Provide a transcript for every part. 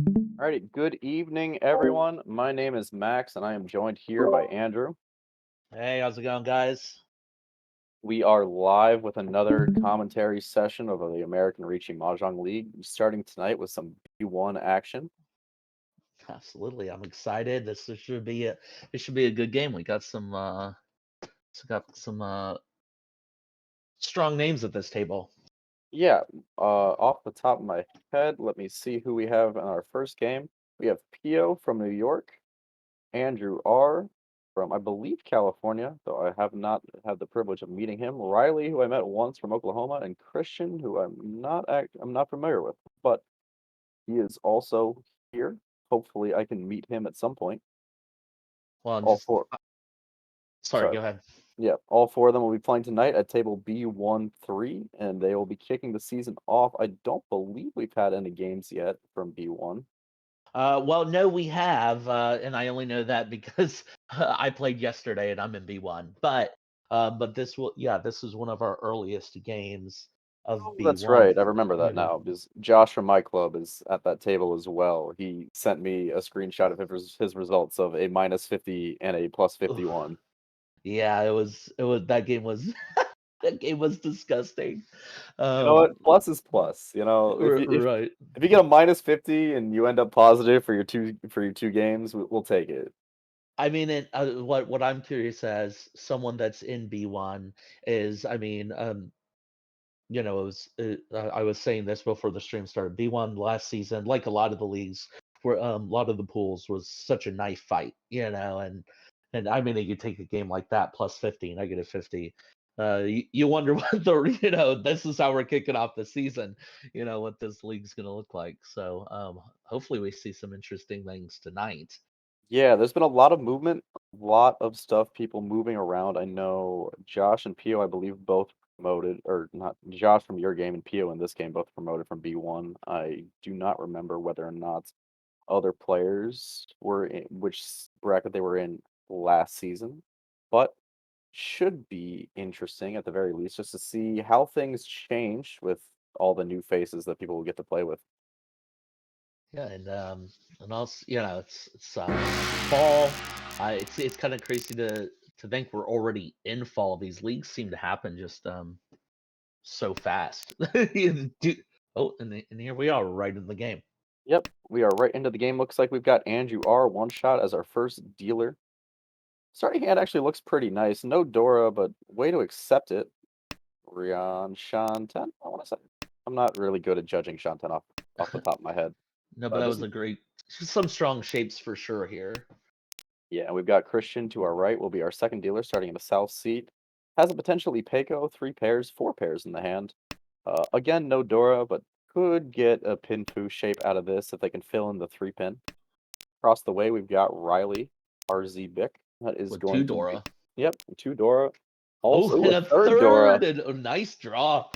Alrighty, good evening, everyone. My name is Max, and I am joined here by Andrew. Hey, how's it going, guys? We are live with another commentary session of the American Reaching Mahjong League, starting tonight with some B1 action. Absolutely, I'm excited. This should be a good game. We got some strong names at this table. Yeah, off the top of my head, let me see who we have in our first game. We have Pio from New York, Andrew R. from, I believe, California, though I have not had the privilege of meeting him. Riley, who I met once from Oklahoma, and Christian, who I'm not familiar with, but he is also here. Hopefully, I can meet him at some point. Well, I'm All just four, sorry. sorry, Go ahead. yeah, all four of them will be playing tonight at table B13, and they will be kicking the season off. I don't believe we've had any games yet from B1. Well, no, we have, and I only know that because I played yesterday and I'm in B1. But this is one of our earliest games of Oh, that's B1. right. I remember that You know, now because Josh from my club is at that table as well. He sent me a screenshot of his results of a -50 and a plus Oof. 51. Yeah, it was that game was that game was disgusting. You know Um, what? Plus is plus. You know, right. if you get a -50 and you end up positive for your two games, we'll take it. I mean, what I'm curious as someone that's in B1 is, I mean, I was saying this before the stream started. B1 last season, like a lot of the leagues, where a lot of the pools was such a knife fight, and I mean, you take a game like that plus 50, -50. You wonder what this is how we're kicking off the season, what this league's gonna look like. So, hopefully we see some interesting things tonight. Yeah, there's been a lot of movement, a lot of stuff, people moving around. I know Josh and Pio, I believe, both promoted, or not Josh from your game and Pio in this game, both promoted from B1. I do not remember whether or not other players were in which bracket they were in last season, but should be interesting at the very least just to see how things change with all the new faces that people will get to play with. Yeah, and also, it's fall. It's kind of crazy to think we're already in fall. These leagues seem to happen just so fast. And here we are, right in the game. Yep, we are right into the game. Looks like we've got Andrew R. one shot as our first dealer. Starting hand actually looks pretty nice. No Dora, but way to accept it. Rian Shanten, I want to say. I'm not really good at judging Shanten off the top of my head. No, but that This was is a great, some strong shapes for sure here. Yeah, and we've got Christian to our right will be our second dealer starting in the south seat. Has a potentially Peiko, three pairs, four pairs in the hand. Again, no Dora, but could get a pin foo shape out of this if they can fill in the three pin. Across the way, we've got Riley, RZ Bick. That is With two going to be, Dora. yep, two Dora. Oh, Also, and a a third Dora. third, and a nice draw.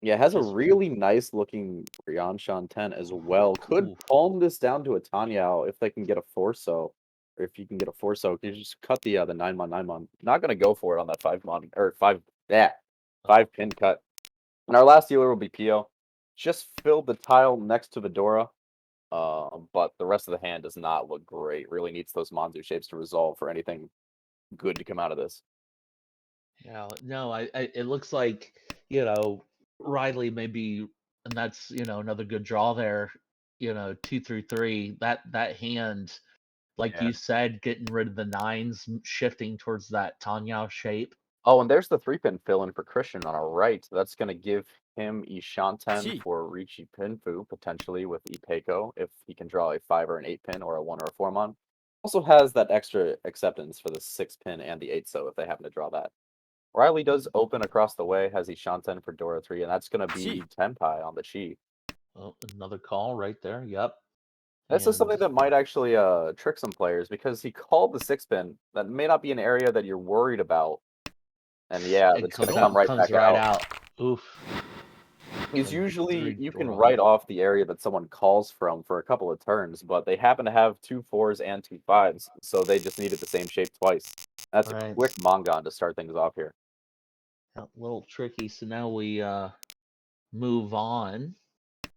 Yeah, has a Just really nice looking Rian Shanten as well. Could ooh, palm this down to a Tanyao if they can get a Forso. Or if you can get a Forso, you just cut the 9-mon 9-mon. Not gonna go for it on that 5-mon or five pin cut. And our last dealer will be Pio. Just filled the tile next to the Dora. But the rest of the hand does not look great. Really needs those Manzu shapes to resolve for anything good to come out of this. yeah. No, it looks like Riley maybe, and that's another good draw there. 2 through 3. That hand, like Yeah. you said, getting rid of the nines, shifting towards that Tanyao shape. Oh, and there's the three pin fill in for Christian on our right. That's going to give him Ishanten Chi. for Ricci Pinfu potentially with Ipeiko if he can draw a 5 or an 8 pin or a 1 or a 4 mon. Also has that extra acceptance for the 6 pin and the 8 so if they happen to draw that. Riley does open across the way, has Ishanten for Dora 3, and that's going to Chi. be Tenpai on the Chi. Oh, another call right there. Yep. This is And something that might actually trick some players because he called the 6 pin. That may not be an area that you're worried about. And yeah, it that's going comes to come right comes back right out. out. Oof. Is And usually three you can Dora. write off the area that someone calls from for a couple of turns, but they happen to have two fours and two fives, so they just needed the same shape twice. That's a Right. quick Mongon to start things off here. A little tricky. So now we move on.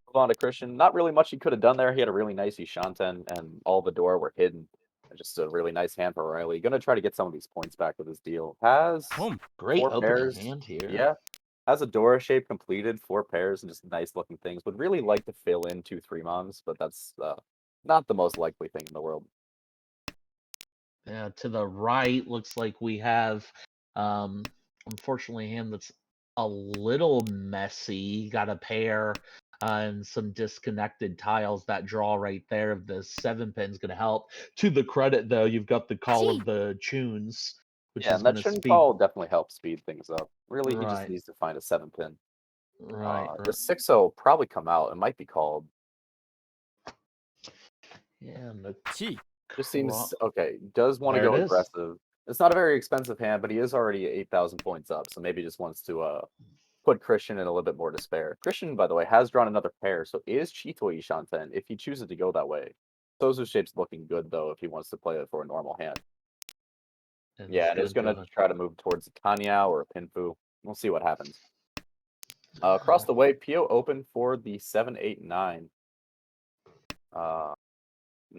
Move on to Christian. Not really much he could have done there. He had a really nice Shanten, and all the door were hidden. Just a really nice hand for Riley. Gonna try to get some of these points back with his deal. Has Great four opening pairs. hand here. Yeah. Has a Dora shape completed, four pairs, and just nice looking things. Would really like to fill in 2 3-mons, but that's not the most likely thing in the world. Yeah, to the right looks like we have um unfortunately a hand that's a little messy. Got a pair and some disconnected tiles. That draw right there of the 7 pin's gonna help. To the credit though, you've got the call of the tunes, which Yeah, is and that gonna shouldn't speed. call definitely help speed things up. Really, he just Right, needs to find a 7 pin. right, The right. 6-0 probably come out. It might be called. Yeah, and the Just cro- seems okay. Does want to there it go is. aggressive. It's not a very expensive hand, but he is already 8,000 points up, so maybe just wants to put Christian in a little bit more despair. Christian, by the way, has drawn another pair, so is Chito Ishanten if he chooses to go that way. Sozu shape's looking good though if he wants to play it for a normal hand. And Yeah, he's and gonna it's gonna go try to move towards a Kanyao or a Pinfu. We'll see what happens. Across ahead. the way, Pio open for the 7 8 9. Uh,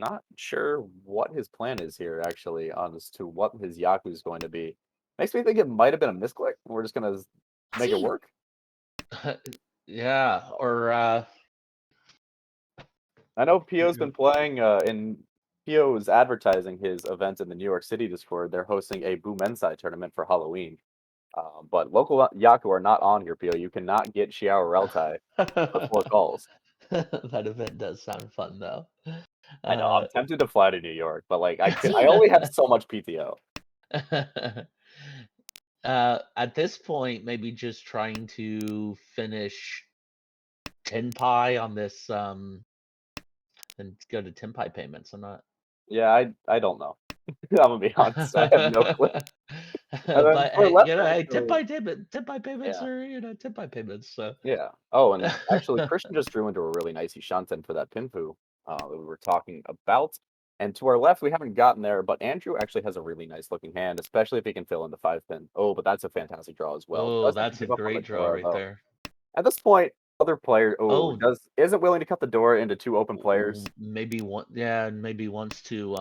Not sure what his plan is here, actually, on as to what his Yaku is going to be. Makes me think it might have been a misclick. We're just gonna make it work. Yeah, or I know Pio's you been playing in Pio is advertising his event in the New York City Discord. They're hosting a Bumensai tournament for Halloween. But local Yaku are not on here, Pio. You cannot get Xiao Reltai for 4 calls. that event does sound fun though. I know I'm Uh, tempted to fly to New York, but like I only have so much PTO. at this point, maybe just trying to finish Tenpai on this, and go to Tenpai payments. I'm not, Yeah, I don't know. I'm gonna be honest. I have no clue. but And then for hey, left you know, hey, actually, Tenpai payments yeah. are Tenpai payments. So, Yeah. Oh, and actually, Christian just drew into a really nice Ishanten for that Pinfu that we were talking about. And to our left, we haven't gotten there, but Andrew actually has a really nice looking hand, especially if he can fill in the 5 pin. Oh, but that's a fantastic draw as well. oh, Does have to that's a give up on the great draw Dora right though. there. At this point, other player Oh, isn't willing to cut the Dora into 2 open players. maybe one, yeah, and maybe wants to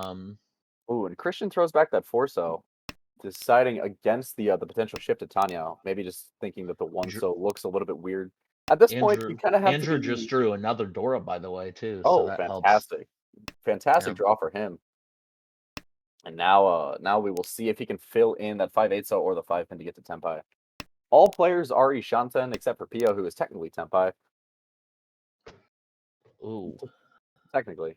Oh, and Christian throws back that Forso, deciding against the potential shift to Tanya. Maybe just thinking that the one Dr- so looks a little bit weird. At this point, you kind of have to Andrew just be. drew another Dora, by the way, too, so Oh, that helps. fantastic. Fantastic Yeah. draw for him. And now we will see if he can fill in that 5 8 or the 5 pin to get to Tenpai. All players are Ishanten except for Pio, who is technically Tenpai. Ooh. Technically.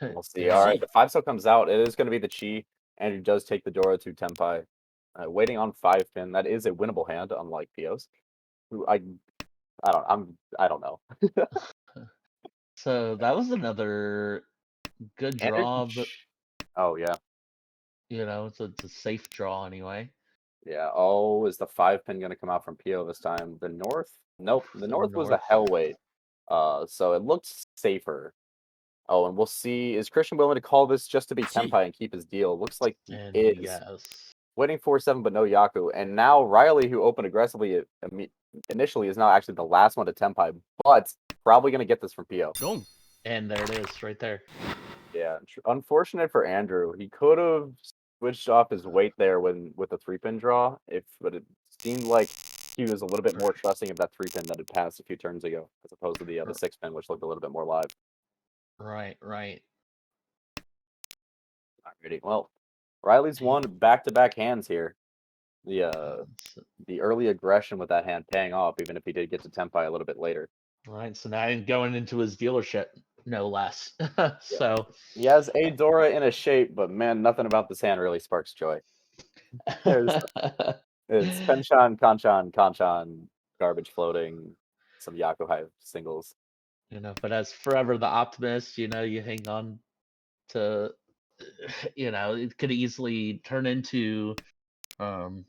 We'll see. All Yeah. right, the 5 comes out. It is going to be the Chi. Andrew does take the Dora to Tenpai. Waiting on 5 pin. That is a winnable hand, unlike Pio's. Who I don't know. So that was another good Andrew draw, but Oh yeah. it's a safe draw anyway. Yeah. Oh, is the 5 pin gonna come out from Pio this time? The North? Nope. The The North was a North, Hellweight. So it looks safer. Oh, and we'll see. Is Christian willing to call this just to be Tenpai and keep his deal? Looks like he and is. yes, Waiting for 7, but no Yaku. And now Riley, who opened aggressively initially, is now actually the last one to Tenpai, but probably going to get this from Pio. and there it is, right there. Yeah, unfortunate for Andrew. He could have switched off his weight there with the 3 pin draw, but it seemed like he was a little bit more trusting of that 3 pin that had passed a few turns ago, as opposed to the 6 pin, which looked a little bit more live. Right, right. Alrighty, well, Riley's won back-to-back hands here. The uh, So, the early aggression with that hand paying off, even if he did get to Tenpai a little bit later. right, so now I'm going into his dealership, no less. Yeah, So, he has a Dora in a shape, but man, nothing about this hand really sparks joy. There's It's Kanchan, Kanchan, garbage floating, some Yakuhai singles. but as forever the optimist, you hang on to, it could easily turn into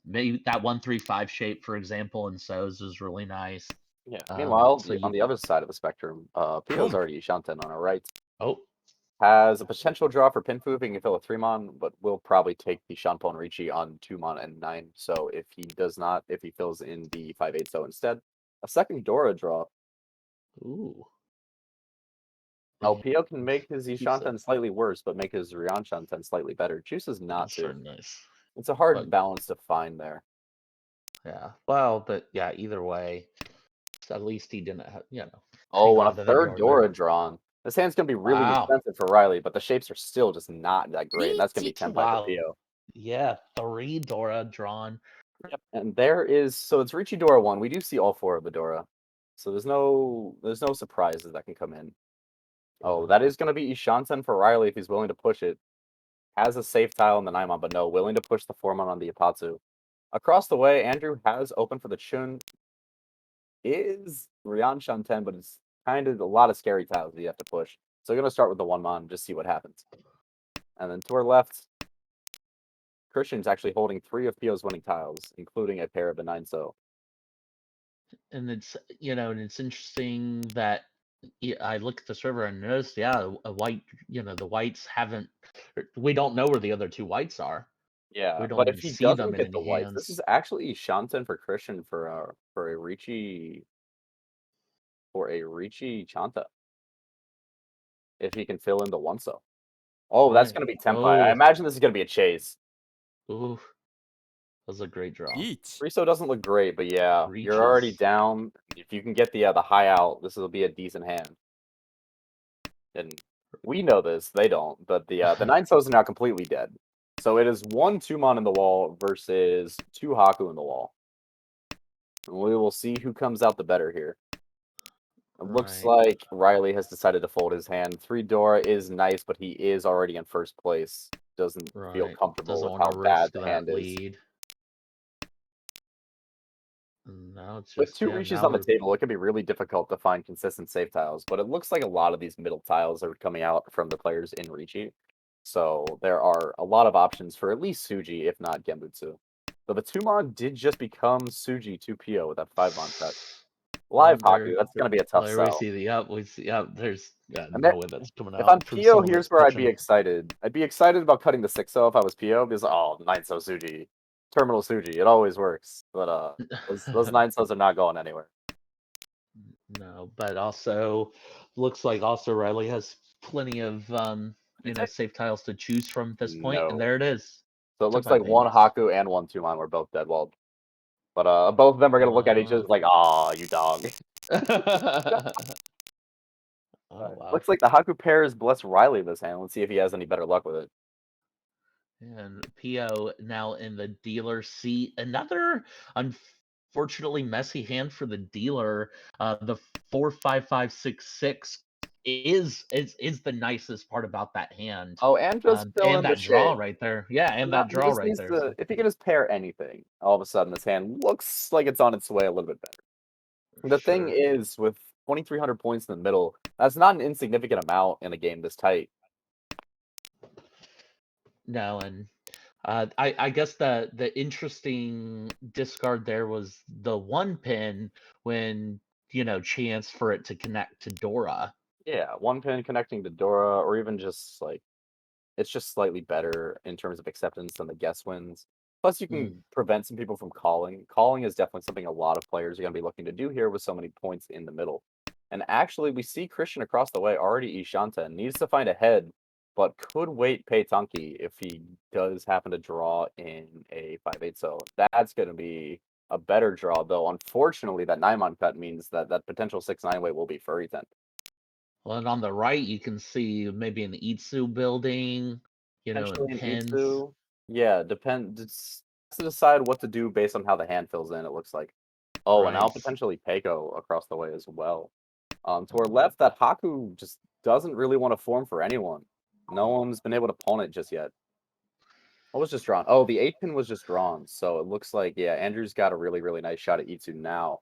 maybe that 1-3-5 shape, for example, in So's is really nice. Yeah. Meanwhile, So on you, the other side of the spectrum, Pio's already Shanten on our right. oh, Has a potential draw for Pinfu if he can fill a 3-mon, but will probably take the Shanpon Richi on 2-mon and 9. So if he fills in the 5 8 instead, a second Dora draw. ooh, Oh, Yeah, Pio can make his he's Ishanten slightly worse, but make his Ryanshanten slightly better. Chooses not that's to. very nice. It's a hard But balance to find there. yeah, well, but yeah, either way, at least he didn't, hang Oh, and on a to that third yard there. Dora drawn. This hand's gonna be really Wow. expensive for Riley, but the shapes are still just not that great, and that's gonna be Tenpai for Wow. Pio. Yeah, 3 Dora drawn. Yep. And there is so it's Richie Dora 1. We do see all 4 of the Dora. So there's no surprises that can come in. Oh, that No. is gonna be Ishanten for Riley if he's willing to push it. Has a safe tile in the Naimon, but no, willing to push the Foreman on the Ipatsu. Across the way, Andrew has open for the Chun. Is Ryan Shanten, but it's kind of a lot of scary tiles that you have to push. So we're gonna start with the one mon, just see what happens. And then to our left, Christian's actually holding 3 of Pio's winning tiles, including a pair of the 9 so. And it's interesting that I look at the server and notice, yeah, a white, the whites haven't. We don't know where the other 2 whites are. Yeah, We don't but if even he see them doesn't in get the any whites, this is hands. actually Shanten for Christian for a Ricci Chanta. If he can fill in the one so. Oh, that's Right. gonna be Tenpai. I Oh, imagine this is gonna be a chase. ooh, that was a great draw. 3 so doesn't look great, but yeah, you're already Reaches. down. If you can get the high out, this will be a decent hand. And we know this, they don't, but the 9 so's are now completely dead. So it is 1 Tumon in the wall versus 2 Haku in the wall. And we will see who comes out the better here. It looks Right. like Riley has decided to fold his hand. 3 Dora is nice, but he is already in first place. Doesn't feel Right. comfortable Doesn't with want to how bad risk the that hand is. lead. And now it's With just, 2 yeah, reaches now on the we're table, it can be really difficult to find consistent safe tiles, but it looks like a lot of these middle tiles are coming out from the players in Riichi. So there are a lot of options for at least Suji, if not Genbutsu. But the 2-mon did just become Suji 2PO with that 5-mon cut. oh, Live Haku, that's gonna be a tough there we sell. see the up. We see, yeah, there's, yeah, And no way that's coming if I'm out from PO, someone here's that's where I'd be pushing. excited. I'd be excited about cutting the 6-0 if I was PO, because, oh, 9-so Suji. Terminal Suji, it always works. But those 9-sos are not going anywhere. No, but also looks like also Riley has plenty of safe tiles to choose from at this point, and No. there it is. So it looks Tempai like 1 base. Haku and 1 Tumon were both dead walled. But both of them are gonna look at each other Wow. like, "Aw, you dog." Oh wow. Looks like the Haku pair is blessed Riley this hand. Let's see if he has any better luck with it. And PO now in the dealer seat. Another unfortunately messy hand for the dealer. The 4-5-5-6-6 is the nicest part about that hand. Oh, and just fill And in the that draw shape. right there. Yeah, and Not that he draw just right needs there. to if he can just pair anything, all of a sudden this hand looks like it's on its way a little bit better. The thing Sure. is, with 2,300 points in the middle, that's not an insignificant amount in a game this tight. No, and I guess the interesting discard there was the one pin when chance for it to connect to Dora. Yeah, 1 pin connecting to Dora, or even just, like, it's just slightly better in terms of acceptance than the guess wins. Plus, you Mm, can prevent some people from calling. Calling is definitely something a lot of players are going to be looking to do here with so many points in the middle. And actually, we see Christian across the way already Ishanta needs to find a head, but could wait Pei Tanki if he does happen to draw in a 5-8. So that's going to be a better draw, though. Unfortunately, that Naimon cut means that that potential 6-9 weight will be Furry Tent. well, and on the right, you can see maybe an Itsu building, and Potentially an pins. Itsu. Yeah, depends to decide what to do based on how the hand fills in, it looks like. Oh, and now Right. potentially Peiko across the way as well. To our Uh, left, that Haku just doesn't really want to form for anyone. No one's been able to pawn it just yet. What was just drawn? Oh, the 8 pin was just drawn. So it looks like, yeah, Andrew's got a really, really nice shot at Itsu now,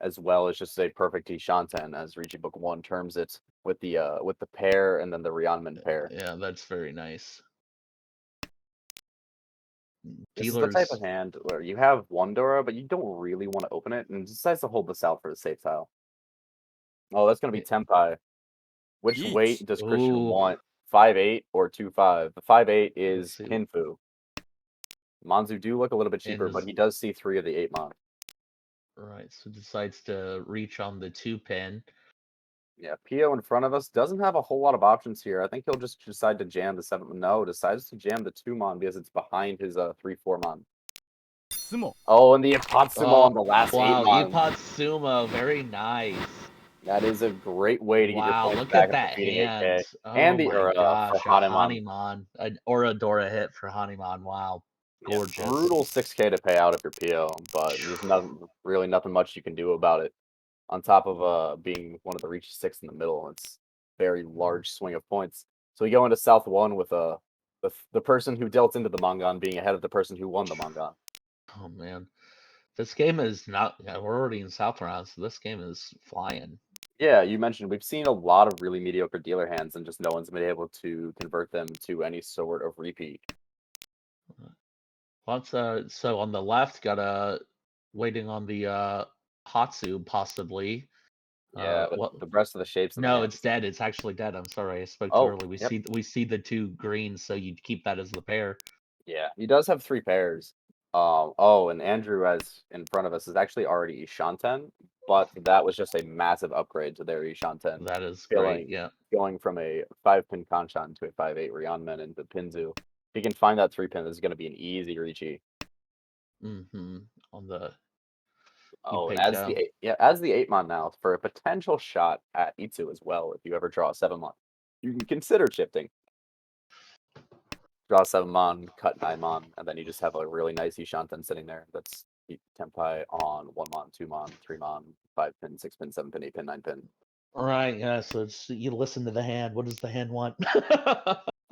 as well as just a perfect Ishanten, as Rigi Book 1 terms it, with the pair and then the Ryanman pair. yeah, that's very nice. This is the type of Dealers. hand where you have one Dora, but you don't really want to open it, and decides to hold this out for the safe tile. Oh, that's going to be Tenpai. Which weight does Christian Oh, want? 5-8 or 2-5? The 5-8 let's is see. Pinfu. Manzu do look a little bit And cheaper, but he does see 3 of the 8 mon. right, so decides to reach on the 2 pin. Yeah, Pio in front of us doesn't have a whole lot of options here. I think he'll just decide to jam the 7. No, decides to jam the 2-mon because it's behind his 3-4-mon. 相撲 Oh, and the Apatsumo Oh, on the last wow, 8-mon. Epot Sumo, very nice. That is a great way to get your Wow, points look back at after that beating 8K. hand. Oh And the my for gosh, a Hanemon. Hanimon, an Oradora hit for Hanimon. Wow, Yeah, gorgeous. brutal 6K to pay out if you're PO, but there's nothing much you can do about it. On top of being one of the reach 6 in the middle, it's very large swing of points. So we go into South 1 with the person who dealt into the Mangan being ahead of the person who won the Mangan. Oh man, this game is not. Yeah, we're already in South round, so this game is flying. Yeah, you mentioned we've seen a lot of really mediocre dealer hands, and just no one's been able to convert them to any sort of repeat. Let's so on the left, got a waiting on the Hatsu possibly. Yeah, but What? the rest of the shapes in the No, it's hands. dead. It's actually dead. I'm sorry, I spoke too Oh, early. yep. We see the two greens, so you keep that as the pair. Yeah, he does have 3 pairs. Oh, and Andrew, as in front of us, is actually already Ishanten, but that was just a massive upgrade to their Ishanten, That is great. going Yeah. going from a 5-pin Kanchan to a 5-8 Ryanmen into Pinzu. If he can find that 3-pin, this is going to be an easy Riichi. Mm-hmm. On the Oh, and Ipeko. as the 8-mon now for a potential shot at Itsu as well. If you ever draw a 7-mon, you can consider shifting. Draw 7-mon, cut 9-mon, and then you just have a really nice Ishanten sitting there. That's Tenpai on 1-mon, 2-mon, 3-mon, 5-pin, 6-pin, 7-pin, 8-pin, 9-pin. Right. Yeah. So it's you listen to the hand. What does the hand want?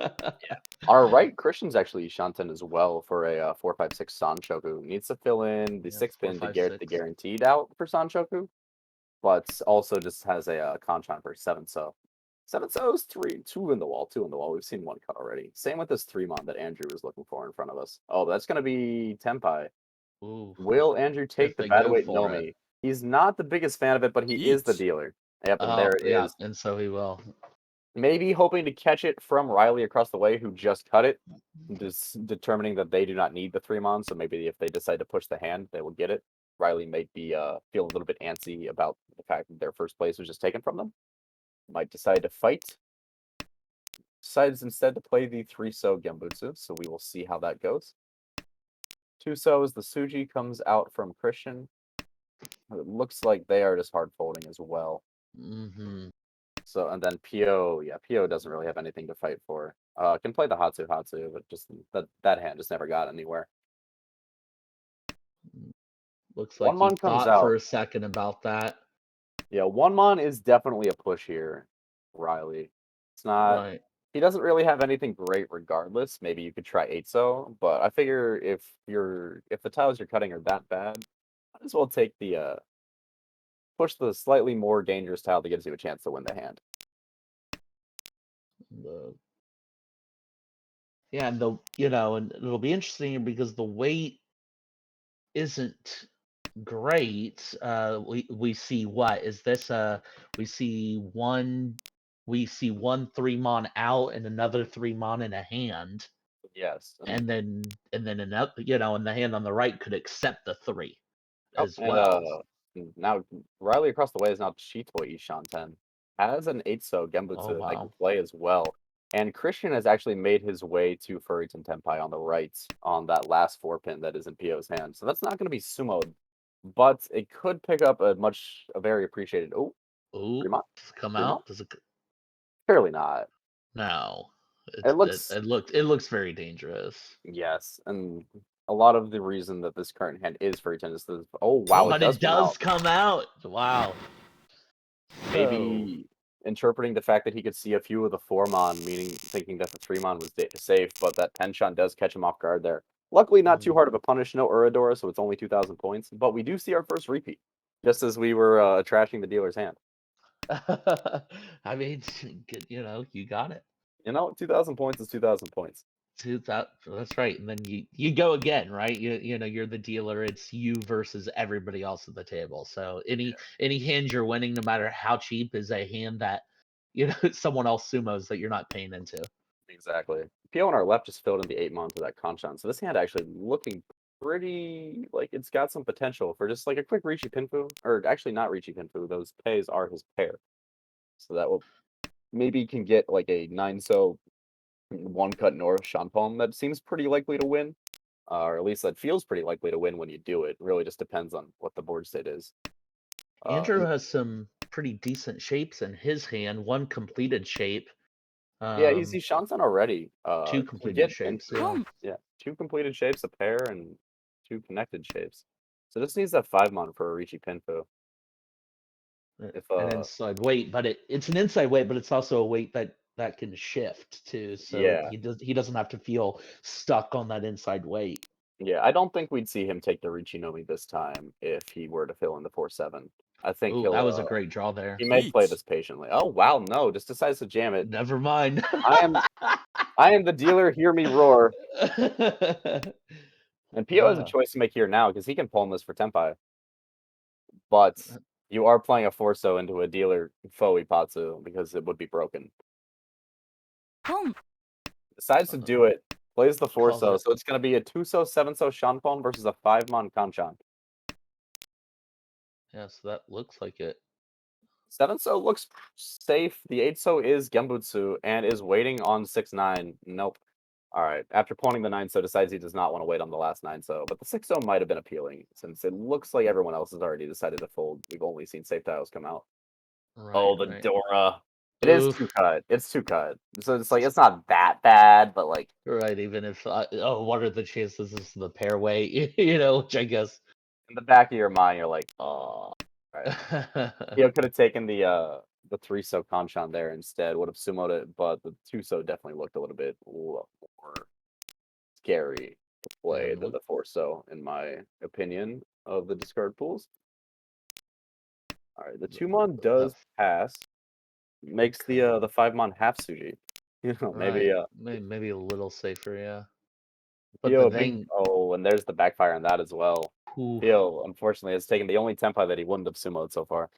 Yeah. Our right Christian's actually Ishanten as well for a 4-5-6 Sanshoku. Needs to fill in the Yeah. Four, 6-pin to five, get the six. guaranteed out for Sanshoku, but also just has a Kanchan for 7-so. 7-so is 2 in the wall, 2 in the wall. We've seen one cut already. Same with this 3-mon that Andrew was looking for in front of us. Oh, that's going to be Tenpai. Ooh. Will Andrew If take the they go Badweight for it. Nomi? He's not the biggest fan of it, but he is the 1 dealer. Yep, and Oh there it yeah, is. and so he will. Maybe hoping to catch it from Riley across the way, who just cut it, just determining that they do not need the 3-mon, so maybe if they decide to push the hand, they will get it. Riley might be feel a little bit antsy about the fact that their first place was just taken from them. Might decide to fight. Decides instead to play the 3-so Gembutsu, so we will see how that goes. 2-so the Suji comes out from Christian. It looks like they are just hard folding as well. Mm-hmm. So, and then Pio, yeah, Pio doesn't really have anything to fight for. Can play the Hatsu Hatsu, but just that hand just never got anywhere. Looks like One he Mon comes thought for out. a second about that. Yeah, 1-mon is definitely a push here, Riley. It's not. Right. He doesn't really have anything great regardless. Maybe you could try 8-so, but I figure if the tiles you're cutting are that bad, might as well take the push the slightly more dangerous tile that gives you a chance to win the hand. The yeah, and and it'll be interesting because the weight isn't great. We see what is this? We see one 3-mon out and another 3-mon in a hand, Yes, and and then another, and the hand on the right could accept the three oh, as and well. now Riley across the way is now Chitoy Ishanten. Has an 8-so Oh Gembutsu that can wow. play as well. And Christian has actually made his way to Furryton Tenpai on the right on that last 4-pin that is in Pio's hand. So that's not going to be sumoed, but it could pick up a very appreciated. Oh, Ooh, Fremont? does it come Fremont? out? Does it? Surely not. No. It It looks, it looks very dangerous. yes. And a lot of the reason that this current hand is Furryton is the, oh, wow, it But does it come out. does come out. Wow. So, Maybe interpreting the fact that he could see a few of the 4-mon, meaning thinking that the 3-mon was safe, but that Tenshon does catch him off guard there. Luckily, not too mm. hard of a punish, no Uradora, so it's only 2,000 points, but we do see our first repeat, just as we were trashing the dealer's hand. I mean, you got it. 2,000 points is 2,000 points. That's right. And then you go again, right? You're the dealer. It's you versus everybody else at the table. So any hand you're winning, no matter how cheap, is a hand that someone else sumos that you're not paying into. Exactly. Pio on our left just filled in the 8-mon to that Kanchan, so this hand actually looking pretty like it's got some potential for just like a quick Riichi Pinfu, or actually not Riichi Pinfu, those pays are his pair. So that will maybe can get like a 9-so one cut north Shanpong that seems pretty likely to win. Or at least that feels pretty likely to win when you do it. Really just depends on what the board state is. Andrew has some pretty decent shapes in his hand. One completed shape, Yeah, he's um, Shansen already. two Can completed get shapes. into Yeah, yeah, two completed shapes, a pair, and two connected shapes. So this needs that 5-mon for a Riichi Pinfu. If an inside weight, but it's an inside weight, but it's also a weight that can shift too. So yeah, he doesn't have to feel stuck on that inside weight. yeah, I don't think we'd see him take the Riichi Nomi this time if he were to fill in the 4-7. I think Oh, that was a great draw he there. may play this patiently. Oh wow, no, just decides to jam it. Never mind. I am I am the dealer, hear me roar. And Pio has a uh, choice to make here now because he can palm this for Tenpai. But you are playing a Forso into a dealer Foe Ipatsu because it would be broken. Decides to uh, do it, plays the calls Forso, it. so it's going to be a 2-so, 7-so Shanpon versus a 5-mon Kanchan. Yeah, so that looks like it. 7-so looks safe. The 8-so is Genbutsu and is waiting on 6-9. Nope. All right. After pawning the 9-so, decides he does not want to wait on the last 9-so. But the 6-so might have been appealing since it looks like everyone else has already decided to fold. We've only seen safe tiles come out. Right, Oh, the right. Dora. It is two Oof. cut. It's two cut. So it's like it's not that bad, but like Right, even if oh, what are the chances this is the pair weight? You know, which I guess. in the back of your mind, you're like, oh, right. He could have taken the 3-so Kanchan there instead. Would have sumoed it, but the 2-so definitely looked a little bit more scary to play And than look, the 4-so, in my opinion, of the discard pools. All right, the the, 2-mon the does pass. Makes okay, the 5-mon half Suji. You know, maybe right, maybe a little safer, yeah. But the Theo big thing, oh, and there's the backfire on that as well. oof, Theo, unfortunately, has taken the only tempai that he wouldn't have sumoed so far.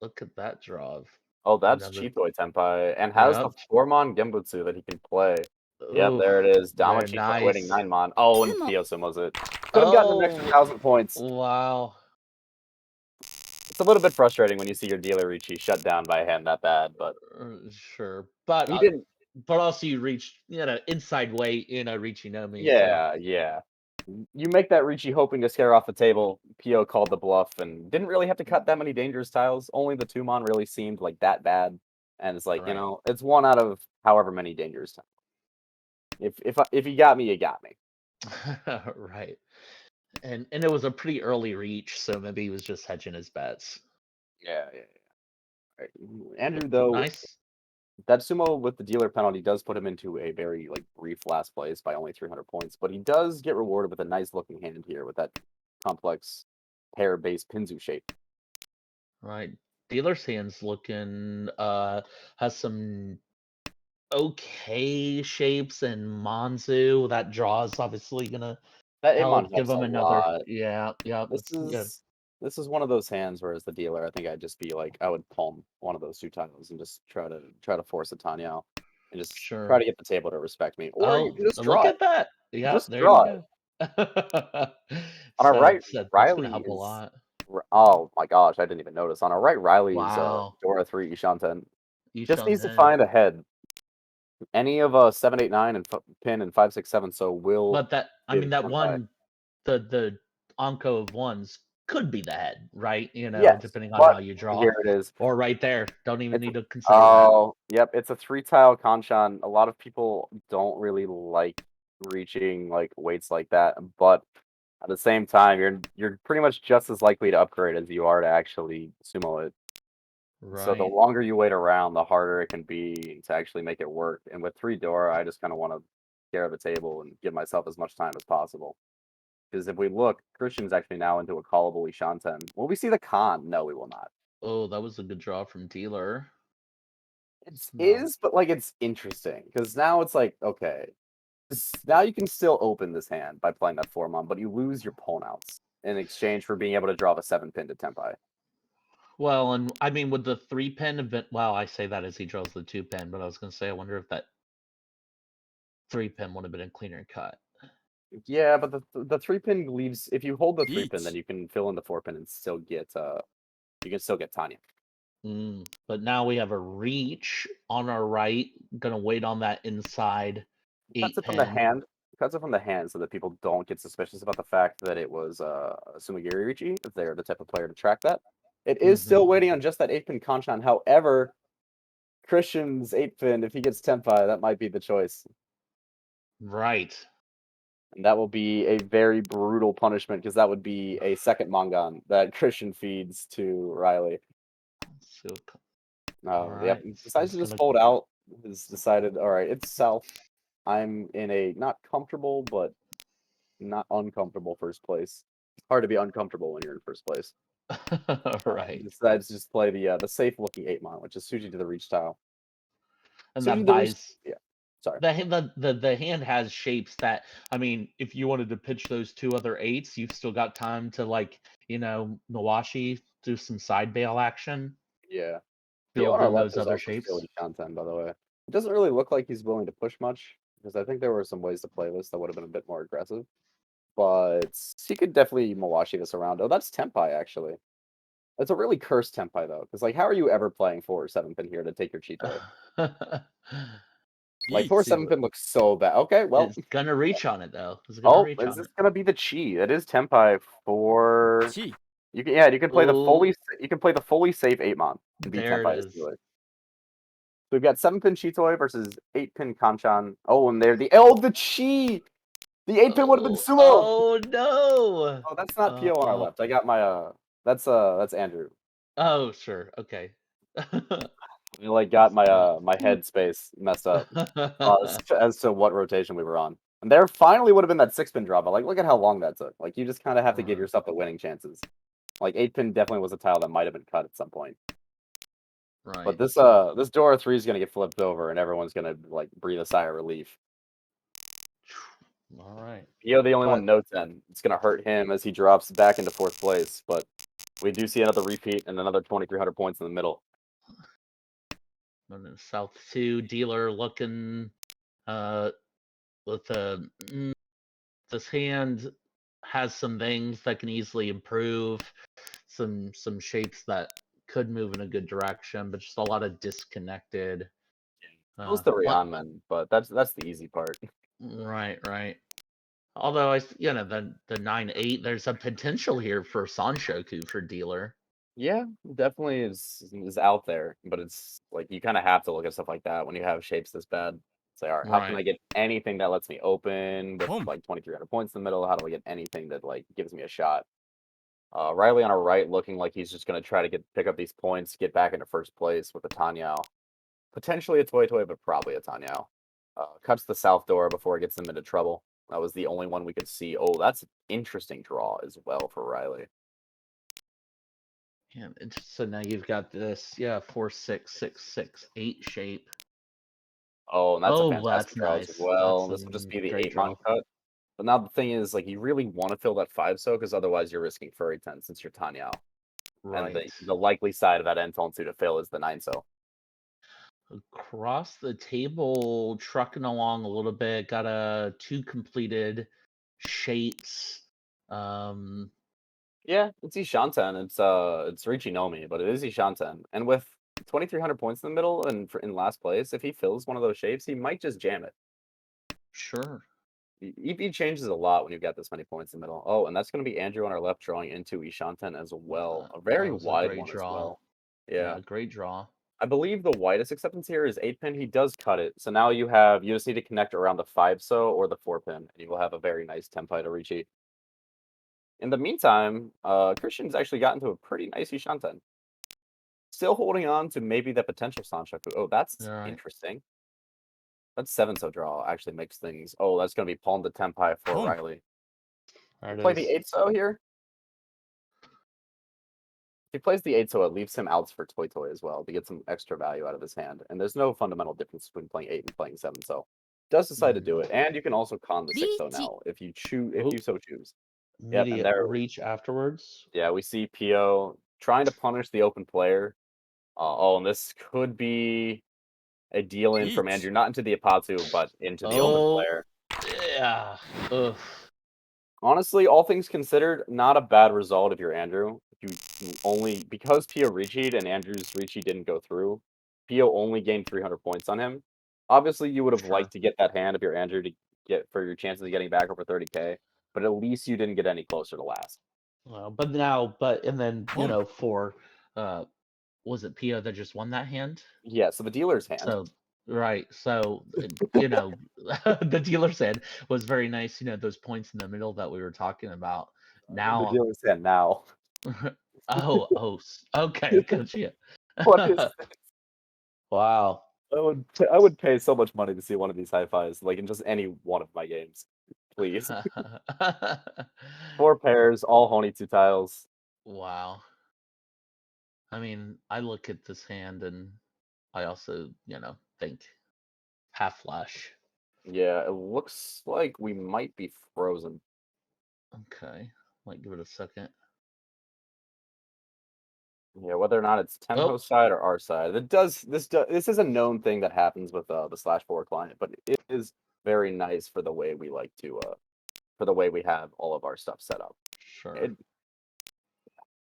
look at that draw of Oh, that's another. Cheap Boy tempai, and has the Yep. 4-mon Genbutsu that he can play. Yep, Oof, there it is. Dama very Cheap Boy waiting nice. 9-mon. Oh, and Theo sumos it. Could have gotten an extra Oh, 1,000 points. wow. It's a little bit frustrating when you see your dealer Ricci shut down by a hand that bad, but Sure, he didn't. but also you reached, inside weight, reaching Omi, so Yeah, yeah. You make that Ricci hoping to scare off the table. Pio called the bluff and didn't really have to cut that many dangerous tiles. Only the 2-mon really seemed like that bad. And it's like, right. it's one out of however many dangerous tiles. If you got me, you got me. Right. And it was a pretty early reach, so maybe he was just hedging his bets. Yeah, yeah, yeah. Right. Andrew, But though, nice. that sumo with the dealer penalty does put him into a very like brief last place by only 300 points, but he does get rewarded with a nice looking hand here with that complex pair based Pinzu shape. Right. Dealer's hands looking has some okay shapes, and Monzu, that draw is obviously gonna That Amon help give helps a him another. lot. Yeah, yeah, This that's good. is this is one of those hands where as the dealer, I think I'd just be like I would palm one of those two tiles and just try to force a Tanya out and just try Sure. to get the table to respect me. Or you Oh, can just look draw it. at that. Yeah, Just there you draw it. go. On our right, So that's gonna Riley help a is lot. oh my gosh, I didn't even notice. On our right, Riley's Wow. Dora 3 Ishanten just Yishan needs to Ten. find a head. Any of 7, 8, 9 and pin and 5, 6, 7 so will But that I be mean the that tempai. one the Anko of ones could be the head, right? Yes, Depending on how but you draw. here it is. Or right there. Don't even It's need to consider that. oh, yep, it's a 3-tile Kanchan. A lot of people don't really like reaching, like, weights like that, but at the same time, you're pretty much just as likely to upgrade as you are to actually sumo it. So the Right. longer you wait around, the harder it can be to actually make it work, and with 3 Dora, I just kinda wanna scare the table and give myself as much time as possible. Because if we look, Christian's actually now into a callable Ishanten. Will we see the Khan? No, we will not. Oh, that was a good draw from dealer. It No. is, but, like, it's interesting because now it's like, okay, now you can still open this hand by playing that 4-mon, but you lose your pawn outs in exchange for being able to draw the 7 pin to Tempai. Well, and I mean with the 3 pin event, well, I say that as he draws the 2 pin, but I was gonna say I wonder if that 3 pin would have been a cleaner cut. Yeah, but the 3 pin leaves if you hold the 3 pin, then you can fill in the 4 pin and still get you can still get Tanya. But now we have a reach on our right. Gonna wait on that inside Cuts eight it from the pin. hand. Cuts it from the hand so that people don't get suspicious about the fact that it was Sumigiri Ricci, if they're the type of player to track that. It is Hmm. still waiting on just that 8-pin Kanchan. However, Christian's 8-pin, if he gets Tenpai, that might be the choice. Right. And that will be a very brutal punishment because that would be a second Mangan that Christian feeds to Riley. So, all No, yep. right. He So decides it's to just gonna. fold out. Has decided, all right, it's south. I'm in a not comfortable, but not uncomfortable first place. It's hard to be uncomfortable when you're in first place. Right. Decides to just play the safe looking 8-mon, which is Suji to the reach tile. And Suji to that the reach. buys Yeah. Sorry. the hand has shapes that, I mean, if you wanted to pitch those two other eights, you've still got time to, like, Nawashi, do some side bail action, Yeah. Theo on build our in left those is other also shapes. still Shanten, by the way. It doesn't really look like he's willing to push much because I think there were some ways to play this that would have been a bit more aggressive. But he could definitely Mawashi this around. Oh, that's Tenpai actually. That's a really cursed Tenpai though, because like, how are you ever playing 4 or 7 pin here to take your Cheetoy? Like Yeet. 4 or 7 pin looks so bad. Okay, well, It's gonna reach on it though. It's gonna oh, reach is on this it. gonna be the Chi? It is Tenpai for. Chi. You can, yeah, you can play the Oh, fully safe 8-mon and beat there it Tenpai is. easily. So we've got 7-pin Cheetoy versus 8-pin Kanchan. Oh, and they're the Chi. The 8-pin would have been Oh, Sumo. oh no. Oh, that's not Pio on our left. I got my that's Andrew. Oh, sure. Okay. I like got That's my funny. my head space messed up as to what rotation we were on. And there finally would have been that 6-pin drop. But like, look at how long that took. Like, you just kind of have to give yourself the winning chances. Like 8-pin definitely was a tile that might have been cut at some point. But Right. this Dora 3 is gonna get flipped over, and everyone's gonna like breathe a sigh of relief. All right. Pio, the only But one no 10. It's gonna hurt him as he drops back into 4th place. But we do see another repeat and another 2,300 points in the middle. and then South 2 dealer looking uh with this hand has some things that can easily improve, some shapes that could move in a good direction, but just a lot of disconnected. Kills the What? Ryanman, but that's the easy part. Right, right. Although the 9-8, there's a potential here for Sanshoku for dealer. Yeah, definitely is out there, but it's like you kind of have to look at stuff like that when you have shapes this bad. Say, all right, how can Right. I get anything that lets me open with Boom. like 2,300 points in the middle? How do I get anything that like gives me a shot? Riley on our right, looking like he's just gonna try to pick up these points, get back into first place with a Tanyao, potentially a Toy Toy, but probably a Tanyao. Cuts the south door before it gets them into trouble. That was the only one we could see. Oh, that's an interesting draw as well for Riley. Yeah, so now you've got this, yeah, 4-6-6-6-8 shape. Oh, and that's a Oh, fantastic that's draw as nice. well. That's a This would just be the great 8-mon draw. cut. But now the thing is, like, you really want to fill that 5 so, because otherwise you're risking Furry 10 since you're Tanyao. And Right. the likely side of that Enton 2 to fail is the 9 so. Across the table, trucking along a little bit, got a 2 completed shapes. Um, Yeah, it's Ishanten. It's Richinomi, but it is Ishanten. And with 2,300 points in the middle and in last place, if he fills one of those shapes, he might just jam it. sure. EP changes a lot when you've got this many points in the middle. Oh, and that's going to be Andrew on our left drawing into Ishanten as well. A That very was a wide great one as draw. well. Yeah. Yeah, great draw. I believe the widest acceptance here is 8-pin. He does cut it. So now you just need to connect around the 5 so or the 4-pin, and you will have a very nice tempai to reach. In the meantime, Christian's actually gotten to a pretty nice Ishanten. Still holding on to maybe the potential Sanshoku. Oh, that's All right. interesting. That 7 so draw actually makes things. Oh, that's going to be Palm to Tempai for Boom. Riley. There You it play the is. 8 so here. If he plays the 8 so, it leaves him outs for Toy Toy as well to get some extra value out of his hand. And there's no fundamental difference between playing 8 and playing 7 so. Does decide to do it. And you can also con the 6 so Lychee. now if you choose if Oh, you so choose. Yep, and immediate there reach afterwards. yeah, we see Pio trying to punish the open player. Oh, and this could be a deal in from Yeet. Andrew, not into the Apatu, but into the open Oh, player. yeah. Ugh. Honestly, all things considered, not a bad result if you're Andrew. you only because Pio reached and Andrew's Ricci didn't go through, Pio only gained 300 points on him. Obviously, you would have Sure. liked to get that hand if you're Andrew to get for your chances of getting back over 30K, but at least you didn't get any closer to last. Well, and then Boom. for uh was it Pio that just won that hand? Yeah, so the dealer's hand. So right, so the dealer's hand was very nice. Those points in the middle that we were talking about. The Now, dealer's hand now. okay, gotcha. What is Wow. I would pay so much money to see one of these high fives, like in just any one of my games. Please. 4 pairs, all Honey 2 tiles. Wow. I mean, I look at this hand and I also, think half flash. Yeah, it looks like we might be frozen. Okay. Might give it a second. Yeah, whether or not it's Oh, Tempo side or our side. This is a known thing that happens with the /4 client, but it is very nice for the way we like to for the way we have all of our stuff set up. sure. It,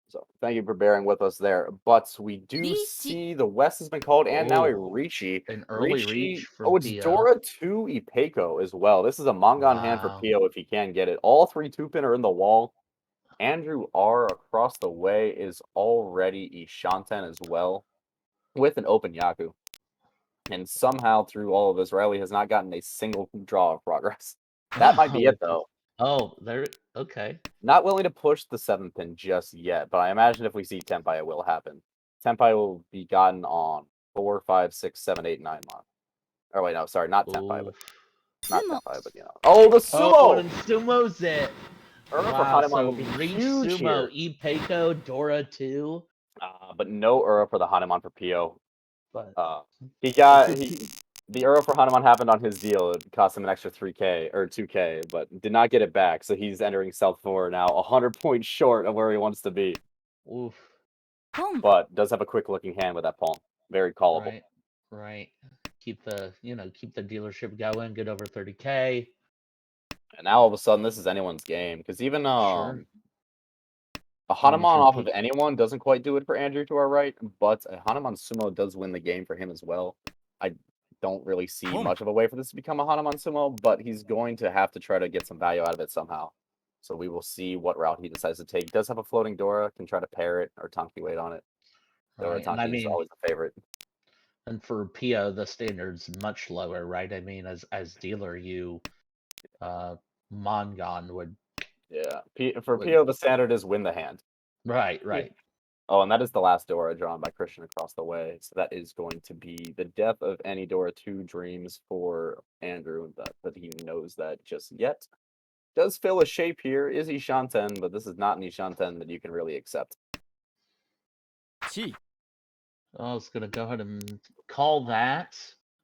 so thank you for bearing with us there. But we do Reach. see the West has been called and now a Oh, Ricci. an early reach Ricci, from oh, it's Pio. Dora 2 Ipeco as well. This is a Mongon hand for Wow. Pio if he can get it. All 3 2-pin are in the wall. Andrew R across the way is already Ishanten as well with an open Yaku. And somehow through all of this, Riley has not gotten a single draw of progress. That might be it though. There. Okay. Not willing to push the 7-pin just yet, but I imagine if we see Tenpai, it will happen. Tenpai will be gotten on 4, 5, 6, 7, 8, 9 month. Or wait, no, sorry, not Tenpai, but Oof. not Sumo. Tenpai, but Oh, the Oh, sumo! and Sumo's it. Ura for Wow. Hanuman So would be reach huge Sumo, here. Ipeco, Dora 2. But no Ura for the Hanuman for Pio. But Uh, he but got for he the Earl for Hanuman happened on his deal. It cost him an extra 3K or 2K, but did not get it back. So he's entering South 4 now, 100 points short of where he wants to be. oof. Boom. But does have a quick looking hand with that palm. Very callable. Right. Right. Keep the dealership going, get over 30K. And now all of a sudden this is anyone's game. Because even Sure. a I mean, Hanuman off of anyone doesn't quite do it for Andrew to our right, but a Hanuman Sumo does win the game for him as well. I don't really see Boom. much of a way for this to become a Hanuman Sumo, but he's going to have to try to get some value out of it somehow. So we will see what route he decides to take. Does have a floating Dora, can try to pair it or Tonki wait on it. Dora right. And I Tonki is mean, always a favorite. and for Pio, the standard's much lower, right? I mean, as dealer, Mongon Yeah. For would Pio, the standard is win the hand. right, Yeah. right. Oh, and that is the last Dora drawn by Christian across the way. So that is going to be the death of any Dora 2 dreams for Andrew, but he knows that just yet. Does fill a shape here, is Ishanten, but this is not an Ishanten that you can really accept. Chi. I was gonna go ahead and call that.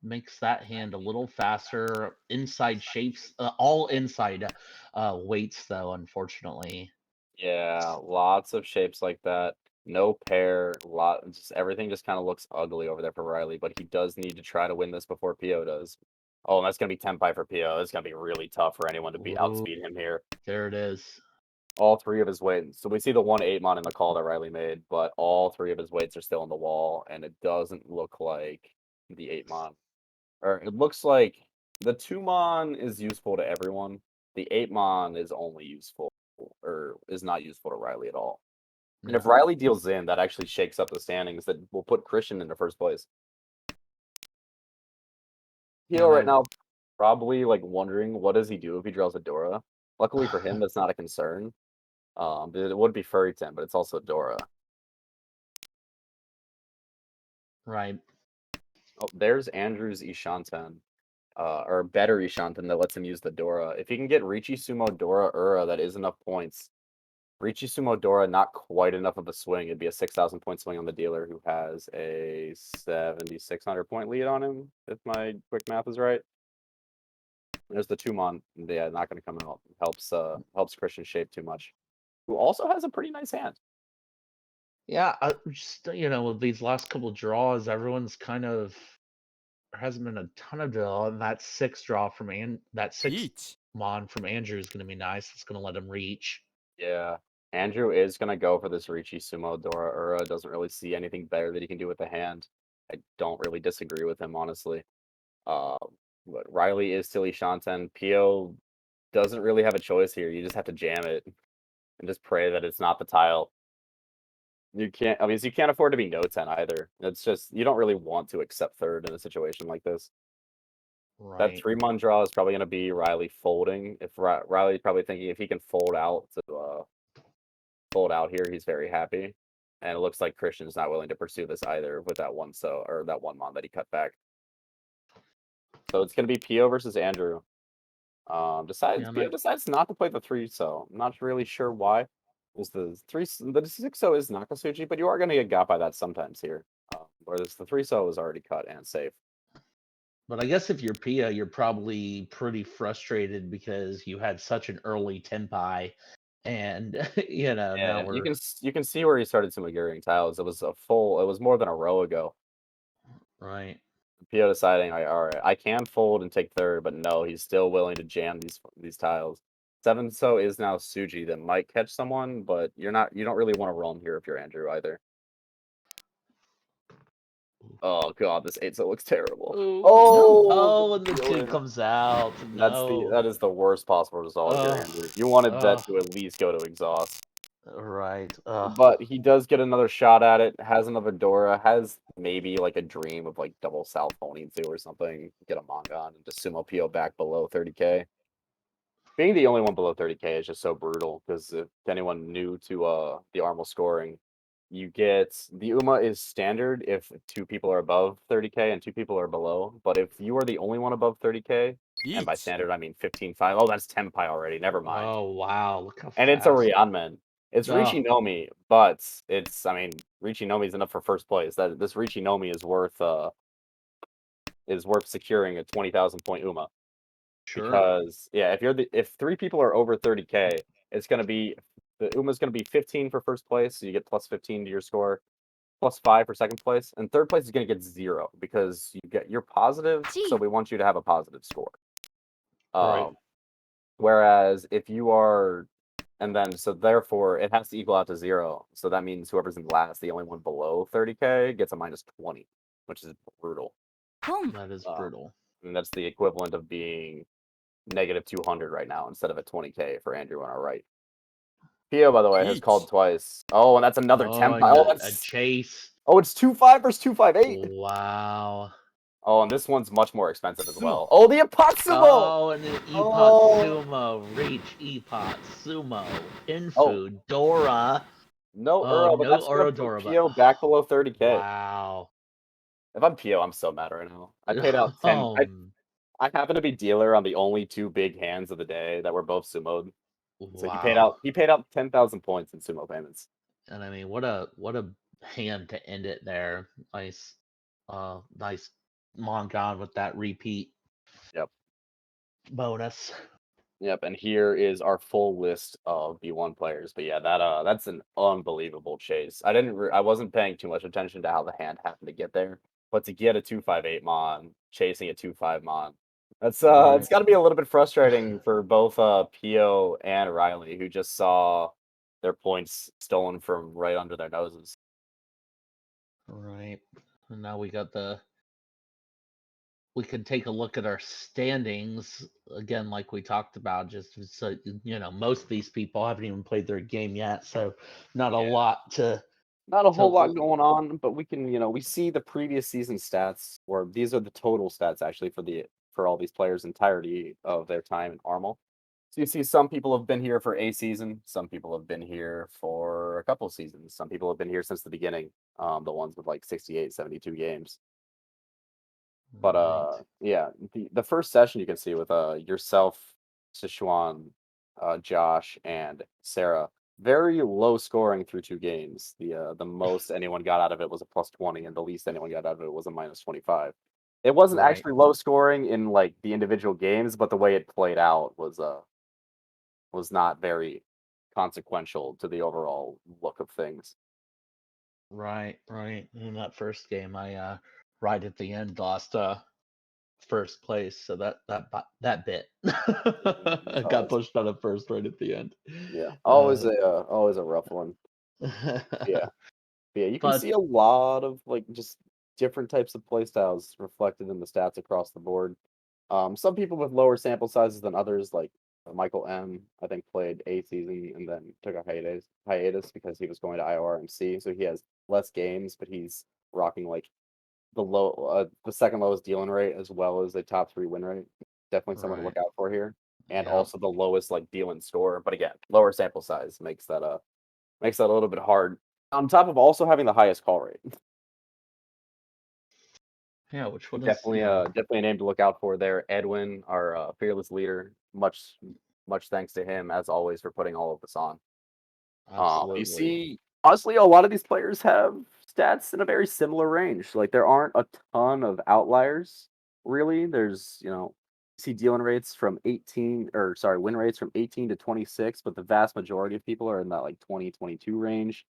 Makes that hand a little faster. Inside shapes, all inside weights though, unfortunately. Yeah, lots of shapes like that. No pair, just everything just kind of looks ugly over there for Riley, but he does need to try to win this before Pio does. Oh, and that's gonna be Tenpai for Pio. It's gonna be really tough for anyone to be Ooh, outspeed him here. there it is. All 3 of his weights. So we see the 1 8-mon in the call that Riley made, but all 3 of his weights are still on the wall, and it doesn't look like the 8-mon. Or it looks like the 2-mon is useful to everyone. The 8-mon is only useful or is not useful to Riley at all. And if Yeah. Riley deals in, that actually shakes up the standings. That will put Christian into first place. Hilo And right I now probably like wondering what does he do if he draws a Dora. Luckily for him, that's not a concern. It would be Furryton, but it's also Dora. right. Oh, there's Andrew's Ishanten. Or better Ishanten that lets him use the Dora. If he can get Richi Sumo Dora Ura, that is enough points. Richi Sumo Dora, not quite enough of a swing. It'd be a 6,000 point swing on the dealer who has a 7,600 point lead on him, if my quick math is right. There's the 2-mon. Yeah, not going to come out. Helps Christian shape too much. Who also has a pretty nice hand. Yeah, just with these last couple draws, everyone's kind of there hasn't been a ton of draw, and that six draw from that six Peach. mon from Andrew is going to be nice. It's going to let him reach. Yeah. Andrew is gonna go for this Ricci Sumo Dora Ura. Doesn't really see anything better that he can do with the hand. I don't really disagree with him, honestly. Uh, but Riley is Silly Shanten. Pio doesn't really have a choice here. You just have to jam it and just pray that it's not the tile. You can't, I mean, you can't afford to be no 10 either. It's just, you don't really want to accept third in a situation like this. That Right. 3-mon draw is probably going to be Riley folding. If Riley's probably thinking if he can fold out here, he's very happy. And it looks like Christian's not willing to pursue this either with that that 1-mon that he cut back. So it's going to be Pio versus Andrew. Yeah, Pio decides not to play the 3-so. I'm not really sure why. The 6-so is Nakasuchi, but you are going to get got by that sometimes here. Whereas the 3-so is already cut and safe. but I guess if you're Pia, you're probably pretty frustrated because you had such an early tempai, and now Yeah, we're you can see where he started some Magurian tiles. It was more than a row ago. right. Pio deciding, like, all right, I can fold and take third, but no, he's still willing to jam these tiles. 7-so is now Suji that might catch someone, but you don't really want to roam here if you're Andrew either. Oh god, this 8-so looks terrible. No, and the 2 Dylan. comes out. No. That is the worst possible result here, Ugh. Andrew. You wanted that Ugh. to at least go to exhaust. Right. Ugh. But he does get another shot at it, has another Dora, has maybe like a dream of like double South Pony 2 or something, get a manga on and just sumo PO back below 30k. Being the only one below 30k is just so brutal because if anyone new to the Armel scoring, you get the UMA is standard if 2 people are above 30k and 2 people are below. But if you are the only one above 30k, and by 1 standard I mean 15.5, oh that's Tenpai already, never mind. Oh wow! Look how And it's a fast. Ryanman. It's Oh, Richinomi, but I mean, Richinomi is enough for first place. That this Richinomi is worth securing a 20,000 point UMA. sure. Because yeah, if 3 people are over 30k, it's gonna be the UMA's gonna be 15 for first place, so you get plus 15 to your score, plus 5 for second place, and third place is gonna get 0 because you're positive, so 1 we want you to have a positive score. Right. Um, whereas if you are and then, so therefore, it has to equal out to 0. So that means whoever's in last, the only one below 30k, gets a minus 20, which is brutal. That is Uh, brutal. and that's the equivalent of being negative 200 right now instead of a 20k for Andrew on our right. Pio, by the way, has 1 called twice. Oh, and that's another Oh, 10. and a chase. Oh, it's 2-5 versus 2-5-8. Wow. Oh, and this one's much more expensive as 相撲 well. Oh, the Apatsumo! Oh, and an Epot Oh, Sumo, Reach, Epot, Sumo, oh, Infu, Dora. no Oh, Uro, but no that's gonna put Orodora, but Pio back below 30k. wow. If I'm Pio, I'm so mad right now. I paid out 10. I happen to be dealer on the only 2 big hands of the day that were both sumoed. So Wow. he paid out 10,000 points in sumo payments. And I mean, what a hand to end it there. Nice Mongon with that repeat Yep. bonus. Yep, and here is our full list of B1 players. But yeah, that's an unbelievable chase. I wasn't paying too much attention to how the hand happened to get there, but to get a 2-5-8 mon chasing a 2-5 mon, it's Right. got to be a little bit frustrating for both Pio and Riley, who just saw their points stolen from right under their noses. Right. And now we can take a look at our standings again, like we talked about. Just so most of these people haven't even played their game yet, so not a Yeah. lot to Not a whole lot to. going on, but we can, we see the previous season stats, or these are the total stats actually for all these players' entirety of their time in Armel. So you see some people have been here for a season, some people have been here for a couple seasons, some people have been here since the beginning, the ones with like 68, 72 games. But Right. yeah, the first session you can see with yourself, Sichuan, Josh, and Sarah, very low scoring through 2 games. The most anyone got out of it was a plus 20, and the least anyone got out of it was a minus 25. It wasn't Right. actually low scoring in like the individual games, but the way it played out was not very consequential to the overall look of things. Right. In that first game, I right at the end lost first place, so that bit got Always, pushed out of first right at the end. yeah, Uh, always a rough one. Yeah. Yeah, you can but see a lot of like just different types of play styles reflected in the stats across the board. Some people with lower sample sizes than others, like Michael M, I think played a season and then took a hiatus because he was going to IORMC, so he has less games, but he's rocking like the second lowest dealing rate as well as a top three win rate. Definitely someone to right, look out for here, and yeah, also the lowest like dealing score. But again, lower sample size makes that a little bit hard. On top of also having the highest call rate. yeah. Which one is Definitely a name to look out for there. Edwin, our fearless leader. Much thanks to him as always for putting all of this on. You absolutely see, honestly, a lot of these players have stats in a very similar range. Like there aren't a ton of outliers, really. There's, see dealing rates from 18 or sorry, win rates from 18 to 26, but the vast majority of people are in that like 2022 range.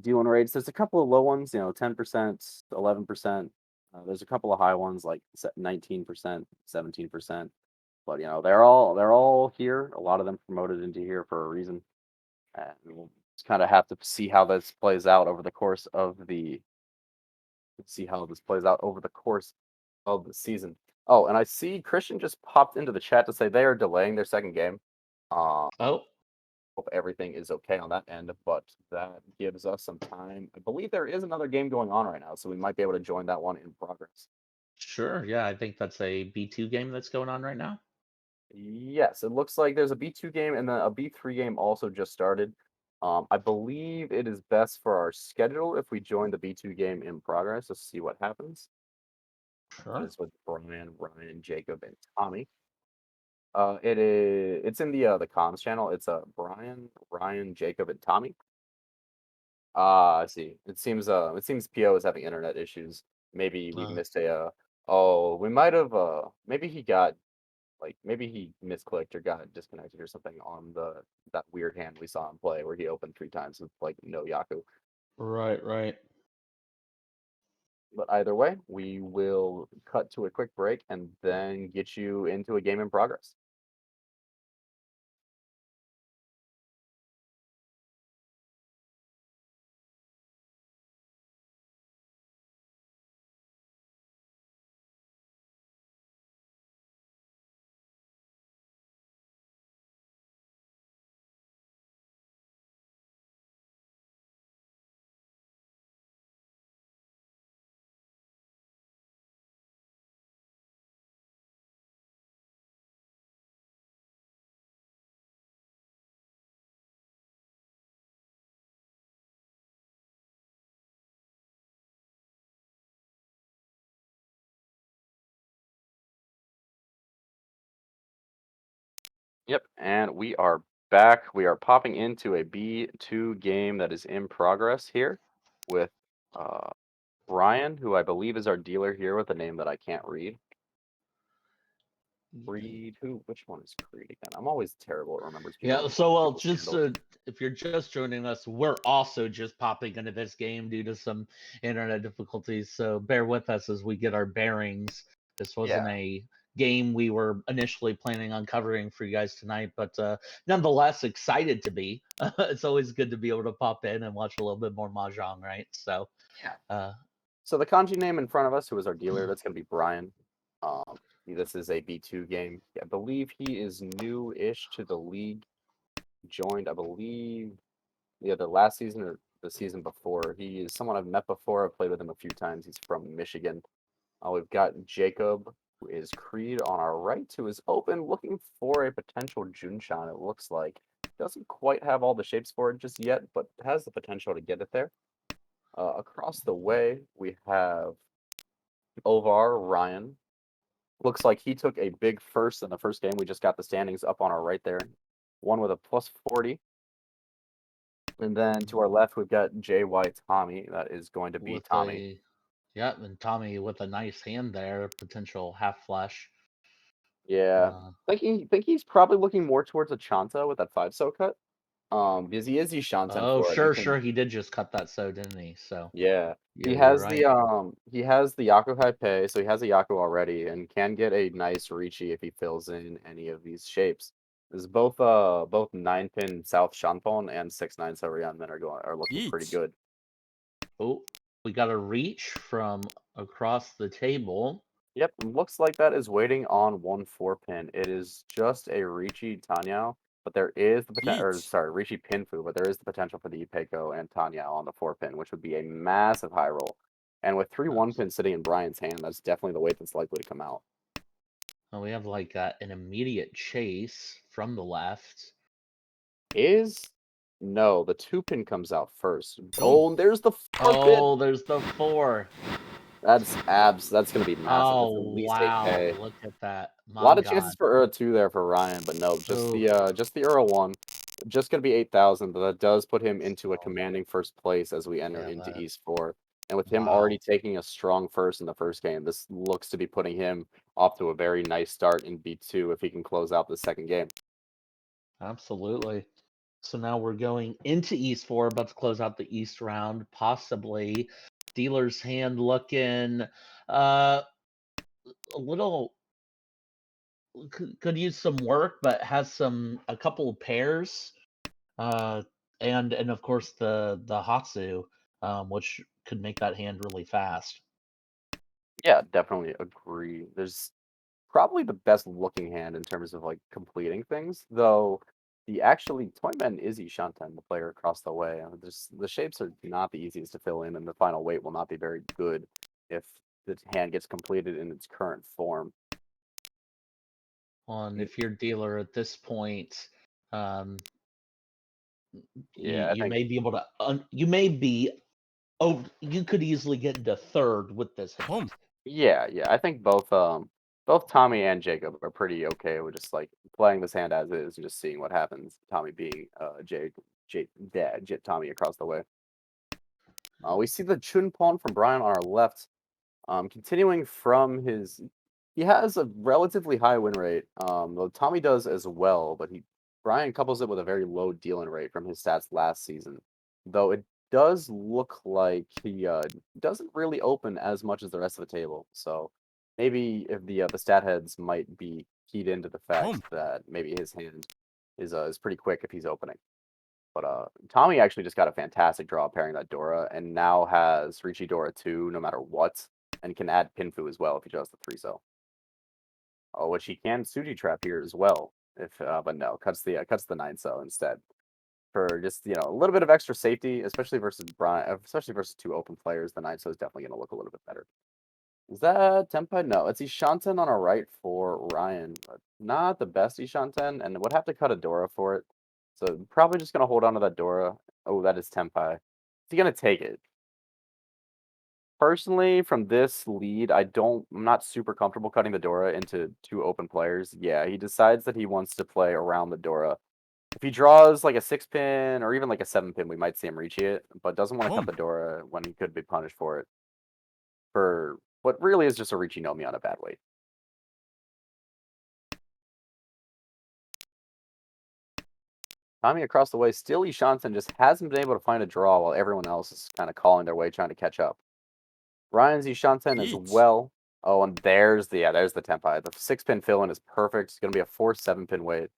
Dealing rates, there's a couple of low ones, 10%, 11%. There's a couple of high ones like 19%, 17%. But they're all here. A lot of them promoted into here for a reason. And we'll just kind of have to see how this plays out over the course of the season. Oh, and I see Christian just popped into the chat to say they are delaying their second game. Uh, oh, Hope everything is okay on that end, but that gives us some time. I believe there is another game going on right now, so we might be able to join that one in progress. sure, yeah. I think that's a B2 game that's going on right now. Yes, it looks like there's a B2 game and then a B3 game also just started. I believe it is best for our schedule if we join the B2 game in progress to see what happens. That Sure. is with Brian, Ryan, Jacob, and Tommy. It's in the comms channel. It's Brian, Ryan, Jacob, and Tommy. Ah, I see. It seems PO is having internet issues. Maybe we Uh, missed oh, we might have maybe he misclicked or got disconnected or something on that weird hand we saw him play where he opened 3 times with like no Yaku. right, right. But either way, we will cut to a quick break and then get you into a game in progress. Yep, and we are back. We are popping into a B2 game that is in progress here with uh, Ryan, who I believe is our dealer here with a name that I can't read. Creed, which one is Creed again? I'm always terrible at remembering Yeah, so well, people's just handles. if you're just joining us, we're also just popping into this game due to some internet difficulties. So bear with us as we get our bearings. This Yeah, wasn't a game we were initially planning on covering for you guys tonight, but nonetheless excited to be. It's always good to be able to pop in and watch a little bit more Mahjong, right? So, yeah. uh, So the kanji name in front of us, who is our dealer, that's going to be Brian. This is a B2 game. I believe he is new-ish to the league. Joined, I believe, the last season or the season before. He is someone I've met before. I've played with him a few times. He's from Michigan. We've got Jacob, who is Creed on our right, who is open, looking for a potential Junshan, it looks like. Doesn't quite have all the shapes for it just yet, but has the potential to get it there. Across the way, we have Ovar Ryan. Looks like he took a big first in the first game. We just got the standings up on our right there. One with a plus 40. And then to our left, we've got JY Tommy. That is going to be with Tommy. a yeah, and Tommy with a nice hand there, potential half flash. Yeah. Uh, Think he's probably looking more towards a Chanta with that 5 so cut. Because he is Shanten Oh, for it and sure, can sure. He did just cut that so, didn't he? So, yeah. yeah, you're right. He has the Yaku Pei, so he has a Yaku already and can get a nice Riichi if he fills in any of these shapes. There's both 9-pin South Shanpon and 6-9 Sorian are looking pretty 1 good. Oh, we got a reach from across the table. Yep, looks like that is waiting on 1 4-pin. It is just a Riichi Tanyao, but there is the potential, or 1 sorry, Riichi Pinfu, but there is the potential for the Ipeiko and Tanyao on the 4-pin, which would be a massive high roll. And with three Abs- 1-pins sitting in Brian's hand, that's definitely the weight that's likely to come out. Oh, we have like an immediate chase from the left. Is no, the 2-pin comes out first. 4 Oh, and there's the 4-pin. Oh, there's the 4. That's abs. That's gonna be massive. That's Oh, at least wow. 8K. Look at that. A lot My of chances God. for Ura 2 there for Ryan, but no, Oh, just the Ura 1. Just gonna be 8,000, but that does put him into a solid. commanding first place as we enter Yeah, into that. East 4. And with him Wow. already taking a strong first in the first game, this looks to be putting him off to a very nice start in B2 if he can close out the second game. Absolutely. So now we're going into East 4, about to close out the East round, possibly. Dealer's hand looking a little could use some work, but has a couple of pairs, uh, and of course the Hatsu, which could make that hand really fast. Yeah, definitely agree. There's probably the best looking hand in terms of like completing things, though the actually Toyman is Shanten, the player across the way. The shapes are not the easiest to fill in, and the final weight will not be very good if the hand gets completed in its current form. On Mm, if you're dealer at this point, um, yeah, I you think may be able to you may be oh you could easily get into third with this hand. yeah, I think both Tommy and Jacob are pretty okay with just like playing this hand as is and just seeing what happens. Tommy being Jit Tommy across the way. We see the Chun pawn from Brian on our left. Continuing from his, he has a relatively high win rate. Though Tommy does as well, but he Brian couples it with a very low dealing rate from his stats last season. Though it does look like he doesn't really open as much as the rest of the table. So maybe if the stat heads might be keyed into the fact that maybe his hand is pretty quick if he's opening. But Tommy actually just got a fantastic draw pairing that Dora, and now has Riichi Dora 2 no matter what, and can add Pinfu as well if he draws the 3 cell. Oh, which he can Suji trap here as well. If but no, cuts the 9 cell instead for just a little bit of extra safety, especially versus Brian, especially versus two open players. The 9 cell is definitely going to look a little bit better. Is that Tenpai? No, it's Ishanten on our right for Ryan, but not the best Ishanten, and would have to cut a Dora for it. So probably just gonna hold on to that Dora. Oh, that is Tenpai. Is he gonna take it? Personally, from this lead, I'm not super comfortable cutting the Dora into two open players. Yeah, he decides that he wants to play around the Dora. If he draws like a 6-pin or even like a 7-pin, we might see him reach it, but doesn't want to cut the Dora when he could be punished for it. For what really is just a Riichi Nomi on a bad weight. Tommy across the way, still Ishanten just hasn't been able to find a draw while everyone else is kind of calling their way trying to catch up. Ryan's Ishanten as 1 well. Oh, and there's the Tenpai. The 6-pin fill-in is perfect. It's gonna be a 4-7-pin weight.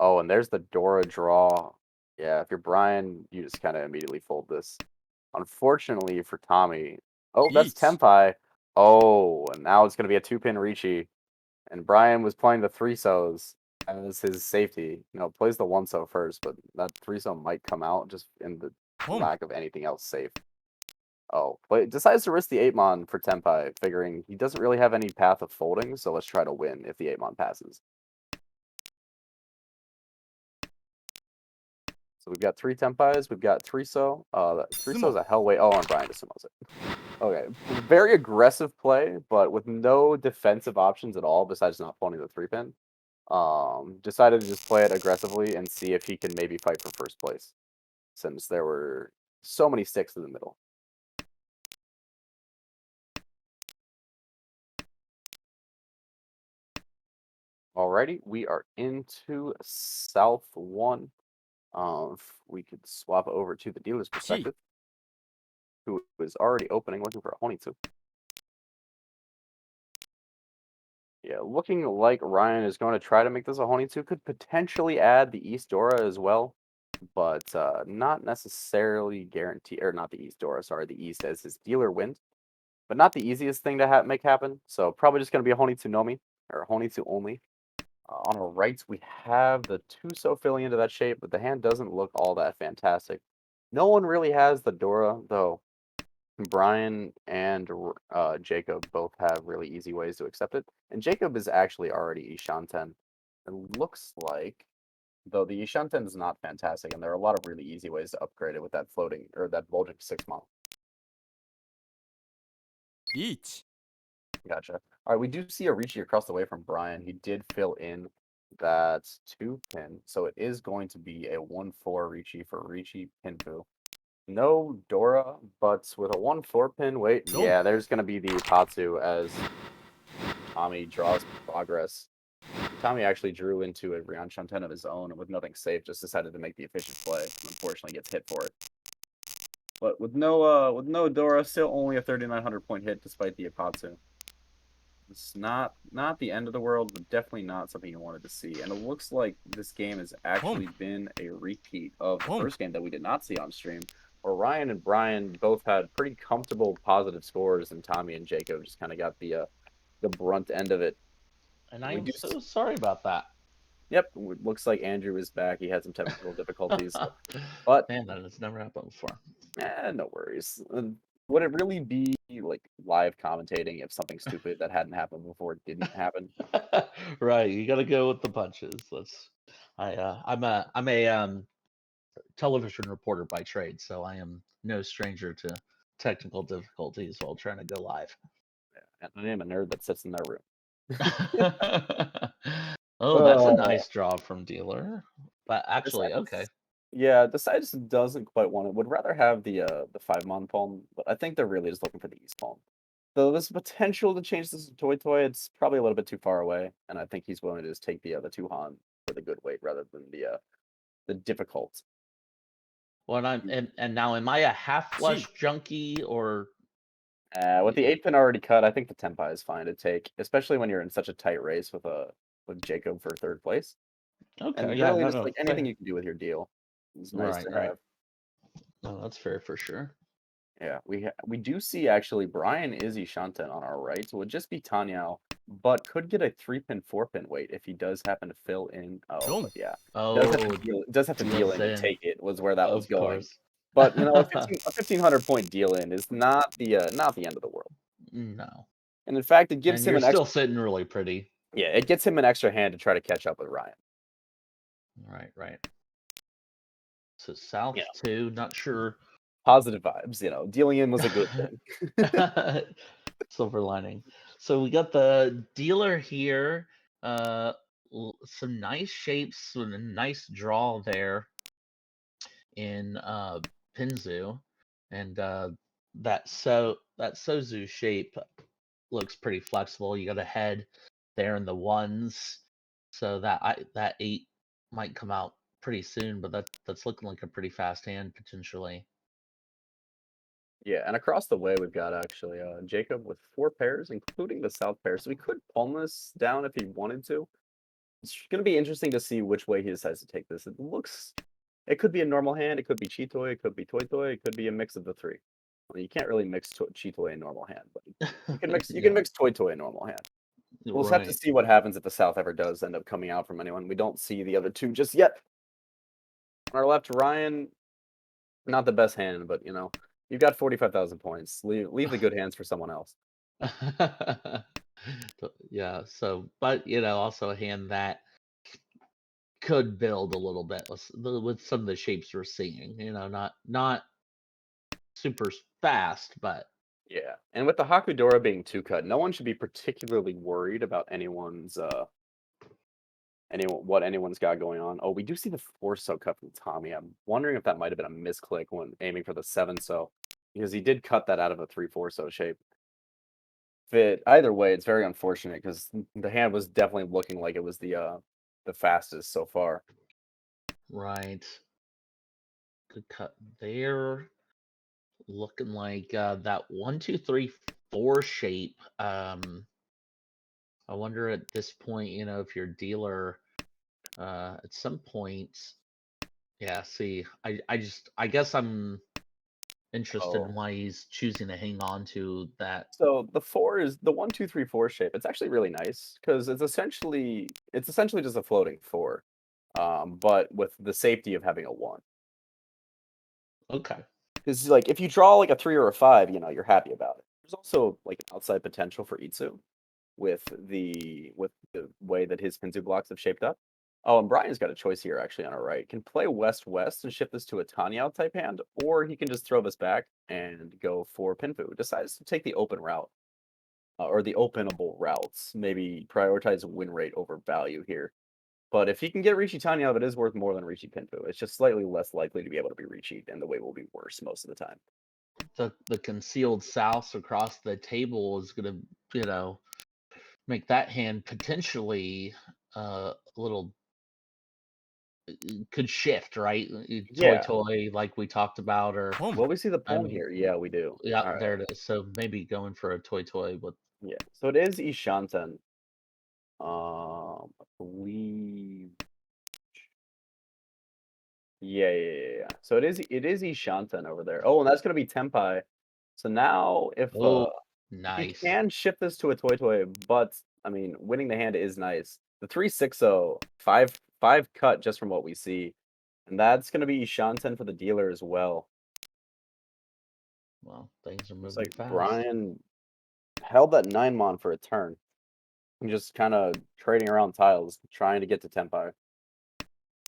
Oh, and there's the Dora draw. Yeah, if you're Brian, you just kind of immediately fold this. Unfortunately for Tommy, oh, that's 1 Tenpai. Oh, and now it's gonna be a 2-pin Ricci. And Brian was playing the 3-sos as his safety. Plays the 1-so first, but that 3-so might come out just in the lack of anything else safe. Oh, but decides to risk the 8-mon for Tenpai, figuring he doesn't really have any path of folding, so let's try to win if the 8-mon passes. So we've got 3 Tenpais, we've got 3-so. 3-so is a hell way. Oh, and Brian just summons it. Okay, very aggressive play, but with no defensive options at all besides not folding the 3-pin. Decided to just play it aggressively and see if he can maybe fight for first place, since there were so many sticks in the middle. Alrighty, we are into South 1. If we could swap over to the dealer's 7、perspective, who is already opening, looking for a Honitsu. Yeah, looking like Ryan is going to try to make this a Honitsu. Could potentially add the East Dora as well, but not necessarily guarantee, or not the East Dora, sorry, the East as his dealer wins. But not the easiest thing to make happen. So probably just going to be a Honitsu Nomi, or Honitsu only. On our right, we have the Tuso filling into that shape, but the hand doesn't look all that fantastic. No one really has the Dora, though. Brian and Jacob both have really easy ways to accept it. And Jacob is actually already Ishanten. It looks like, though the Ishanten is not fantastic, and there are a lot of really easy ways to upgrade it with that floating, or that bulging 6 model. リーチ、 Gotcha. All right, we do see a Ricci across the way from Brian. He did fill in that 2-pin, so it is going to be a 1-4 Ricci for Ricci Pinfu. No Dora, but with a 1-4 pin, wait, Nope. yeah, there's going to be the Ipatsu as Tommy draws progress. Tommy actually drew into a Ryan Shanten of his own, and with nothing safe, just decided to make the efficient play. Unfortunately, gets hit for it. But with no Dora, still only a 3,900 point hit despite the Ipatsu. It's not the end of the world, but definitely not something you wanted to see. And it looks like this game has actually been a repeat of the first game that we did not see on stream, where Ryan and Brian both had pretty comfortable positive scores, and Tommy and Jacob just kind of got the brunt end of it. And I We am do. so sorry about that. Yep, it looks like Andrew is back. He had some technical difficulties, but Man, that has never happened before. no worries. Would it really be like live commentating if something stupid that hadn't happened before didn't happen? Right, you got to go with the punches. I'm a television reporter by trade, so I am no stranger to technical difficulties while trying to go live. Yeah, and I am a nerd that sits in that room. Oh, that's a nice draw from dealer. But actually, okay. Yeah, the side just doesn't quite want it. Would rather have the 5-mon palm, but I think they're really just looking for the East palm. Though there's potential to change this to Toy, it's probably a little bit too far away, and I think he's willing to just take the 2-han for the good weight rather than the difficult. Well, and now am I a half flush junkie or With the 8-pin already cut, I think the Tenpai is fine to take, especially when you're in such a tight race with Jacob for 3rd place. okay? And Yeah, really, no, just no, like anything fair. you can do with your deal is nice Right, to right. have. No, that's fair for sure. Yeah, we do see actually Brian is Shanten on our right, so it would just be Tanyao, but could get a 3-pin, 4-pin weight if he does happen to fill in. Oh, but yeah, Oh, does have to deal deals in to in, take it was where that was of going. course. But you know, a 1,500 point deal in is not the end of the world. No. And in fact, it gives And him you're an still extra. sitting really pretty. Yeah, it gets him an extra hand to try to catch up with Ryan. Right, right. So South Yeah, 2, not sure. positive vibes. You know, dealing in was a good thing. Silver lining. So we got the dealer here. Some nice shapes with a nice draw there in Pinzu, and that Sozu shape looks pretty flexible. You got a head there in the ones, so that 8 might come out pretty soon, but that's looking like a pretty fast hand potentially. Yeah, and across the way we've got actually Jacob with 4 pairs, including the South pair. So we could palm this down if he wanted to. It's going to be interesting to see which way he decides to take this. It could be a normal hand, it could be Chitoy, it could be Toy, it could be a mix of the 3. Well, you can't really mix Chitoy and normal hand, but you can mix Yeah, Toy and normal hand. We'll just have to right. see what happens if the South ever does end up coming out from anyone. We don't see the other 2 just yet. On our left, Ryan, not the best hand, but you know, you've got 45,000 points. Leave the good hands for someone else. Yeah, so but also a hand that could build a little bit with some of the shapes we're seeing. Not super fast, but Yeah, and with the Hakudora being 2-cut, no one should be particularly worried about what anyone's got going on. Oh, we do see the 4-so cut from Tommy. I'm wondering if that might have been a misclick when aiming for the 7-so, because he did cut that out of a 3-4-so shape. Either way, it's very unfortunate because the hand was definitely looking like it was the fastest so far. right. Good cut there. Looking like that 1, 2, 3, 4 shape. I wonder at this point, if your dealer at some point, yeah. See, I guess I'm interested in Oh. why he's choosing to hang on to that. So the 4 is the 1, 2, 3, 4 shape. It's actually really nice because it's essentially just a floating 4, but with the safety of having a 1. Okay. Because like if you draw like a 3 or a 5, you're happy about it. There's also like an outside potential for Itsu with the way that his Pinzu blocks have shaped up. Oh, and Brian's got a choice here actually on our right. Can play West West and shift this to a Tanyao type hand, or he can just throw this back and go for Pinfu. Decides to take the open route. Or the openable routes. Maybe prioritize win rate over value here. But if he can get Ricci Tanyao, it is worth more than Ricci Pinfu. It's just slightly less likely to be able to be Ricci, and the way will be worse most of the time. The concealed south across the table is gonna, you know, make that hand potentially a little could shift, right? Toy Yeah. toy like we talked about, orポン Well, we see the I poem mean, here. Yeah, we do. yeah, All right. there it is. So maybe going for a toy toy with Yeah. So it is Ishanten. I believe. Yeah. So it is Ishanten over there. Oh, and that's gonna be Tempai. So now oh, if he nice. can shift this to a toy toy, but I mean winning the hand is nice. The 3-6-0, 5 cut just from what we see. And that's gonna be Ishanten for the dealer as well. Well, things are Looks moving like fast. Brian held that 9 mon for a turn. And just kinda trading around tiles, trying to get to Tempai.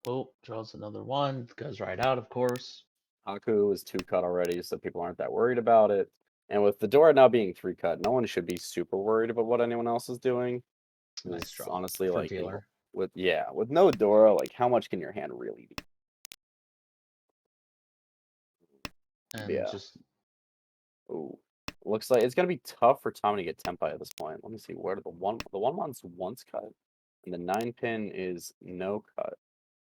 Oh, draws another one, goes right out, of course. Haku is 2 cut already, so people aren't that worried about it. And with the Dora now being 3 cut, no one should be super worried about what anyone else is doing. Nice Is draw honestly for like, dealer. with no Dora, like how much can your hand really be? And Yeah. just Ooh. Looks like it's gonna be tough for Tommy to get Tempai at this point. Let me see where the one mon's once cut, and the 9 pin is no cut,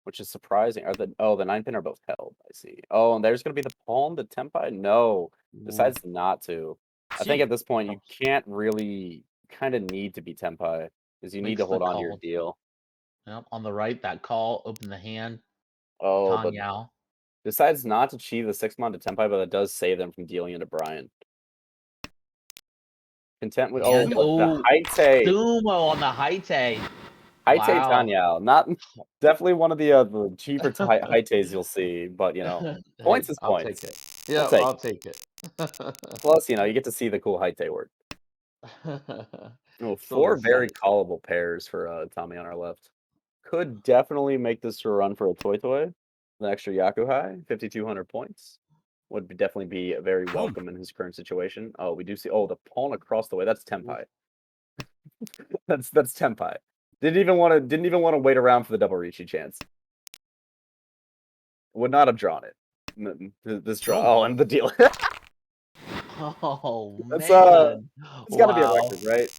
which is surprising. The 9 pin are both held. I see. Oh, and there's gonna be the palm, the Tempai. No, ooh, decides not to. I think 1 at this point you oh, can't really kind of need to be Tempai because you need to makes the hold on to your call. deal. Yep, on the right, that call, open the hand, Oh, but Tanyao. decides not to achieve the 6 mon to Tempai, but that does save them from dealing into Brian. Content with And the oh, Haite. Sumo on the Haite. Haite Wow. Tanyao, not definitely one of the cheaper Haites you'll see, but Hey, points is I'll take points. it. We'll Yeah, take I'll it. take it. Plus, you get to see the cool Haite work. Oh, Still four gonna very say callable pairs for Tommy on our left. Could definitely make this a run for a Toy Toy. The extra Yakuhai, 5,200 points. Definitely be very ポン welcome in his current situation. Oh, we do see. Oh, the pawn across the way. That's oof. Tempai. That's Tempai. Didn't even want to wait around for the double Ricci chance. Would not have drawn it. This draw. ポン Oh, and the deal. Oh That's man. it's got to be a Wow. record, right?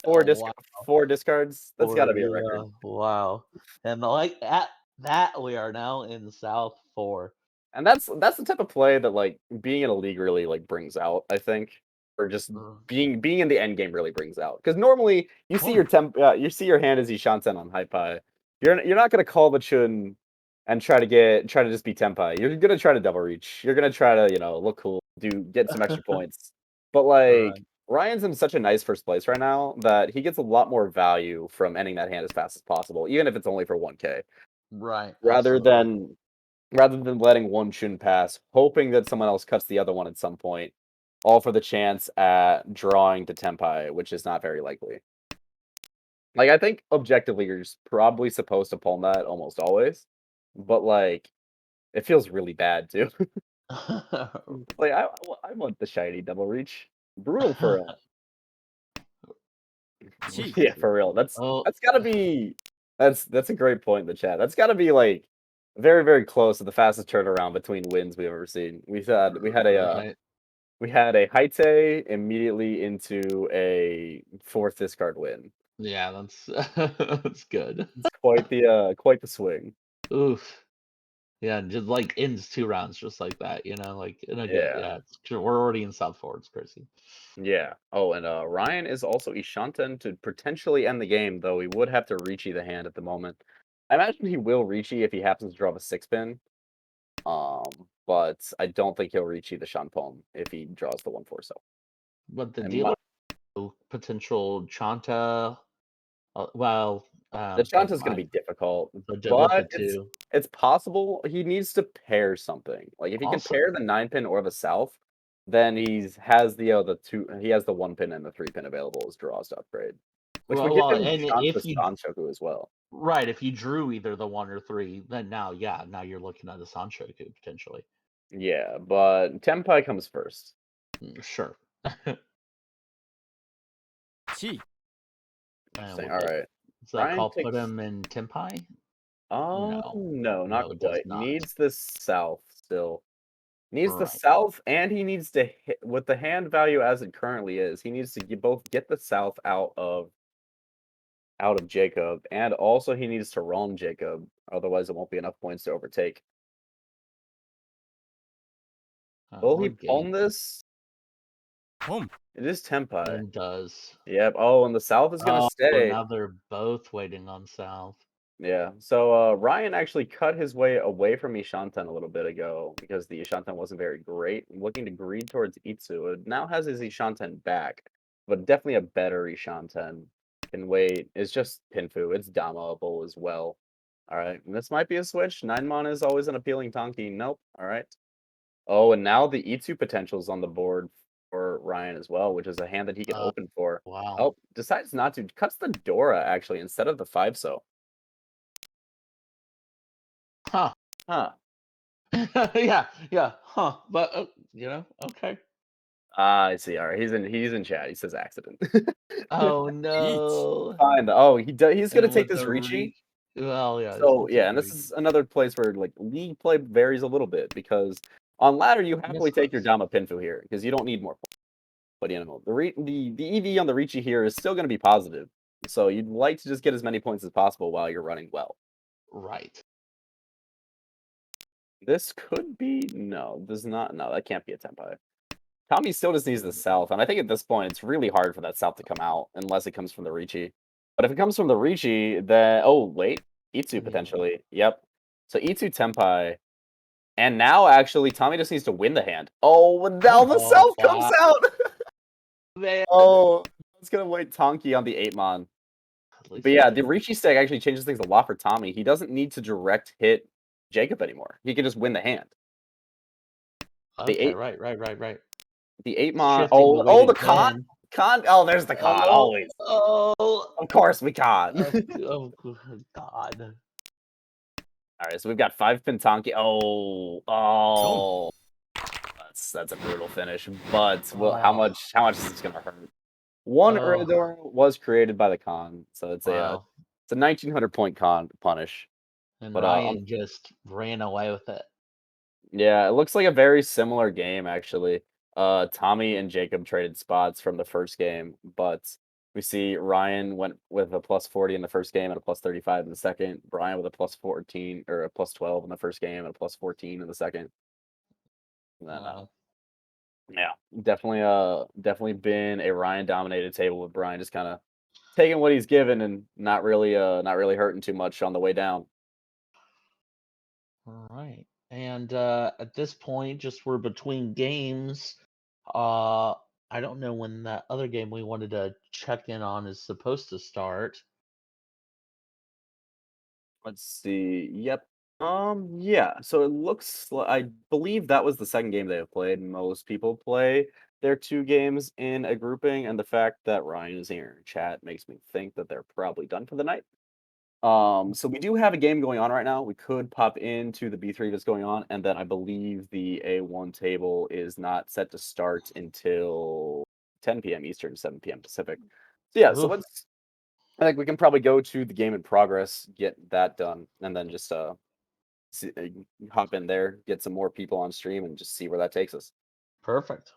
Four Oh disc, wow. four discards. That's got Or to be a yeah, record. wow. And like at that we are now in South 4. And that's the type of play that like being in a league really like brings out, I think, or just Ugh. being in the end game really brings out. Because normally you see ポン you see your hand as Ishansen on Hypai. You're not gonna call the chun and try to just be Tempai. You're gonna try to double reach. You're gonna try to look cool, get some extra points. But like Right. Ryan's in such a nice first place right now that he gets a lot more value from ending that hand as fast as possible, even if it's only for 1K, Right. rather Absolutely. than rather than letting one Chun pass, hoping that someone else cuts the other one at some point, all for the chance at drawing to Tempai, which is not very likely. Like, I think objectively, you're probably supposed to palm that almost always, but like, it feels really bad too. Like, I want the shiny double reach. Brutal for1 yeah, for real. That's Oh, that's gotta be that's a great point in the chat. That's gotta be like very, very close to the fastest turnaround between wins we've ever seen. right. We had a Haite immediately into a fourth discard win. Yeah, that's that's good. It's quite the swing. Oof. Yeah, and just like ends 2 rounds just like that, like in a good, Yeah. yeah. We're already in South Florida. It's crazy. Yeah. Oh, and Ryan is also Ishanten to potentially end the game, though he would have to Ricci the hand at the moment. I imagine he will Ricci if he happens to draw a 6-pin. But I don't think he'll Ricci the Shanpon if he draws the 1/4 so. But the And my, dealer potential Chanta, well, the never Shanta's gonna mind. be difficult, So but Jogota too. it's possible he needs to pair something. Like if he can Also, pair the 9-pin or the South, then he has the 1-pin and the 3-pin available as draws to upgrade. Which would give well, him and Shanta if you Sanshoku as well. right, if you drew either the 1 or 3, then now you're looking at a Sanchoku potentially. Yeah, but Tenpai comes first. Sure. T. Interesting. Does Alright. that Ryan call put takes him in Tempai? No, no, not no, it does quite. not. Needs the South still. Needs the Right. South, and he needs to hit with the hand value as it currently is. He needs to both get the South out of Jacob, and also he needs to roam Jacob. Otherwise, it won't be enough points to overtake. Will he Or pawn gate. this? Home. It is Tenpai. And does. Yep. Oh, and the South is gonna Oh, stay. now they're both waiting on South. Yeah. So Ryan actually cut his way away from Ishanten a little bit ago because the Ishanten wasn't very great. Looking to greed towards Itsu. It now has his Ishanten back, but definitely a better Ishanten. Can wait. It's just Pinfu. It's Damaable as well. All right. And this might be a switch. 9 mana is always an appealing Tonki. Nope. All right. Oh, and now the Itsu potential is on the board for Ryan as well, which is a hand that he can Uh, open for. wow. Oh, decides not to. Cuts the Dora actually instead of the 5 so. Huh. Huh. Yeah, yeah, huh. But okay. Ah, I see. All right, he's in chat. He says accident. Oh Eat. no. Fine. Oh, he's gonna And take with this the Ricci. reach. Well, yeah, it's So gonna take yeah, and the this reach. is another place where like league play varies a little bit because on ladder you Yes, happily it take your does. Dama Pinfu here because you don't need more points. But the EV on the Ricci here is still gonna be positive. So you'd like to just get as many points as possible while you're running well. Right. This could be no, does not. No, that can't be a Tenpai. Tommy still just needs the South, and I think at this point it's really hard for that South to come out unless it comes from the Ricci. But if it comes from the Ricci, then wait, Itsu Yeah. potentially. Yep. So Itsu Tenpai, and now actually Tommy just needs to win the hand. Oh, now the Oh South comes wow. out. Man. Oh, it's gonna wait Tonki on the 8-mon. At least But he yeah, took the Ricci stack actually changes things a lot for Tommy. He doesn't need to direct hit Jacob anymore. He can just win the hand. The okay, eight right. the 8-mon. Shifting the Oh, weighted the con. hand. Con. Oh, there's the con. Oh, Always. oh, Of course we con. oh, good God. All right, so we've got 5-pin Tonki. Oh, Dome. oh, that's a brutal finish. But how Oh, much is this gonna hurt? One oh, Uridor was created by the con, so wow. it's a 1900 point con punish. And But Ryan just ran away with it. yeah, it looks like a very similar game actually. Tommy and Jacob traded spots from the first game, but we see Ryan went with a +40 in the first game and a +35 in the second. Brian with a +14 or a +12 in the first game and a +14 in the second. And then, Wow. yeah, definitely been a Ryan dominated table with Brian just kind of taking what he's given and not really hurting too much on the way down. All right. And at this point, just we're between games. I don't know when that other game we wanted to check in on is supposed to start. Let's see. Yep. Yeah. So it looks like I believe that was the second game they have played. Most people play their 2 games in a grouping, and the fact that Ryan is here in chat makes me think that they're probably done for the night. So we do have a game going on right now. We could pop into the B3 that's going on, and then I believe the A1 table is not set to start until 10 p.m. Eastern, 7 p.m. Pacific. So yeah, so Oof. I think we can probably go to the game in progress, get that done, and then just hop in there, get some more people on stream, and just see where that takes us. Perfect.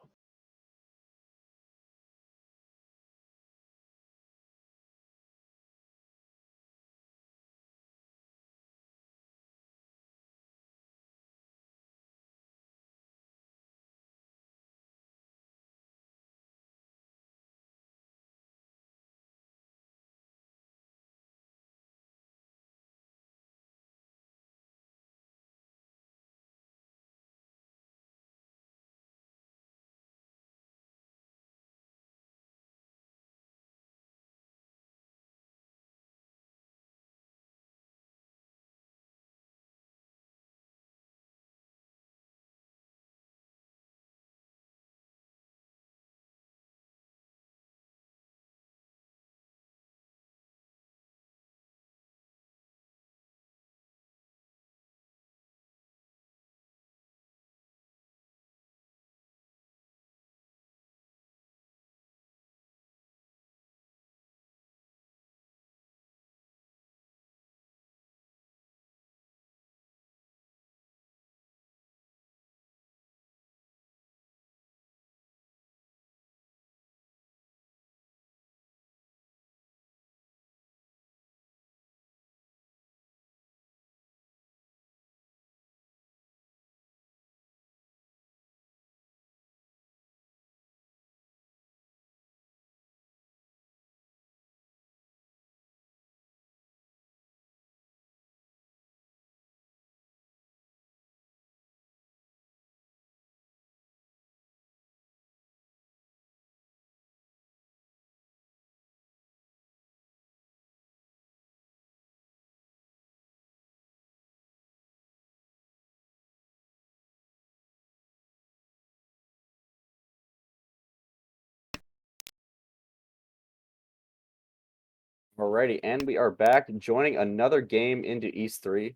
Alrighty, and we are back joining another game into East 3.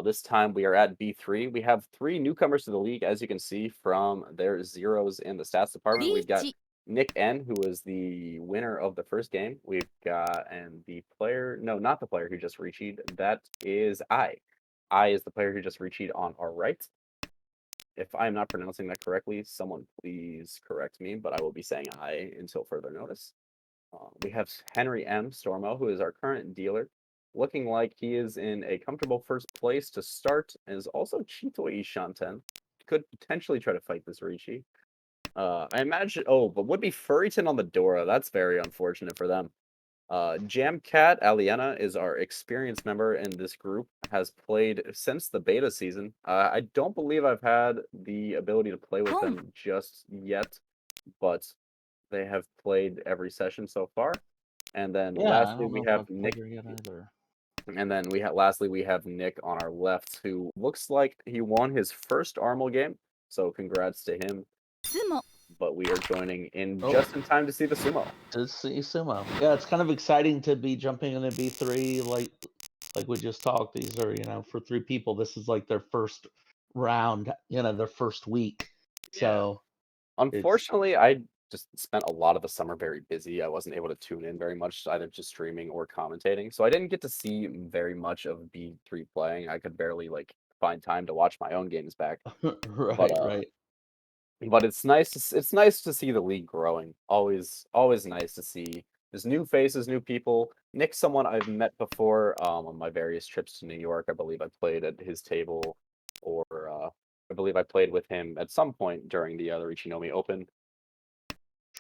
This time we are at B3. We have three newcomers to the league, as you can see from their zeros in the stats department. We've got リーチ Nick N, who was the winner of the first game. We've got, and the player, no, not the player who just reached. That is I. I is the player who just reached on our right. If I'm not pronouncing that correctly, someone please correct me, but I will be saying I until further notice. We have Henry M. Stormo, who is our current dealer, looking like he is in a comfortable first place to start, and is also Chitoi Shanten. Could potentially try to fight this Rishi. I imagine, but would be Furryton on the Dora. That's very unfortunate for them. Jamcat Aliena is our experienced member in this group, has played since the beta season. I don't believe I've had the ability to play with them just yet, but they have played every session so far. And then Yeah, I lastly, don't we know if have I've Nick. played her yet either. And then lastly we have Nick on our left, who looks like he won his first Armel game. So congrats to him. スモ But we are joining in Oh. just in time to see the sumo. To see sumo. Yeah, it's kind of exciting to be jumping into B3 like we just talked. These are, for three people, this is like their first round, their first week. So it's Unfortunately, I just spent a lot of the summer very busy. I wasn't able to tune in very much, either just streaming or commentating. So I didn't get to see very much of B3 playing. I could barely find time to watch my own games back. But right. but it's nice to see the league growing. Always nice to see there's new faces, new people. Nick's someone I've met before on my various trips to New York. I believe I played at his table, or I believe I played with him at some point during the other Ichinomi Open.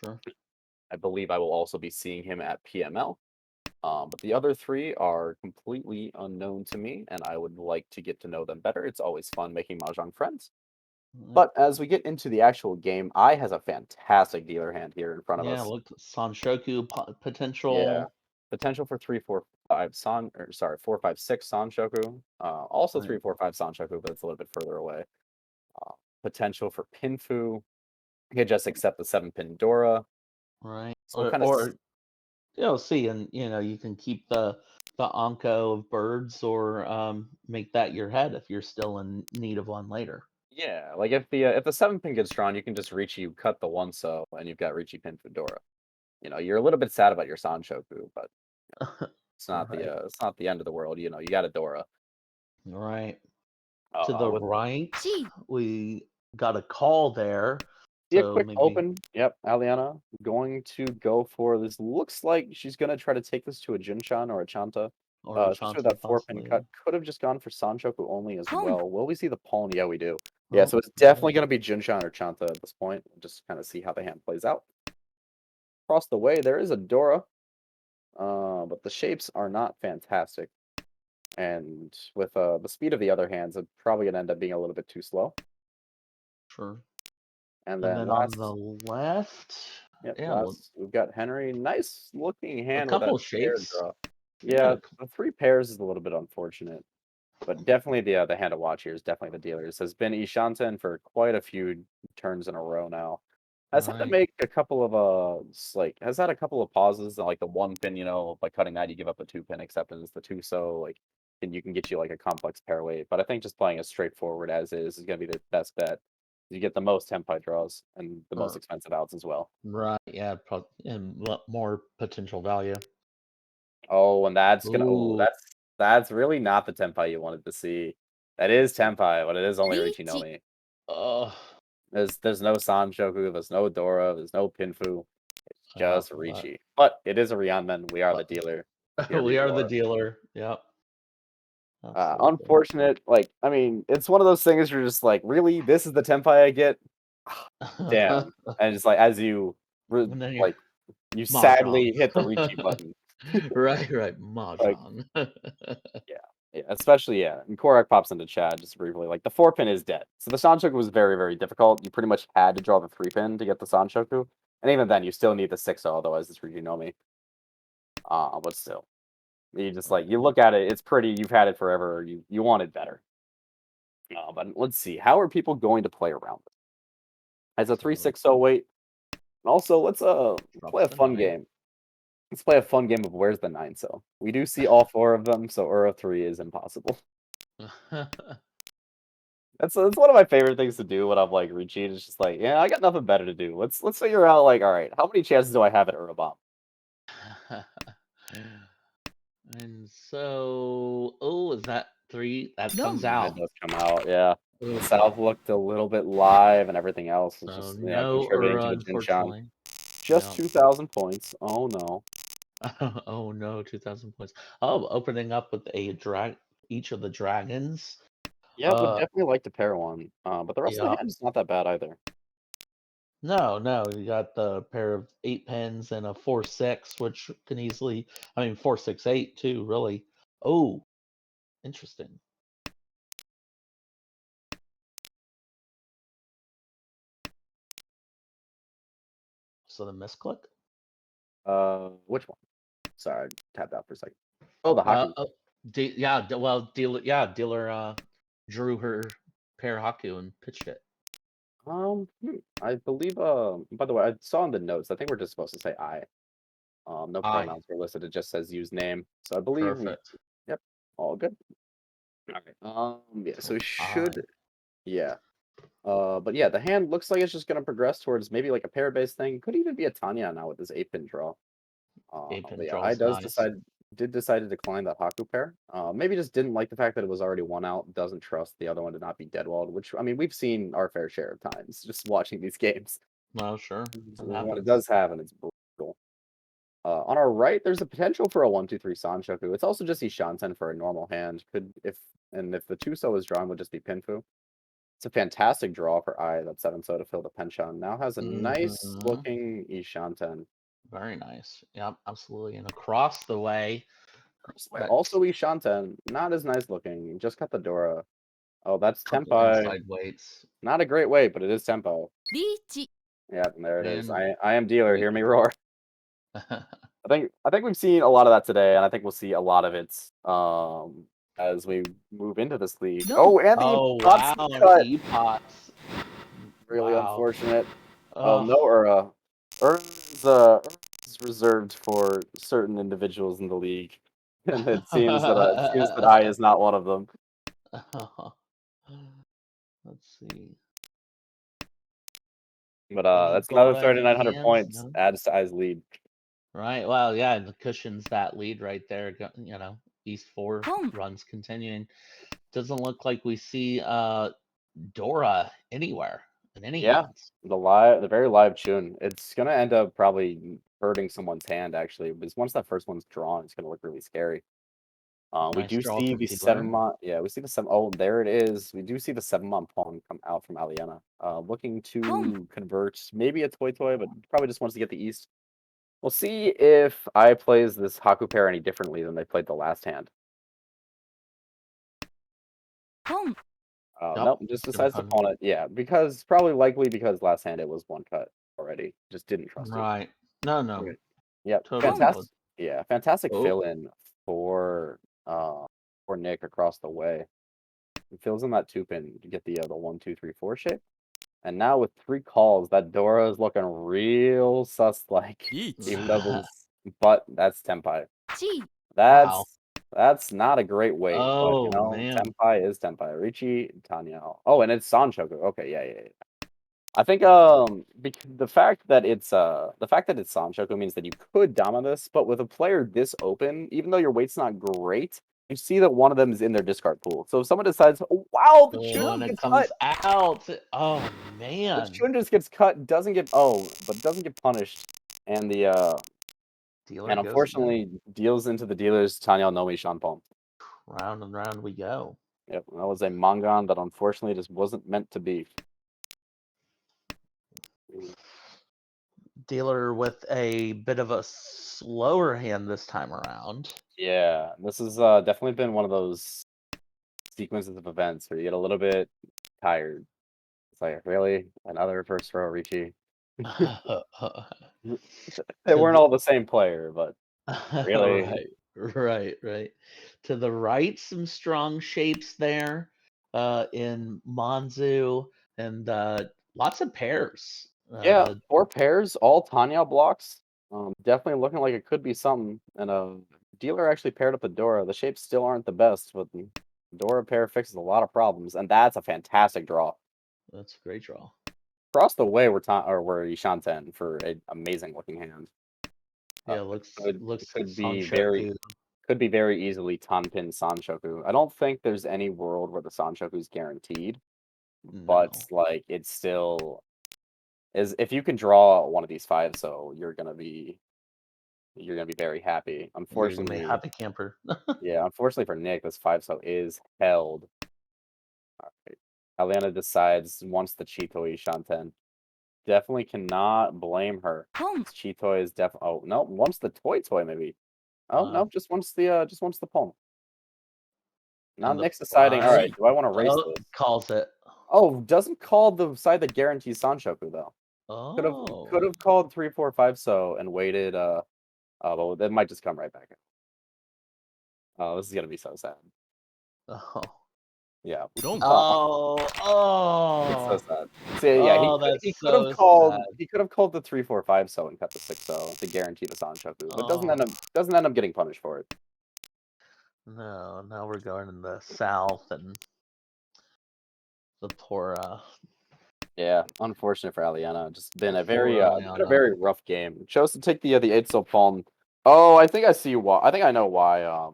Sure. I believe I will also be seeing him at PML. But the other three are completely unknown to me, and I would like to get to know them better. It's always fun making Mahjong friends. But as we get into the actual game, I has a fantastic dealer hand here in front of Yeah, us. look, Sanshoku Yeah, potential. potential for 3, 4, 5 San, or sorry, 4, 5, 6 Sanshoku. Also Right. 3, 4, 5 Sanshoku, but it's a little bit further away. Potential for Pinfu. You could just accept the 7-pin Dora. Right. So we'll kind of Or see, and you can keep the Anko of birds, or make that your head if you're still in need of one later. yeah, like if the 7-pin gets drawn, you can just Richi cut the 1 and you've got Richi Pinfu Dora. You're a little bit sad about your Sanshoku, but Right. it's not the end of the world. You got a Dora. Right. To the With right, チ we got a call there. See a So quick maybe open. Yep, Aliana going to go for this. Looks like she's gonna try to take this to a Jinshan or a Chanta. or a Especially with Chanta that 4-pin possibly. cut. Could have just gone for Sanchoku only as Pong. well. Will we see the pawn? Yeah, we do. Yeah, Oh, so it's there it definitely is. gonna be Jinshan or Chanta at this point. Just kind of see how the hand plays out. Across the way, there is a Dora. But the shapes are not fantastic. And with the speed of the other hands, it's probably gonna end up being a little bit too slow. Sure. And And then then on the last, left, yep, yeah, last we've got Henry. Nice looking a hand with that couple pair shapes. draw. Yeah, Yeah, the 3 pairs is a little bit unfortunate, but definitely the hand to watch here is definitely the dealers. Has been Ishanten for quite a few turns in a row now. Has had to right. make a couple of has had a couple of pauses, like the 1 pin, by cutting that you give up the 2-pin acceptance, the 2 and you can get you like a complex pair weight. But I think just playing as straightforward as is gonna be the best bet. You get the most tempi draws and the most Or expensive outs as well. right, yeah, and more potential value. Oh, and Ooh, that's really not the tempi you wanted to see. That is tempi, but it is only リーチ Richinomi. uh, There's no Sanshoku, there's no Dora, there's no Pinfu. It's just but Richi. But it is a Ryanman. We are the but dealer. Here we we are the are. dealer. Yep, absolutely. Unfortunate. I mean, it's one of those things you're just like, really, this is the tempi I get. Damn. And just like as you And then you're like you Mahjong. sadly hit the Richi button. Right, Like Mahjong. yeah. Yeah, especially and Korak pops into chat just briefly. Like the 4-pin is dead. So the Sanshoku was very, very difficult. You pretty much had to draw the 3-pin to get the Sanshoku. And even then you still need the 6-0, otherwise it's Rijinomi. But still. You just Right. you look at it, it's pretty, you've had it forever, you want it better. But let's see. How are people going to play around this? As a So 3-6-0 weight. And also let's drop play a the fun 9. game. Let's play a fun game of Where's the 9 so. We do see all 4 of them, so Uro 3 is impossible. That's one of my favorite things to do when I'm, like, routine. It's just like, "Yeah, I got nothing better to do. Let's figure out, like, alright, how many chances do I have at Urabomb?" And so, oh, is that 3? That comes No. out. It does come out, yeah. The Oof. South looked a little bit live, and everything else was So just, no contributing to Ura, the Jinshan. unfortunately. Just Yeah. 2,000 points. Oh, no. Oh no, 2,000 points. Oh, opening up with each of the dragons. Yeah, would Uh, definitely like to pair one, but the rest of the yeah. hand is not that bad either. No, you got the pair of 8 pins and a 4-6, which can easily, I mean, 4-6-8 too, really. Oh, interesting. So the misclick? Which one? Sorry, I tapped out for a second. Oh, the Haku. Oh, yeah, well, dealer drew her pair Haku and pitched it. I believe, by the way, I saw in the notes, I think we're just supposed to say I. No I. pronouns were listed, it just says use name. So I believe we, Perfect. yep, all good. Okay. Yeah, so So we I. should, yeah. But yeah, the hand looks like it's just gonna progress towards maybe like a pair-based thing. Could even be a Tanya now with this 8-pin draw. 8-pin But yeah, I draws nice. did decide to decline that Haku pair. Maybe just didn't like the fact that it was already one out. Doesn't trust the other one to not be deadwalled. Which I mean, we've seen our fair share of times just watching these games. Well, sure. That When it happens. does happen, it's brutal. On our right, there's a potential for a 1-2-3 Sanchoku. It's also just Ishanten for a normal hand. If the Tuso is drawn, would just be Pinfu. It's a fantastic draw for I. That 7-so to fill the penchant. Now has a nice Hmm. looking Ishanten. Very nice. Yep, absolutely. And across the way, that Also Ishanten, not as nice looking. Just cut the Dora. Oh, that's couple Tempai. inside weights. Not a great weight, but it is tempo. リーチ Yeah, and there it is. And I am dealer. we Hear me roar. I think we've seen a lot of that today, and I think we'll see a lot of it as we move into this league. No. Oh, and the Oh Pots wow, cut. E-pots. Really Wow. unfortunate. Oh Oh. no, Ura. Ura's reserved for certain individuals in the league, and it seems that I is not one of them. Let's see. But Any that's another Dora in 3,900 hands? points. No. Adds to I's lead. Right. Well, yeah, and the cushions that lead right there. East 4 Boom. runs continuing. Doesn't look like we see Dora anywhere in any Yeah, hands. the very live tune. It's gonna end up probably hurting someone's hand actually, because once that first one's drawn, it's gonna look really scary. We Nice do draw see from the dealer. 7-mon. Yeah, we see the 7. Oh, there it is. We do see the 7-mon pawn come out from Aliena. Looking Boom. to convert maybe a toy, but probably just wants to get the east. We'll see if I plays this Haku pair any differently than they played the last hand. Boom. Yep. Nope, just Gonna decides to come. pawn it. Yeah, probably likely because last hand it was one cut already. Just didn't trust you. Right. No, Okay. no. Yep, Totally Boom. valid. fantastic. Yeah, fantastic Oh. fill in for Nick across the way. He fills in that 2-pin to get the 1-2-3-4 shape. And now with 3 calls, that Dora is looking real sus-like. リーチ Even though but that's Tempai. チ Wow. That's not a great weight, but Oh man. Tempai is Tempai. Ricci, Tanya. Oh, and it's Sanchoku. Okay, yeah. I think the fact that it's Sanchoku means that you could Dama this, but with a player this open, even though your weight's not great, you see that one of them is in their discard pool. So if someone decides, oh, wow, the Oh, Chun and it gets cut. comes out. Oh The man. Chun just gets cut, but doesn't get punished. And Dealer and goes again. unfortunately deals into the dealer's Tanya Nomi Shanpom. Round and round we go. Yep, that was a Mangan that unfortunately just wasn't meant to be. Dealer with a bit of a slower hand this time around. Yeah, this has definitely been one of those sequences of events where you get a little bit tired. It's like, really? Another first row Ricci? They To weren't the all the same player, but really? right. To the right, some strong shapes there in Manzu and lots of pairs. Yeah, 4 pairs, all Tanya blocks. Definitely looking like it could be something. And dealer actually paired up the Dora. The shapes still aren't the best, but the Dora pair fixes a lot of problems, and that's a fantastic draw. That's a great draw. Across the way, we're Ishanten for an amazing looking hand. Yeah, It looks could looks could be very Sanshoku. could be very easily Tanpin Sanshoku. I don't think there's any world where the Sanshoku is guaranteed, but No. like it's still is if you can draw one of these five, so you're gonna be very happy. You're gonna be a Unfortunately, happy camper. yeah, unfortunately for Nick, this five so is held. Alright. Aliana decides wants the Chitoi Shanten. Definitely cannot blame her. Home. This Chitoi is oh no, wants the toy maybe. Oh no, Uh, just wants the poem. Now and the Nick's deciding, all right, five. do I want to race Oh, this? calls it. Oh, doesn't call the side that guarantees Sanshoku though. Could Oh. have called 3, 4, 5 so and waited well that might just come right back. Oh, this is gonna be so sad. Oh. Yeah. Wrong. Oh. It's so Oh. sad. See, yeah, Oh, he that's could have so sad. called the 3, 4, 5 so and cut the 6 to guarantee the Sanshoku, but Oh. doesn't end up getting punished for it. No, now we're going in the south and the poor Yeah, unfortunate for Aliana. Just been a poor Aliana. very rough game. Chose to take the 8 pawn. Oh, I think I see why. I think I know why.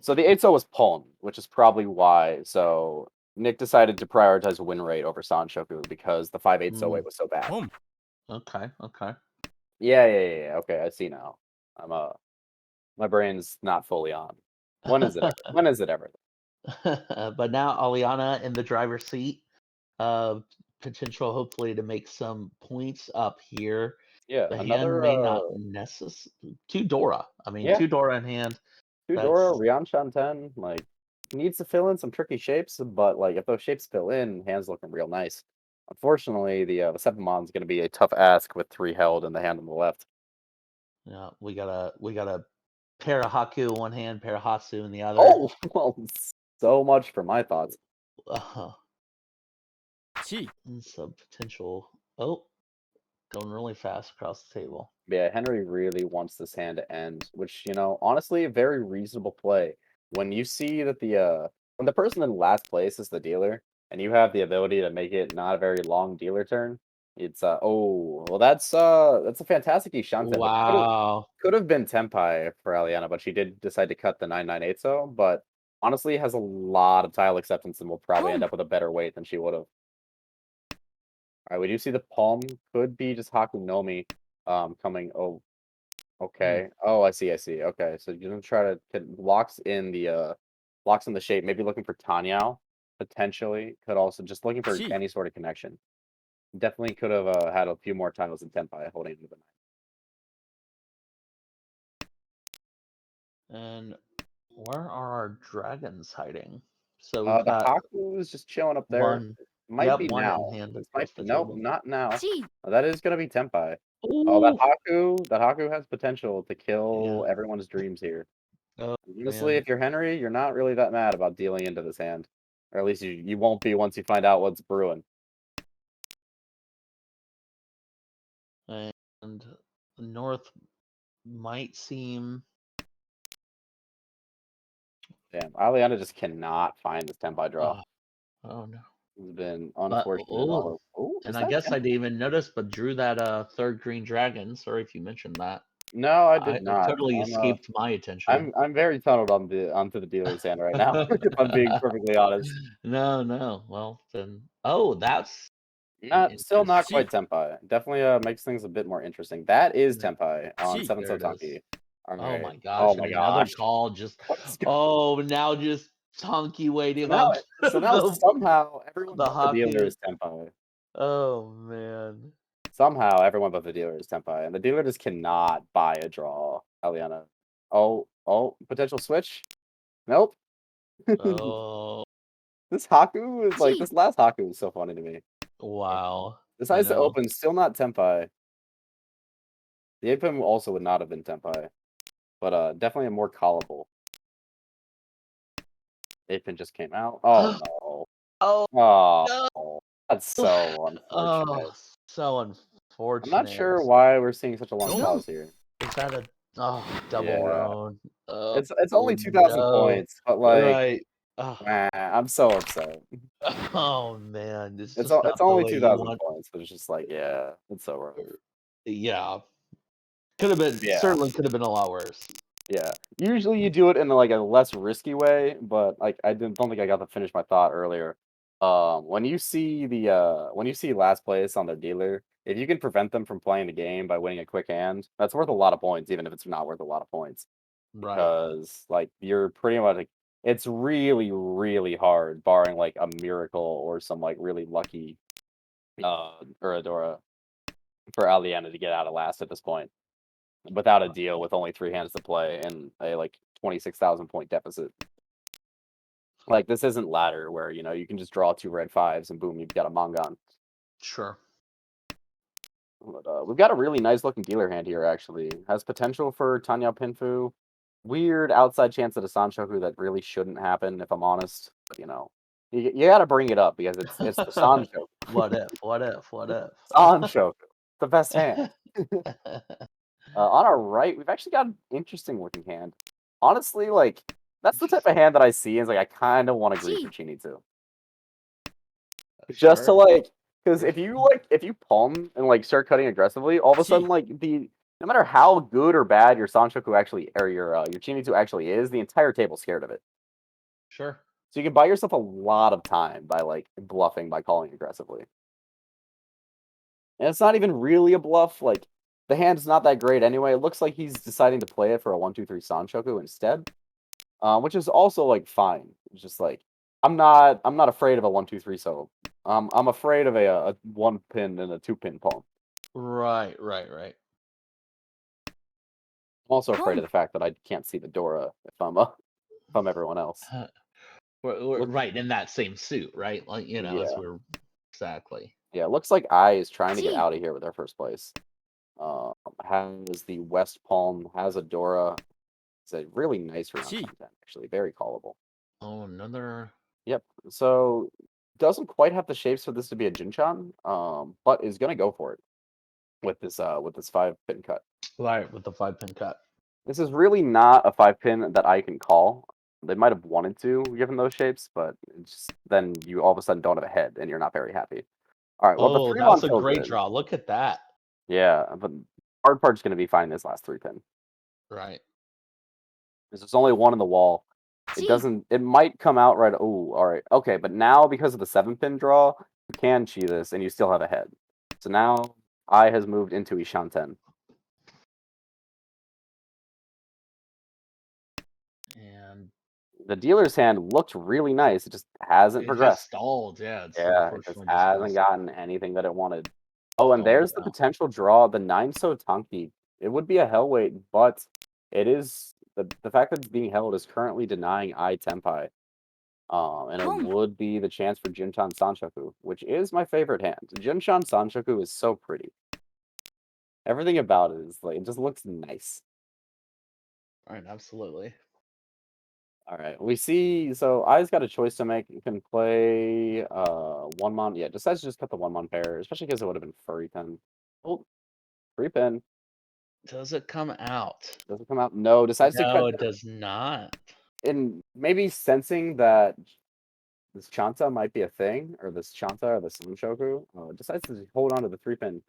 So the 8 was pawn, which is probably why. So Nick decided to prioritize win rate over Sanshoku because the 5-8 Mm, weight was so bad. Home. okay, okay. Yeah. Okay, I see now. I'm my brain's not fully on. When is it ever? When is it ever? But now Aliana in the driver's seat. Uh, potential hopefully to make some points up here. Yeah, The hand another may not two Dora. I mean, yeah, two Dora in hand. Tudor, That's Rian Shanten, like needs to fill in some tricky shapes, but like if those shapes fill in, hands looking real nice. Unfortunately, the 7 is going to be a tough ask with 3 held and the hand on the left. yeah. We got a pair of Haku in one hand, pair of Hatsu in the other. Oh, well, so much for my thoughts. Uh, Chi. and some potential. Oh, going really fast across the table. Yeah, Henry really wants this hand to end, which, honestly, a very reasonable play. When you see that when the person in last place is the dealer, and you have the ability to make it not a very long dealer turn, it's oh, well that's a fantastic Ishanten, which Wow. could have been Tempai for Aliana, but she did decide to cut the 998 but honestly has a lot of tile acceptance and will probably end Home. up with a better weight than she would have. All right, we do see the palm could be just Hakunomi coming. Oh, Hmm. okay. Oh, I see. Okay, so you're gonna try to locks in the shape. Maybe looking for Tanyao potentially. Could also just looking for Chi. any sort of connection. Definitely could have had a few more tiles in Tenpai holding into the And where are our dragons hiding? So we've The got Haku is just chilling up there. one. Might Yep, be one in now. hand This across might be the nope, table. not now. Chi. That is gonna be Tenpai. Oh, Oh, That Haku has potential to yeah. kill everyone's dreams here. Oh Honestly, man. if you're Henry, you're not really that mad about dealing into this hand. Or at least you won't be once you find out what's brewing. And the north might seem. Damn, Aliana just cannot find this Tenpai draw. Oh, oh no. It's been But unfortunate all oh, over. Oh, and is I that guess I Tenpai? didn't even notice, but drew that third green dragon. Sorry if you mentioned that. No, I I did it not. totally escaped my attention. I'm very tunneled onto the dealer's hand right now, if I'm being perfectly honest. No, no. Well, then. Oh, that's an Still not Chi. quite Tenpai. Definitely makes things a bit more interesting. That is interesting. Tenpai on Chi. 7 There it is. Sotanki. All Oh right. my Oh gosh, and my another gosh. call just What's oh, now just Tonky So waiting now, on the somehow everyone the but the dealer Haku. is Tenpai. Oh man. Somehow everyone but the dealer is Tenpai, and the dealer just cannot buy a draw. Eliana. Oh, potential switch. Nope. Oh This Haku is like Chi. this last Haku is so funny to me. wow. This I ice to know. open, still not Tenpai. The Apim also would not have been Tenpai, but definitely a more callable. Apim just came out. Oh no. Oh Oh, no. that's so Oh, unfortunate. so I'm not Fortunate. sure why we're seeing such a long Nope. pause here. Is that a double Yeah. roan? It's Oh only 2,000 no. points, but, like, Right. Oh, I'm so upset. oh man, it's It's just o not it's the only way you 2,000 want. points, but it's just like, yeah, it's so rough. Yeah. Could have been Yeah, certainly could have been a lot worse. yeah. Usually you do it in, like, a less risky way, but, like, I didn't don't think I got to finish my thought earlier. When you see last place on their dealer, if you can prevent them from playing the game by winning a quick hand, that's worth a lot of points, even if it's not worth a lot of points. Right. Because, like, you're pretty much like it's really, really hard, barring, like, a miracle or some, like, really lucky, Uradora for Aliena to get out of last at this point, without a deal with only 3 hands to play and a, like, 26,000 point deficit. Like, this isn't ladder where, you can just draw 2 red 5s and boom, you've got a Mongon. Sure. But, we've got a really nice looking dealer hand here, actually. Has potential for Tanya Pinfu. Weird outside chance at a Sanshoku that really shouldn't happen, if I'm honest. But, you gotta bring it up because it's the Sanshoku. What if? What if? What if? Sanshoku. The best hand. On our right, we've actually got an interesting looking hand. Honestly, like, that's the type of hand that I see as, like, I kind of want to grief for Gee. Chini too. Just to, Sure. like, because if you palm and, like, start cutting aggressively, all of a sudden, Gee. like, no matter how good or bad your Sanshoku actually, or your Chinitsu actually is, the entire table's scared of it. Sure. So you can buy yourself a lot of time by, like, bluffing by calling aggressively. And it's not even really a bluff, like, the hand's not that great anyway. It looks like he's deciding to play it for a 1-2-3 Sanshoku instead, which is also, like, fine. It's just like I'm not afraid of a 1-2-3 so I'm afraid of a 1 pin and a 2 pin palm. Right. Right. Right. I'm also afraid of Pong. the fact that I can't see the Dora if I'm everyone else. We're Look, right in that same suit, right? Like as yeah, we're exactly. yeah. Looks like I is trying to get Gee. out of here with their first place. Has the West Palm, has a Dora. It's a really nice round Gee. content, actually, very callable. Oh, another. Yep. So doesn't quite have the shapes for this to be a Jinchan, but is gonna go for it with this 5 pin cut. Right with the 5 pin cut. This is really not a 5 pin that I can call. They might have wanted to, given those shapes, but it's just then you all of a sudden don't have a head, and you're not very happy. All right. Well, the Oh, 3-mon that's a feels great good. draw. Look at that. Yeah, but hard part's gonna be finding this last 3 pin. Right. There's only one in the wall. It Gee. doesn't. It might come out right. Oh, all right. Okay, but now because of the 7 pin draw, you can chi this, and you still have a head. So now I has moved into Ishanten. And The dealer's hand looked really nice. It just hasn't it has progressed. stalled. Yeah, it's Yeah, it just unfortunately just kind of hasn't gotten anything that it wanted. Oh, and stalled there's the out. potential draw. The 9 so Tanki. It would be a hell weight, but it is the fact that it's being held is currently denying I Tempai. And it Pong. would be the chance for Jinchan Sanshoku, which is my favorite hand. Jinchan Sanshoku is so pretty. Everything about it is like it just looks nice. Right, absolutely. All right, we see. So I's got a choice to make. You can play 1-mon. Yeah, decides to just cut the 1-mon pair, especially because it would have been furry pin. Oh, free pin. Does it come out? Does it come out? No, decides to No, cut. it does not. And maybe sensing that this Chanta might be a thing, or this Chanta or the Sanshoku, decides to hold on to the 3 pin.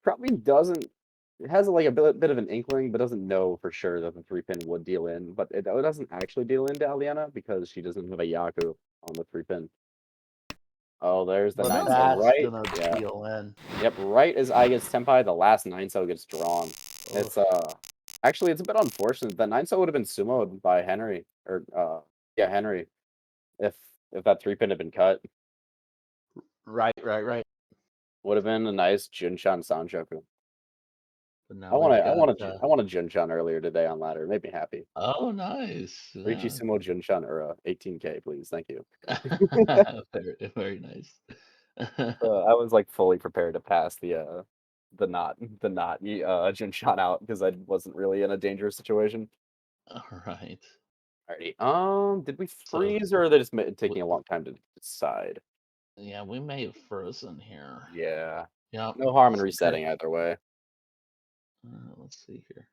Probably doesn't. It has like a bit of an inkling, but doesn't know for sure that the 3 pin would deal in. But it doesn't actually deal into Aliena because she doesn't have a Yaku on the 3 pin. Oh, there's the But 9 Pong. so that's right. gonna Yeah. deal in. Yep. Right as I gets Senpai, the last 9 so gets drawn. It's Oof. actually it's a bit unfortunate. That 9 so would have been sumoed by Henry or yeah Henry if that 3 pin had been cut. Right, right, right. Would have been a nice Junshan Sanjoku. But I now want we've to I got want to I want a Junshan earlier today on ladder. It made me happy. oh nice. Riichi Yeah. Sumo Junshan Ura 18K, please. Thank you. Very, very nice. I was like fully prepared to pass the not Junshan out because I wasn't really in a dangerous situation. All right. Alrighty. Did we So freeze or are they just w- taking a long time to decide? yeah, we may have frozen here. Yeah. Yeah. No harm in Okay. resetting either way. Let's see here.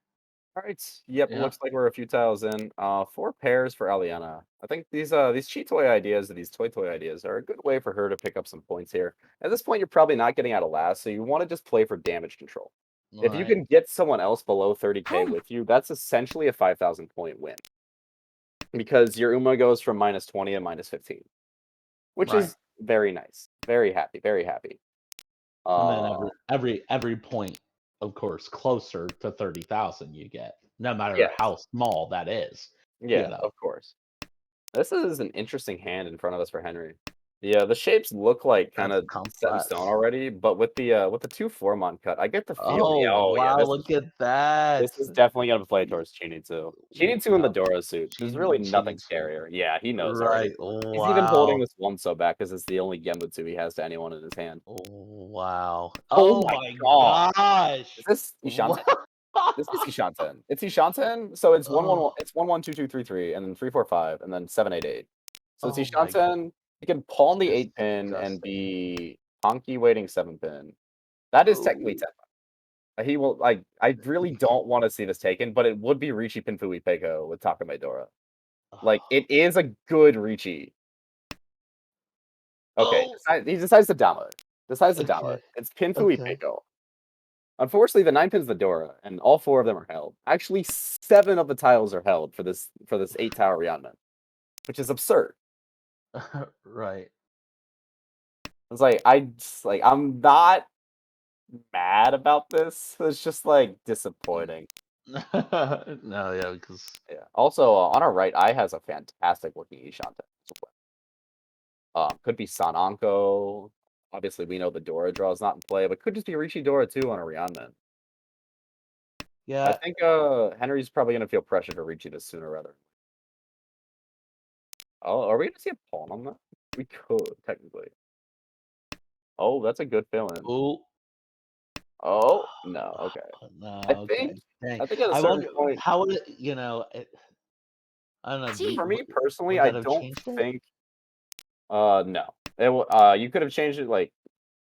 All right. Yep. Yeah. Looks like we're a few tiles in. 4 pairs for Aliana. I think these cheat toy ideas, these toy ideas, are a good way for her to pick up some points here. At this point, you're probably not getting out of last, so you want to just play for damage control. All If you right. can get someone else below 30k Boom. with you, that's essentially a 5,000 point win. Because your Uma goes from -20 to -15, which Right. is very nice. Very happy. Very happy. And then Uh, every point, of course, closer to 30,000 you get, no matter yes. how small that is. Yeah, You know. of course. This is an interesting hand in front of us for Henry. The shapes look like kind That's of set in stone complex. already, but with the 2 4-mon cut, I get the feel. Oh Yeah, wow! Look at that. this is definitely gonna play Y- towards Chini too. Chini 2 in the Yeah. Dora suit. There's really nothing Genie too. scarier. Yeah, he knows already. Right. He's even holding Wow. this one so back because it's the only Genbutsu he has to anyone in his hand. Wow. Oh Oh my my god! Is gosh. this Ishanten? Wow. This is Ishanten. It's Ishanten, so it's 1 1 1. Oh, It's 1 1 2 2 3 3, and then 3 4 5, and then 7 8 8. So it's oh my Ishanten. He can pawn the 8 pin and disgusting. be Honky waiting 7 pin. That is technically Oh. 10. He will like. I really don't want to see this taken, but it would be Ricci Pinfui Peiko with Takamedora. Like it is a good Ricci. Okay, Oh. he decides to Dama it. Decides to Dama Okay. it. It's Pinfui Okay. Peiko. Unfortunately, the 9 pin's the Dora, and all 4 of them are held. Actually, 7 of the tiles are held for this 8 tower Ryanman, which is absurd. Right. It's like I'm not mad about this. It's just like disappointing. No, yeah, because Yeah. Also, on our right eye has a fantastic looking Ishante. Could be Sananko. Obviously, we know the Dora draw is not in play, but could just be Rishi Dora too on a Ryanman. I yeah. think Henry's probably gonna feel pressure to Ricci this sooner rather. Oh, are we gonna see a pawn on that? We could technically. Oh, that's a good fill-in. Oh. Oh no, okay. No, I okay. think Dang. I think at a I certain wonder point, how would it, I don't know. T. for me personally, Would I that have don't changed it? think. No. You could have changed it. Like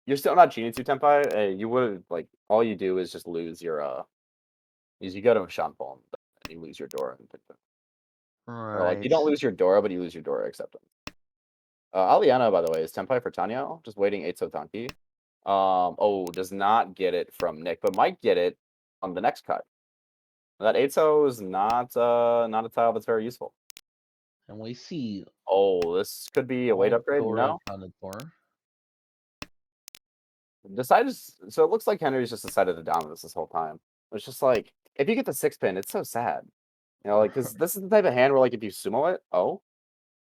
you're still not Genie 2 Tenpai. You would like all you do is just lose your is you go to a Shanpon and you lose your Dora and or like you Right. don't lose your Dora, but you lose your Dora acceptance. Aliana, by the way, is Tenpai for Tanya. Just waiting 8 Sotanki. Oh, does not get it from Nick, but might get it on the next cut. That 8-so is not a tile that's very useful. And we see Oh, this could be a weight all upgrade. Dora No, accounted for. decided. So it looks like Henry's just decided to dominate this whole time. It's just like if you get the 6 pin, it's so sad. You know, like because this is the type of hand where like if you sumo it, oh.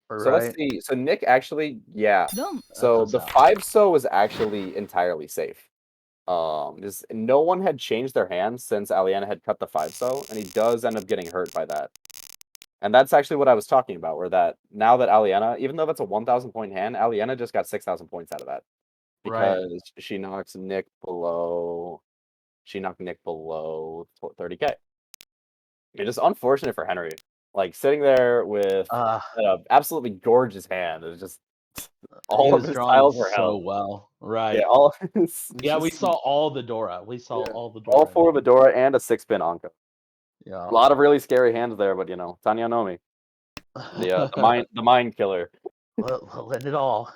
So let's Right. see. So Nick actually, yeah. Dum. So That's the out. 5-so was actually entirely safe. Just no one had changed their hands since Aliana had cut the 5-so, and he does end up getting hurt by that. And that's actually what I was talking about, where that now that Aliana, even though that's a 1,000 point hand, Aliana just got 6,000 points out of that Right. because she knocks Nick below. She knocked Nick below 30k. It is unfortunate for Henry, like sitting there with Uh an absolutely gorgeous hand. It's just he all of was his drawing tiles were so held. well. Yeah, Right. all it's Yeah, we just saw all the Dora. We saw yeah, all the all Dora in 4 that. of the Dora and a 6-pin Anka. Yeah. A lot of really scary hands there, but Tanya Nomi, the mind killer. Let it all.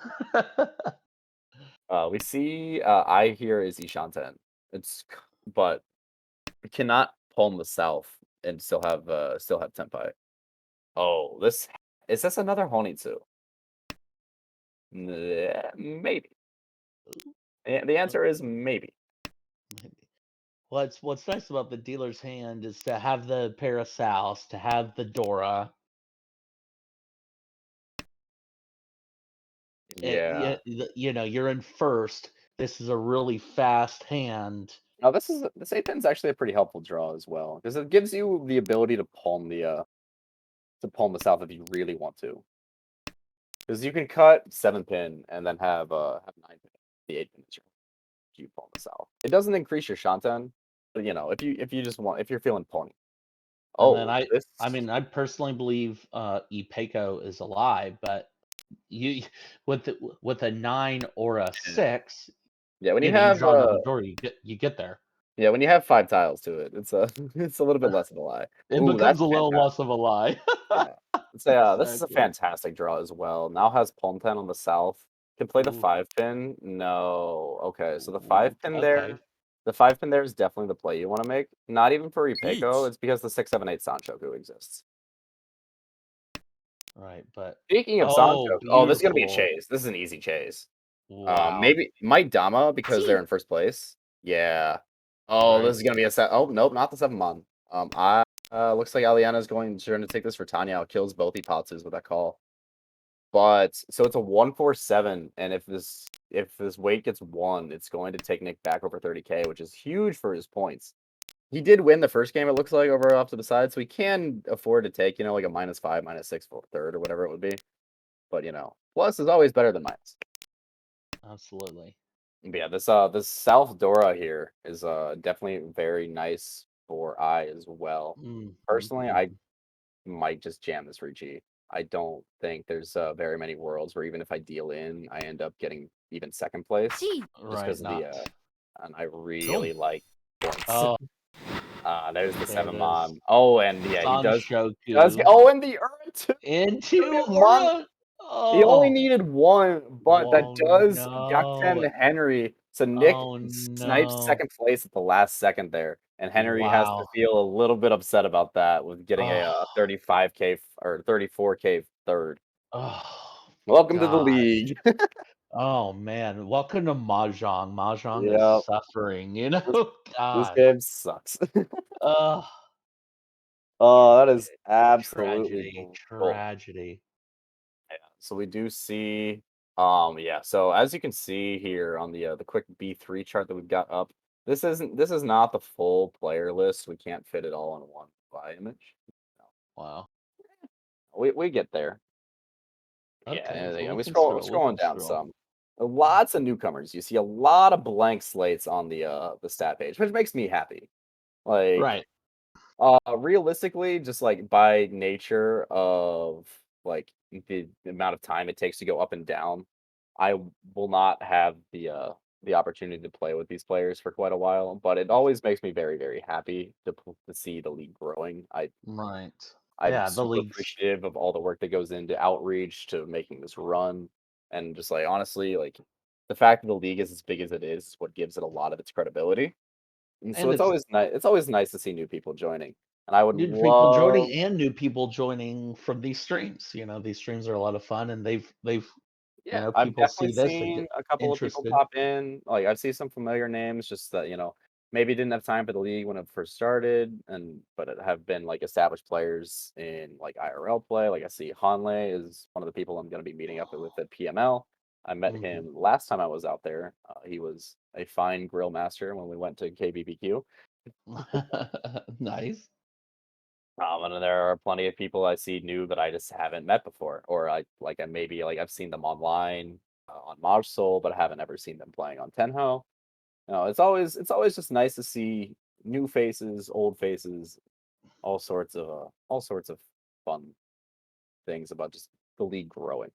We see I here is Ishanten. But we cannot palm the south and still have Tenpai. Oh, this is this another Honitsu? Maybe. The answer is maybe. What's nice about the dealer's hand is to have the Parasaurus, to have the Dora. Yeah. You're in first. This is a really fast hand. Now this 8-pin's actually a pretty helpful draw as well because it gives you the ability to palm the south if you really want to. Because you can cut 7-pin and then have 9-pin. The 8-pin is your you palm the south. It doesn't increase your shanten, but if you just want if you're feeling pony. And then Oh, this I personally believe Ipeco is alive, but you with a 9 or a yeah. 6, Yeah, when you Yeah, you have draw another door, you get there. yeah, when you have 5 tiles to it, it's a it's a little bit less of a lie. It Ooh, becomes that's a little fantastic. less of a lie. Yeah. This is a Exactly. fantastic draw as well. Now has pawn 10 on the south. Can play the Ooh, 5 pin. No. Okay, so ooh, okay. the 5 pin there is definitely the play you want to make. Not even for Repeko, Yeet. it's because the 678 Sanchoku exists. Right, but Speaking of oh, Sanchoku, oh, this is gonna be a beautiful. chase. This is an easy chase. Wow. Maybe might Dama because they're T. in first place. Yeah. Oh, Right. this is gonna be a set. Oh, nope, not the 7-mon. I looks like Aliana's trying to take this for Tanya. Kills both Ipatsus with that call. But so it's a 1-4-7, and if this weight gets won, it's going to take Nick back over 30K, which is huge for his points. He did win the first game, it looks like, over off to the side, so he can afford to take, like a -5, -6 for third or whatever it would be. But plus is always better than minus. Absolutely. But yeah, this South Dora here is definitely very nice for I as well. Personally, I Mhm. might just jam this Ricci. I don't think there's very many worlds where even if I deal in, I end up getting even second place T. just Right, because of the not. and I Boom. really like points. Oh, There's the there it seven is. mon. Oh, and yeah, he does get, Sanshoku and the Ura too. into Get one. Ura. He only Oh, needed one, but that whoa, does no. Yakten Henry. So Nick Oh, snipes no. second place at the last second there, and Henry has to Wow. feel a little bit upset about that with getting a, Oh, 35K or 34K third. oh, Welcome to the God. league. Oh, man. Welcome to Mahjong. Mahjong is Yeah, suffering, this this God. game sucks. Oh, Oh, that is absolutely tragedy. brutal. Tragedy. Yeah, so we do see, yeah. So as you can see here on the quick B3 chart that we've got up, this is not the full player list. We can't fit it all in one by image. No. Wow. We get there. Yeah, Okay, and, we'll we can scroll scroll. We scrolling can down scroll. some. Lots of newcomers. You see a lot of blank slates on the stat page, which makes me happy. Like Right. realistically, just like by nature of like the amount of time it takes to go up and down, I will not have the opportunity to play with these players for quite a while. But it always makes me very, very happy to see the league growing. Right. I'm Yeah, the super leagues. appreciative of all the work that goes into outreach to making this run, and just like honestly, like the fact that the league is as big as it is what gives it a lot of its credibility. And so And it's it's always nice. It's always nice to see new people joining. And I would new people joining love, and new people joining from these streams. These streams are a lot of fun, and they've yeah, I've people definitely see this, they seen get a couple of people interested. pop in. Like I've seen some familiar names, just that maybe didn't have time for the league when it first started, and but it have been like established players in like IRL play. Like I see Hanley is one of the people I'm going to be meeting up with at PML. I met Mhm. him last time I was out there. He was a fine grill master when we went to KBBQ. Nice. And there are plenty of people I see new that I just haven't met before, or I maybe like I've seen them online on Maj Soul, but I haven't ever seen them playing on Tenho. It's always just nice to see new faces, old faces, all sorts of fun things about just the league growing.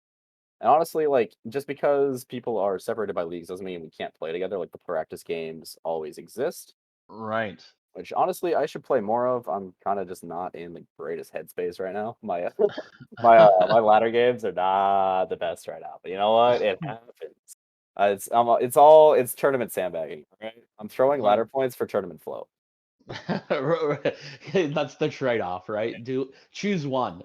And honestly, like just because people are separated by leagues doesn't mean we can't play together. Like the practice games always exist, Right. which honestly I should play more of. I'm kind of just not in the greatest headspace right now. My my ladder games are not the best right now, but you know what? It happens. It's tournament sandbagging, right? I'm throwing ladder Oh. points for tournament flow. That's the trade-off, right? Do choose one.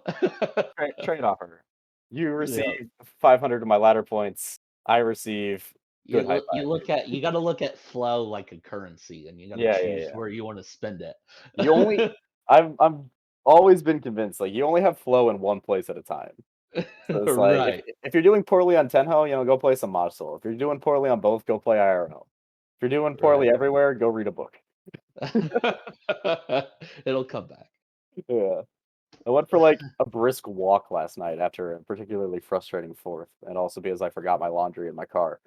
Trade offer. You Yeah. receive 500 of my ladder points. I receive good high five, dude. You gotta look at flow like a currency, and you gotta Yeah, yeah, choose yeah. where you want to spend it. You only I've always been convinced like you only have flow in one place at a time. So it's like if Right. if you're doing poorly on Tenho, go play some Module. If you're doing poorly on both, go play IRL. If you're doing poorly Right. everywhere, go read a book. It'll come back. Yeah. I went for like a brisk walk last night after a particularly frustrating fourth, and also because I forgot my laundry in my car.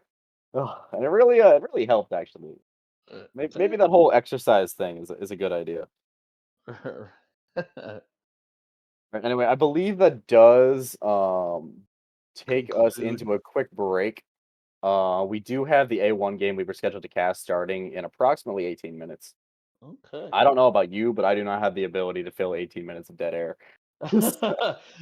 Ugh, and it really helped actually. Maybe that whole exercise thing is a good idea. Right, anyway, I believe that does take us Conclude. into a quick break. We do have the A1 game we were scheduled to cast starting in approximately 18 minutes. Okay. I don't know about you, but I do not have the ability to fill 18 minutes of dead air.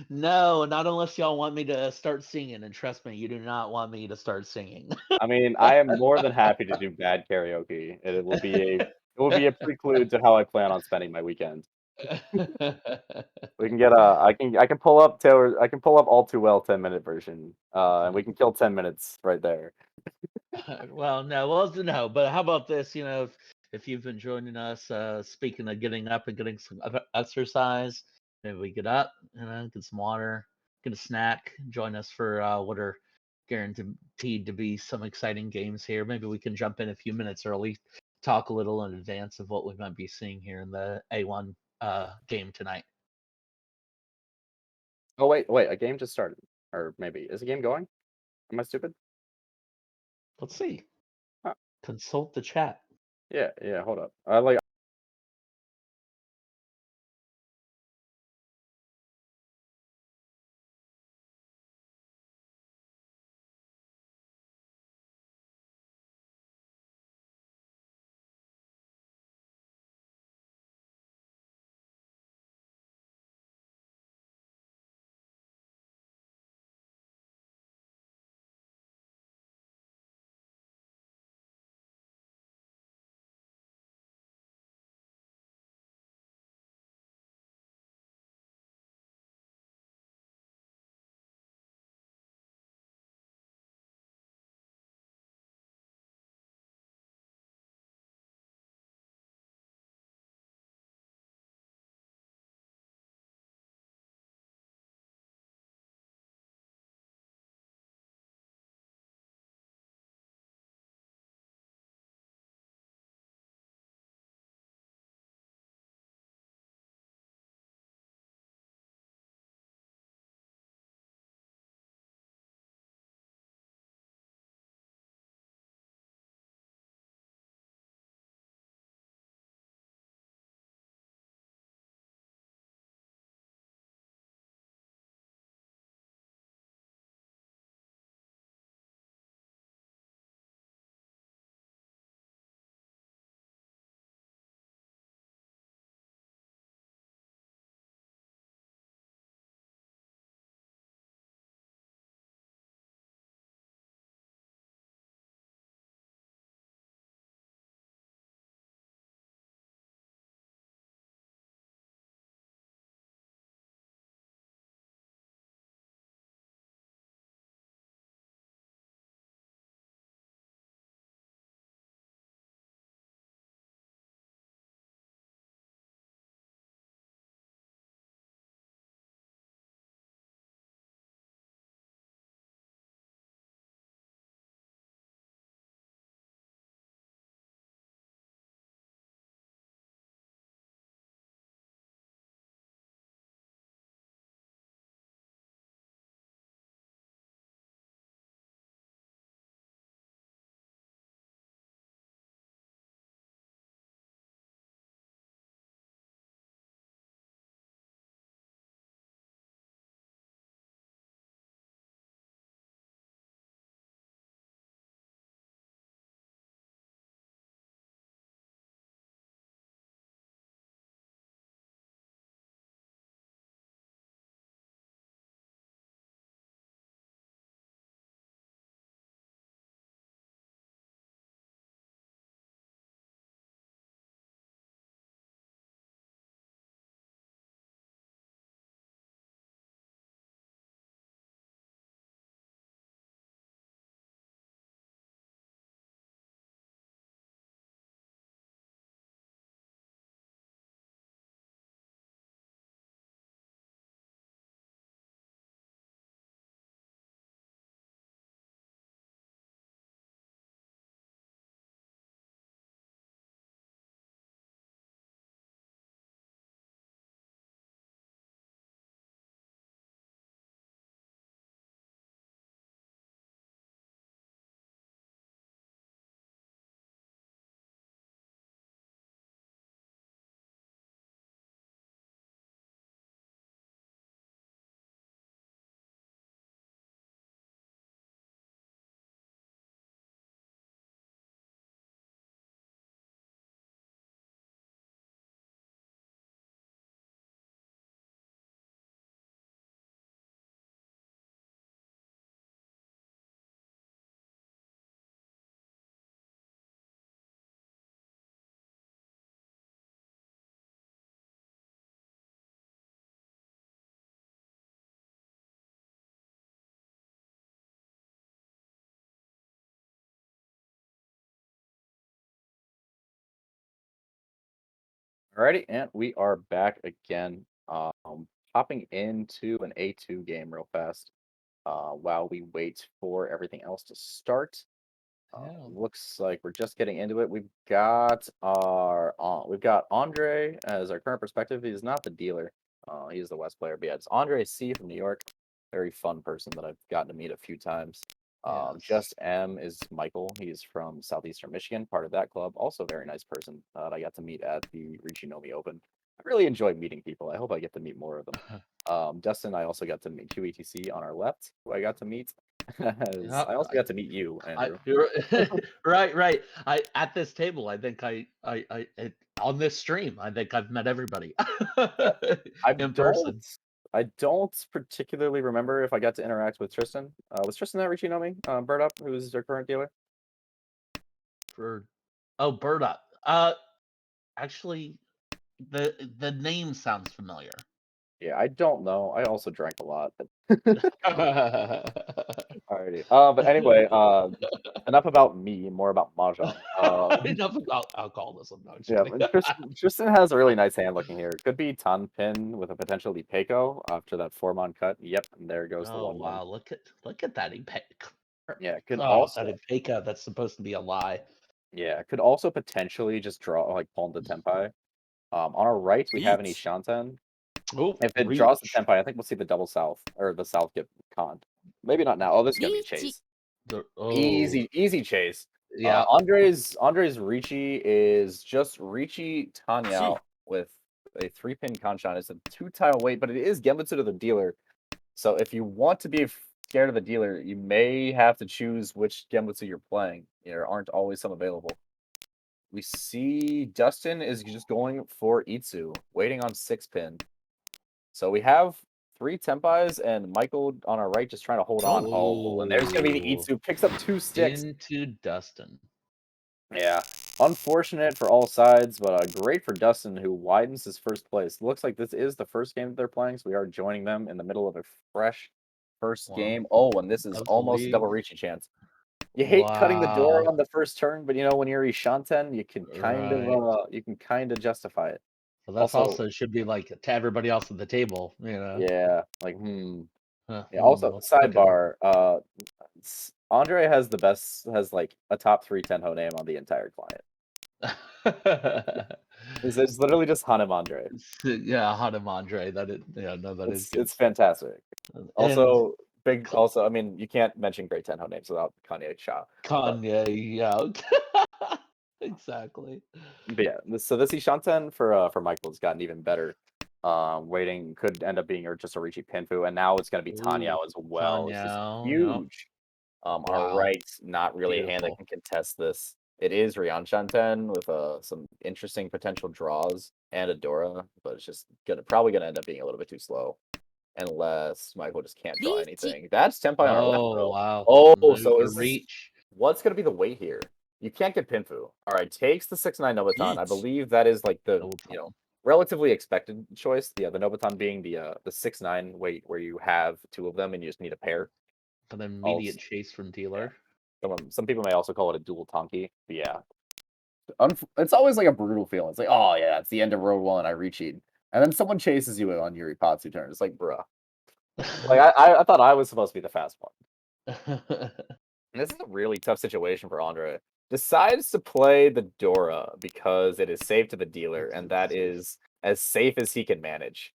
No, not unless y'all want me to start singing, and trust me, you do not want me to start singing. I mean, I am more than happy to do bad karaoke. It will be a prelude to how I plan on spending my weekend. We can get a I can pull up Taylor I can pull up All Too Well 10-minute version. And we can kill 10 minutes right there. Well, no, but how about this? If you've been joining us, speaking of getting up and getting some exercise, maybe we get up, get some water, get a snack, join us for what are guaranteed to be some exciting games here. Maybe we can jump in a few minutes early, talk a little in advance of what we might be seeing here in the A1 game tonight. Oh wait, a game just started. Or maybe is a game going? Am I stupid? Let's see. Huh. Consult the chat. Yeah, hold up. Like Alrighty, and we are back again. Hopping into an A2 game real fast. While we wait for everything else to start. Yeah. Looks like we're just getting into it. We've got Andre as our current perspective. He's not the dealer. He's the West player. But yeah, it's Andre C from New York. Very fun person that I've gotten to meet a few times. Yes. Just M is Michael. He's from Southeastern Michigan, part of that club. Also, a very nice person that I got to meet at the Richinomi Open. I really enjoy meeting people. I hope I get to meet more of them. Dustin, I also got to meet QETC on our left, who I got to meet. Yeah, I also got to meet you, I Andrew. you're right. I at this table, I think on this stream, I think I've met everybody I in don't person. I don't particularly remember if I got to interact with Tristan. Was Tristan at Richinomi? Bird Up, who is their current dealer? For Bird Up. Actually, the name sounds familiar. Yeah, I don't know. I also drank a lot. Alrighty. But anyway, enough about me, more about Mahjong. Enough about alcoholism. No, I'm just Yeah, kidding. but Tristan has a really nice hand looking here. Could be Tan Pin with a potentially Peiko after that 4-mon cut. Yep, and there goes the Oh 1-1. wow, look at that Ipeka. Yeah, could Oh, that also Ipeka that's supposed to be a lie. could also potentially just draw like pawn to Tenpai. On our right we have an 1. Ishanten. Oh, If it draws the reach. Tenpai, I think we'll see the double south or the south get conned. Maybe not now. Oh, this is gonna be a 1. chase. Oh, Easy chase. yeah. Andre's Ricci is just Ricci Tanya 2. with a 3-pin Kanchan. It's a 2-tile weight, but it is Genbutsu to the dealer. So if you want to be scared of the dealer, you may have to choose which Genbutsu you're playing. There aren't always some available. We see Dustin is just going for Itsu, waiting on 6-pin. So we have 3 Tempais and Michael on our right just trying to hold on. Oh, and there's going to be the Oh, Itsu. Picks up 2 sticks. into Dustin. Yeah. Unfortunate for all sides, but great for Dustin, who widens his first place. Looks like this is the first game that they're playing, so we are joining them in the middle of a fresh first Wow. game. Oh, and this is Of the almost a double league. Ricci chance. You hate cutting the door Wow. on the first turn, but when you're Ishanten, Right. you can kind of justify it. So that's Also, also should be like to everybody else at the table, yeah, like Yeah, also What's cooking? sidebar, Andre has like a top 3 Tenho name on the entire client. It's literally just Hanem Andre. Yeah, Hadamandre. That is good It's stuff. fantastic. And Also, I mean, you can't mention great Tenho names without Kanye Shah. Kanye, yeah. Exactly. But yeah, so this Ishanten for Michael has gotten even better. Waiting could end up being or just a Ricci Pinfu, and now it's gonna be Tanya Ooh, as well. It's just Tanya, yep. huge. Our Wow, right's not really a hand that beautiful. can contest this. It is Ryanshanten with some interesting potential draws and a Dora, but it's just probably gonna end up being a little bit too slow. Unless Michael just can't draw 1. anything. That's Tenpai on our left, Oh, though. wow. Oh, Move so to is this reach. what's gonna be the weight here? You can't get Pinfu. Alright, takes the 6-9 Nobutan. I 1. believe that is like the, Double time. relatively expected choice. Yeah, the Nobutan being the 6-9 weight where you have 2 of them and you just need a pair. An immediate Also, chase from yeah. dealer. Some people may also call it a dual Tonki. But yeah. It's always like a brutal feeling. It's like, oh yeah, it's the end of road 1. I recheat. And then someone chases you on Yuri Patsu turn. It's like, bruh. Like I thought I was supposed to be the fast one. And this is a really tough situation for Andre. Decides to play the Dora because it is safe to the dealer, and that is as safe as he can manage.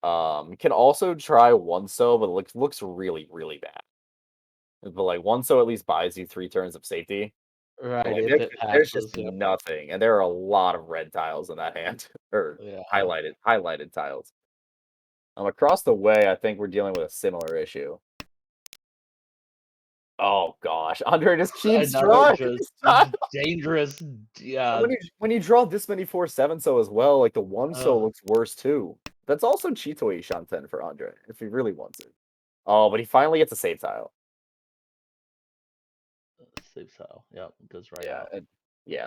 Can also try one so, but it looks really, really bad. But like one so at least buys you 3 turns of safety. Right, Like if it there's just passes, yep. nothing, and there are a lot of red tiles in that hand, or Yeah. highlighted tiles. Across the way, I think we're dealing with a similar issue. Oh gosh, Andre just keeps Another drawing just these tiles. dangerous, yeah. And when you draw this many 4/7 so as well, like the 1 so Uh, looks worse too. That's also Chitoi Shanten for Andre, if he really wants it. Oh, but he finally gets a save tile. Save tile, yep, goes right Yeah, out. and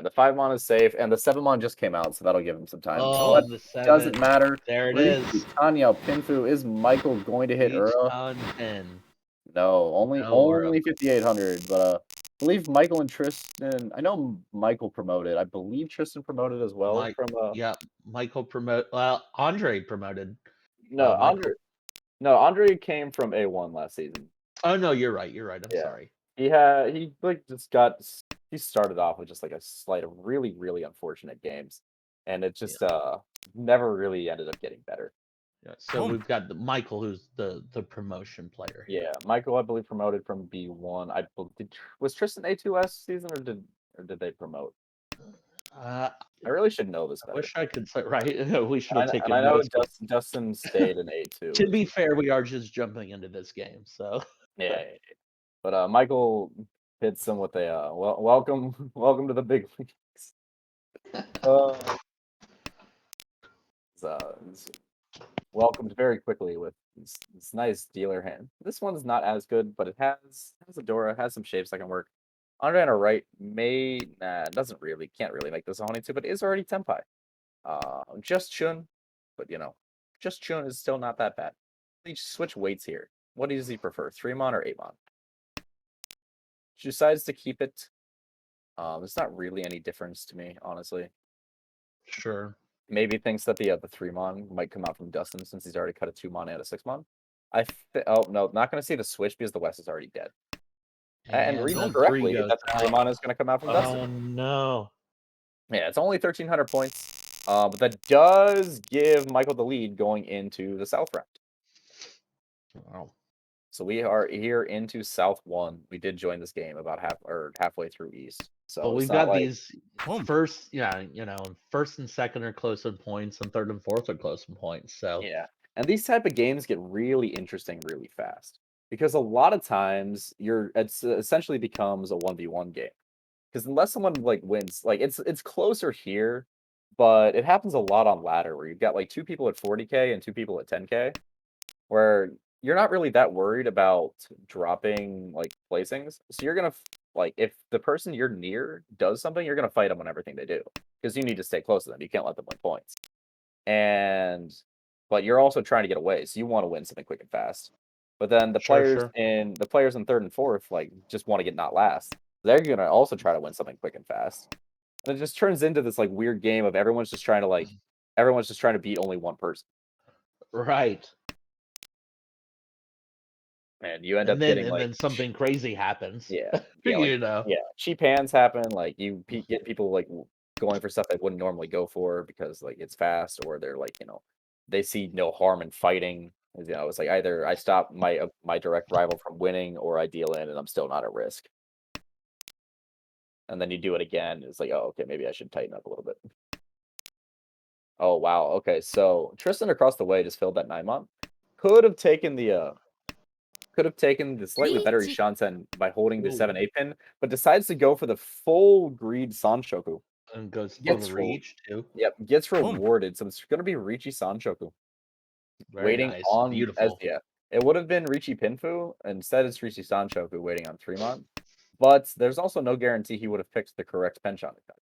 the 5-mon is safe, and the 7-mon just came out, so that'll give him some time. You know Oh, what? and the Doesn't 7. matter. There it Rishi, is. Tanya, Pinfu, is Michael going to hit Each Ura? on 10. No, only No, or only 5,800, but believe Michael and Tristan. I know Michael promoted. I believe Tristan promoted as well Mike, from yeah, Michael Andre promoted. no Michael. Andre. No, Andre came from A1 last season. Oh no, you're right. You're right. I'm Yeah. sorry. He like he started off with just like a slight of really, really unfortunate games. And it just never really ended up getting better. Yeah, so we've got Michael, who's the promotion player here. Yeah. Michael, I believe, promoted from B1. Was Tristan A2 last season or did they promote? Uh, I really should know this I better. wish I could say right. We should have And taken I know notes. But Dustin stayed in A2. to be fair, we are just jumping into this game, so Yeah. But Michael hits him with a welcome to the big leagues. It's welcomed very quickly with this nice dealer hand. This one's not as good, but it has a Dora, has some shapes that can work. Andre on our right doesn't really, can't really make this a Honey 2, but is already Tenpai. Just Chun, but just Chun is still not that bad. He switch weights here. What does he prefer, 3-mon or 8-mon? She decides to keep it. It's not really any difference to me, honestly. sure. Maybe thinks that the 3-mon might come out from Dustin since he's already cut a 2-mon and a 6-mon. Oh no, not going to see the switch because the West is already dead. And reading the correctly, goes that the out. 3-mon is going to come out from Dustin. Oh no. Yeah, it's only 1,300 points, but that does give Michael the lead going into the South round. Wow. So we are here into South 1. We did join this game about halfway through East. So Well, it's we've not got like these first, first and second are close in points, and third and fourth are close in points. So yeah. And these type of games get really interesting really fast because a lot of times it's essentially becomes a 1v1 game. Because unless someone like wins, like it's closer here, but it happens a lot on ladder where you've got like 2 people at 40K and 2 people at 10K, where you're not really that worried about dropping like placings. So you're gonna like if the person you're near does something, you're gonna fight them on everything they do because you need to stay close to them. You can't let them win points. And but you're also trying to get away, so you want to win something quick and fast. But then sure. the players in third and fourth like just want to get not last. They're gonna also try to win something quick and fast. And it just turns into this like weird game of everyone's just trying to beat only one person. Right. And you end And up then getting and like then something crazy happens. yeah, you know. cheap hands happen. Like get people like going for stuff they wouldn't normally go for because like it's fast or they're like they see no harm in fighting. It's like either I stop my direct rival from winning or I deal in and I'm still not at risk. And then you do it again. It's like, oh, okay, maybe I should tighten up a little bit. Oh wow, okay. So Tristan across the way just filled that 9-mon. Could have taken the slightly better Reach. Ishanten by holding the Ooh. 7-8 pin, but decides to go for the full greed Sanshoku. And goes for Gets the reach too. Yep, gets rewarded. So it's gonna be Riichi Sanshoku. Very Waiting nice. on as Beautiful. yeah. It would have been Riichi Pinfu. Instead it's Riichi Sanshoku waiting on 3-mon. But there's also no guarantee he would have picked the correct penchant attack.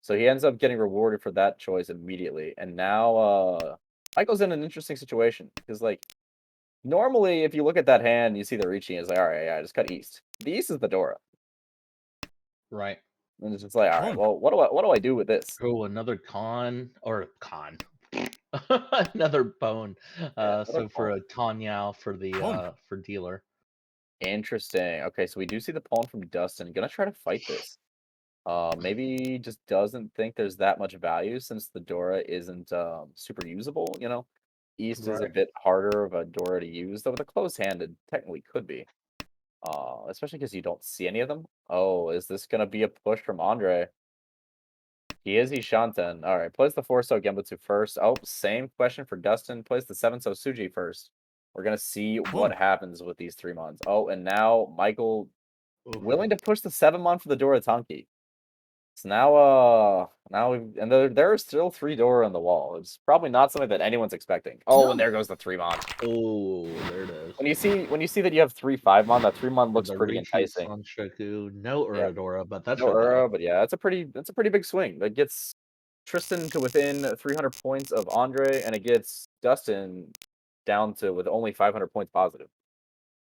So he ends up getting rewarded for that choice immediately. And now Michael's in an interesting situation because like normally, if you look at that hand, you see the reaching. It's like, all right, yeah, just cut east. The east is the Dora, Right. and it's just like, all right, well, what do I do with this? Oh, another con. Another bone. Yeah, another So for pawn. a Tanyao for the for dealer. Interesting. Okay, so we do see the pawn from Dustin. Gonna try to fight this. Maybe just doesn't think there's that much value since the Dora isn't super usable. East is a Right. bit harder of a Dora to use, though with a closed hand, it technically could be. Especially because you don't see any of them. Oh, is this gonna be a push from Andre? He is Ishanten. All right, plays the 4-so Genbutsu first. Oh, same question for Dustin. Plays the 7-so Suji first. We're going to see what happens with these 3-mons. Oh, and now Michael Oof. willing to push the 7-mon for the Dora Tanki. So now there are still 3 Dora on the wall. It's probably not something that anyone's expecting. Oh, and there goes the 3-mon. Oh, there it is. When you see that you have 3 5-mon, that 3-mon looks The pretty Riichi enticing. Sanshoku. No Yeah. Uradora, but that's No okay. but yeah, that's a pretty big swing. That gets Tristan to within 300 points of Andre, and it gets Dustin down to with only 500 points positive.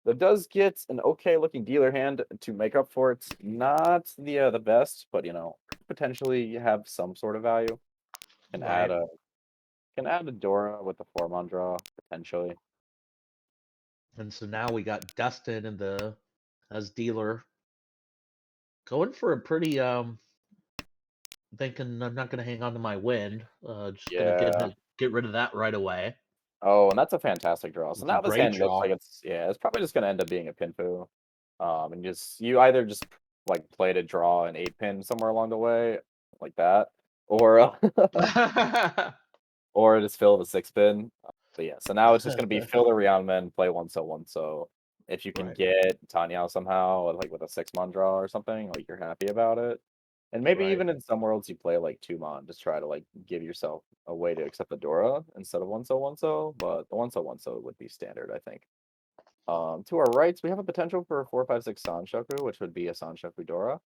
that does get an okay looking dealer hand to make up for it. Not the best, but potentially have some sort of value. Can add Right. a Dora with the 4-mon draw potentially. And so now we got Dustin in the as dealer, going for a pretty thinking I'm not gonna hang on to my win. Just gonna Yeah. get rid of that right away. Oh, and that's a fantastic draw. So It's a now this great hand looks draw. like it's probably just gonna end up being a pinfu. And you either just like play to draw an 8-pin somewhere along the way, like that, or or just fill the 6-pin. But yeah, so now it's just gonna be fill the Rihanna, play one so. If you can Right. get Tanya somehow, like with a 6-mon draw or something, like you're happy about it. And maybe Right. even in some worlds you play like 2-mon, just try to like give yourself a way to accept the Dora instead of one so, but the one so would be standard, I think. To our rights, we have a potential for a 4-5-6 Sanshoku, which would be a Sanshoku Dora.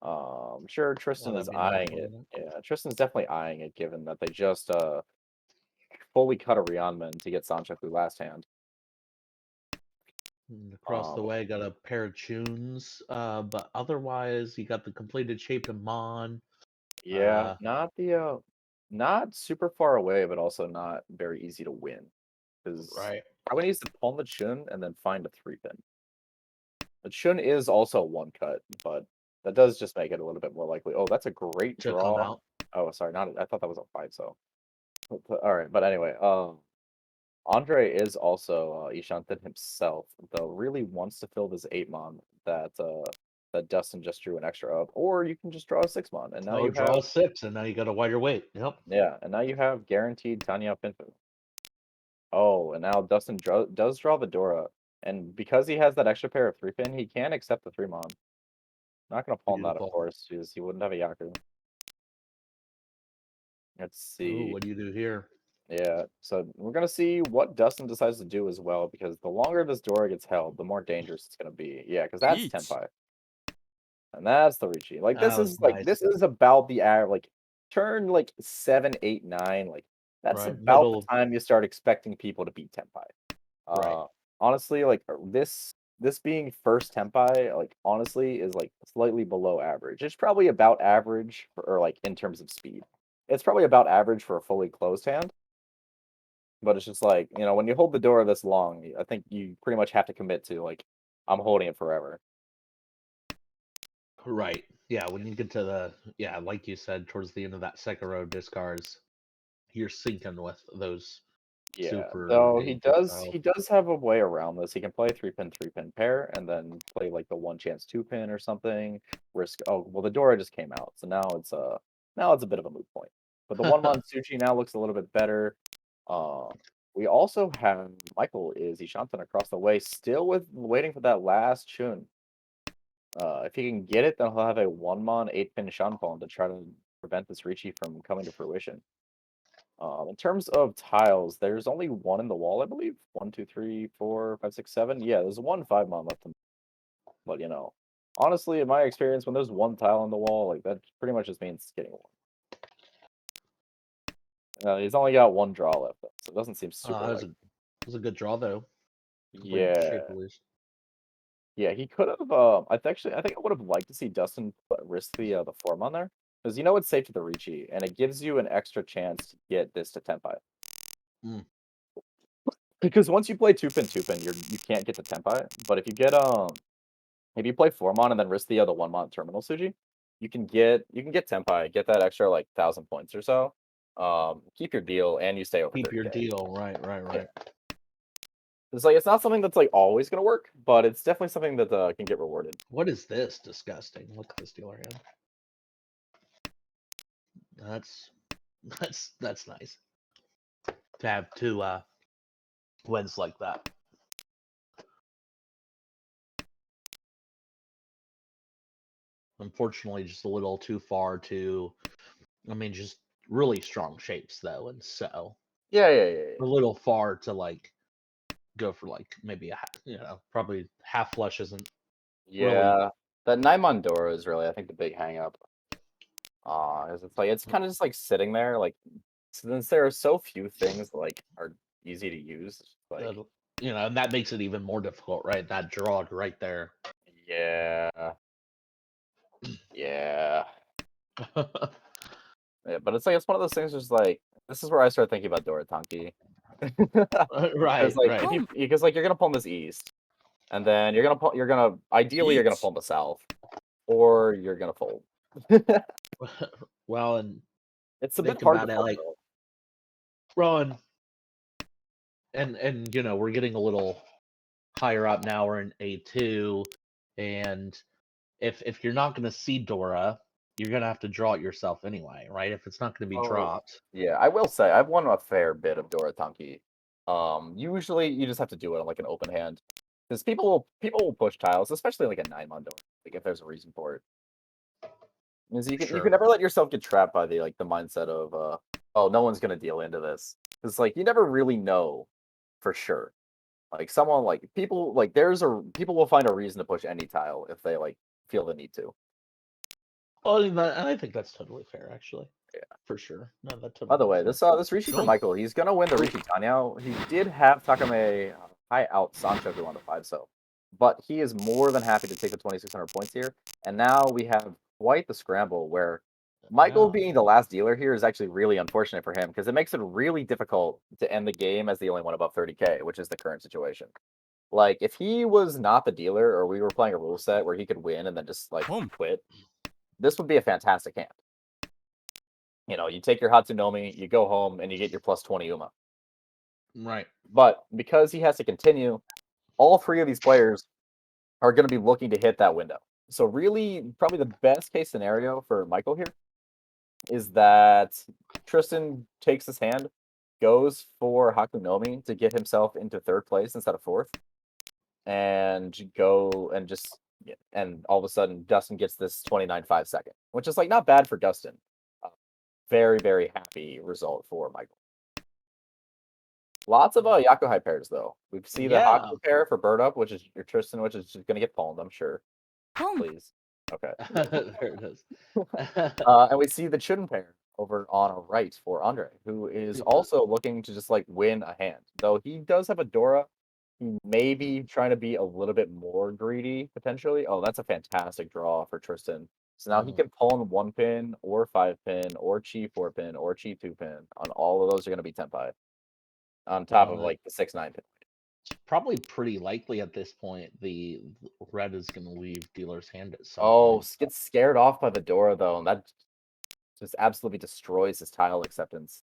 I'm sure Tristan That'd is be nice, eyeing it. wouldn't Yeah, Tristan's definitely eyeing it, given that they just fully cut a Rionman to get Sanshoku last hand. And across the way, got a pair of tunes, but otherwise, you got the completed shape to Mon. Yeah, not super far away, but also not very easy to win. Because Right. probably needs to pawn the Chun and then find a 3-pin. The Chun is also one cut, but that does just make it a little bit more likely. Oh, that's a great To come draw. out. Oh, sorry, not I thought that was a 5-so. All right, but anyway, Andre is also Ishanten himself, though really wants to fill this 8-mon that Dustin just drew an extra of, or you can just draw a 6-mon, and now Oh, you draw have a 6, and now you got a wider weight. Yep. guaranteed Tanya Pinfu. Oh, and now Dustin does draw the Dora, and because he has that extra pair of 3-pin, he can accept the 3-mon. Not gonna pawn that, of Beautiful. course, because he wouldn't have a Yaku. Let's Ooh, see. what do you do here? Yeah, so we're gonna see what Dustin decides to do as well, because the longer this Dora gets held, the more dangerous it's gonna be. Yeah, because that's 1 Tenpai. And that's the Ricci. Like That was nice. this is about the average like turn like 7, 8, 9. Like that's Right. about the Middle. time you start expecting people to beat Tenpai. Right. Honestly, like this being first Tenpai, like honestly, is like slightly below average. It's probably about average or like in terms of speed. It's probably about average for a fully closed hand. But it's just like, when you hold the door this long, I think you pretty much have to commit to like, I'm holding it forever. Right. Yeah, when you get to like you said, towards the end of that second row discards, you're sinking with those Yeah, super though dangerous styles. he does have a way around this. He can play 3-pin pair and then play like the one chance 2-pin or something. Risk the Dora just came out, so now it's a bit of a moot point. But the 1-mon Suchi now looks a little bit better. We also have Michael is Ishanten across the way, still waiting for that last Chun. If he can get it, then he'll have a 1-mon 8-pin Shanpon to try to prevent this Ricci from coming to fruition. In terms of tiles, there's only one in the wall, I believe. 1, 2, 3, 4, 5, 6, 7. Yeah, there's one 5-mon left. But honestly, in my experience, when there's one tile on the wall, like that pretty much just means getting one. He's only got one draw left, though, so it doesn't seem super That like. was a good draw though. Completed Yeah, shape at least. yeah, he could have. I think I would have liked to see Dustin risk the 4-mon there, because it's safe to the Ricci, and it gives you an extra chance to get this to Tenpai. Mm. Because once you play 2-pin, you can't get to Tenpai. But if you play 4-mon and then risk the other 1-mon terminal Suji, you can get Tenpai, get that extra like 1,000 points or so. Keep your deal and you stay over Keep your 30K. deal. Right. Yeah. It's not something that's like always gonna work, but it's definitely something that can get rewarded. What is this? Disgusting. Look at this dealer hand. That's nice. To have two wins like that. Unfortunately, just a little too far just really strong shapes though, and so Yeah. a little far to like go for like maybe probably half flush isn't really Yeah, that Naimon Dora is really, I think, the big hang up. It's kind of just like sitting there, like since there are so few things that, like are easy to use, like and that makes it even more difficult, right? That draw right there. Yeah. Yeah. Yeah, but it's one of those things. Just like this is where I start thinking about Dorotanki. Because Right, like right. you're gonna pull him this east, and then ideally you're gonna pull him the south, or you're gonna fold. Well, and It's a bit think hard to about it, fold like, though. Ron, and we're getting a little higher up now. We're in A2, and if you're not going to see Dora, you're going to have to draw it yourself anyway, right? If it's not going to be Oh, dropped. yeah, I will say I've won a fair bit of Dorotanki. Usually you just have to do it on like an open hand, because people will push tiles, especially like a 9-man Dora, like if there's a reason for it. Because you Sure. can never let yourself get trapped by the mindset of oh, no one's gonna deal into this, because like you never really know for sure. Like someone like people like people will find a reason to push any tile if they like feel the need to. Well, and I think that's totally fair, actually. Yeah. For sure. No, that By the totally way, is this Rishi for Michael, he's gonna win the Rishi Tanyao. He did have Takame high out Sanchoku on the 5 but he is more than happy to take the 2,600 points here. And now we have quite the scramble where Michael Yeah. being the last dealer here is actually really unfortunate for him, because it makes it really difficult to end the game as the only one above 30k, which is the current situation. Like if he was not the dealer, or we were playing a rule set where he could win and then just like quit, this would be a fantastic hand. You take your Hatsunomi, you go home, and you get your plus 20 Uma. Right. But because he has to continue, all three of these players are going to be looking to hit that window. So really, probably the best case scenario for Michael here is that Tristan takes his hand, goes for Hakunomi to get himself into 3rd place instead of 4th, and and all of a sudden Dustin gets this 29.5 second, which is like not bad for Dustin. Very, very happy result for Michael. Lots of Yakuhai pairs though. We see the Yeah. Haku pair for Bird Up, which is your Tristan, which is just gonna get pwned, I'm sure. Please. Okay. There it is. And we see the Chun pair over on our right for Andre, who is also looking to just like win a hand. Though he does have a Dora, he may be trying to be a little bit more greedy potentially. Oh, that's a fantastic draw for Tristan. So now he can pawn 1 pin or 5 pin or chi 4 pin or chi 2 pin. On all of those are going to be Tenpai. On top of like the 6-9 pin. Probably pretty likely at this point the red is going to leave dealer's hand at some Oh, point. gets scared off by the Dora though, and that just absolutely destroys his tile acceptance.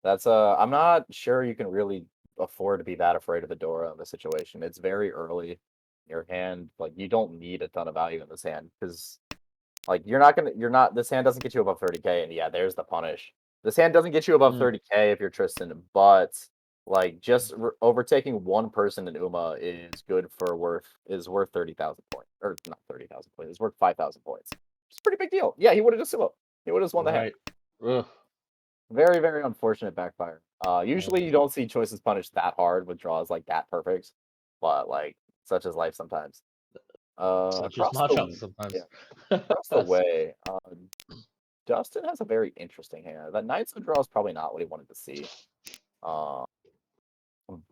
That's I'm not sure you can really afford to be that afraid of the Dora in this situation. It's very early. Your hand, like you don't need a ton of value in this hand, because like this hand doesn't get you above 30k, and yeah, there's the punish. This hand doesn't get you above 30k if you're Tristan, but like just overtaking one person in Uma is worth 30,000 points, or not 30,000 points. It's worth 5,000 points. It's a pretty big deal. Yeah, he would have just won the hand. Ugh. Very, very unfortunate backfire. Usually you don't see choices punished that hard with draws like that perfect, but like such is life sometimes. Such as Across Mahjong the sometimes. across the way, Dustin has a very interesting hand. That Knights of draw is probably not what he wanted to see.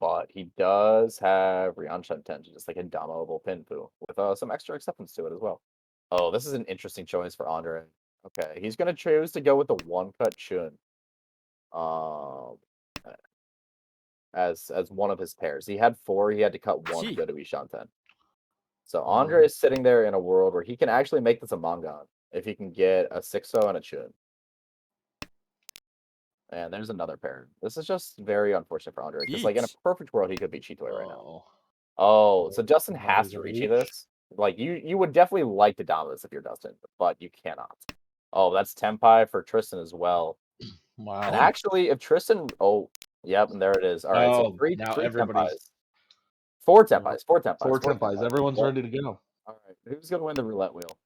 But he does have Ryanshan Tenji, just like a dominable Pinpu, with some extra acceptance to it as well. Oh, this is an interesting choice for Andre. Okay, he's gonna choose to go with the 1-cut Chun. As one of his pairs. He had 4, he had to cut 1 to go to Ishanten. So Andre is sitting there in a world where he can actually make this a Mangan if he can get a 6-0 and a Chun. And there's another pair. This is just very unfortunate for Andre, because like in a perfect world he could be Chitoy right now. Oh, so Dustin has to reach this. Like you would definitely like to dominate this if you're Dustin, but you cannot. Oh, that's Tenpai for Tristan as well. Wow. And actually, if Tristan, yep, and there it is. All right, so three Tenpais. 4 Tenpais. 4 Tenpais. 4 Tenpais. Everyone's ready to go. All right, who's gonna win the roulette wheel?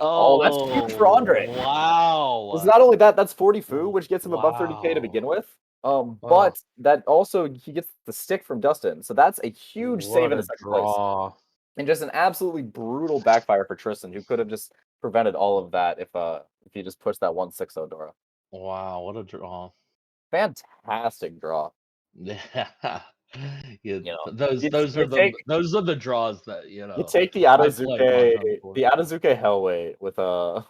Oh, that's huge for Andre. Wow. It's not only that, that's 40 Fu, which gets him above 30k to begin with. But that also he gets the stick from Dustin, so that's a huge save in a second place. And just an absolutely brutal backfire for Tristan, who could have just prevented all of that if he just pushed that 1-6-0 Dora. Wow, what a draw. Fantastic draw. Yeah. Yeah, You know, those you, those you are the take those are the draws that you take the I play Mahjong for. Atazuke Hellweight with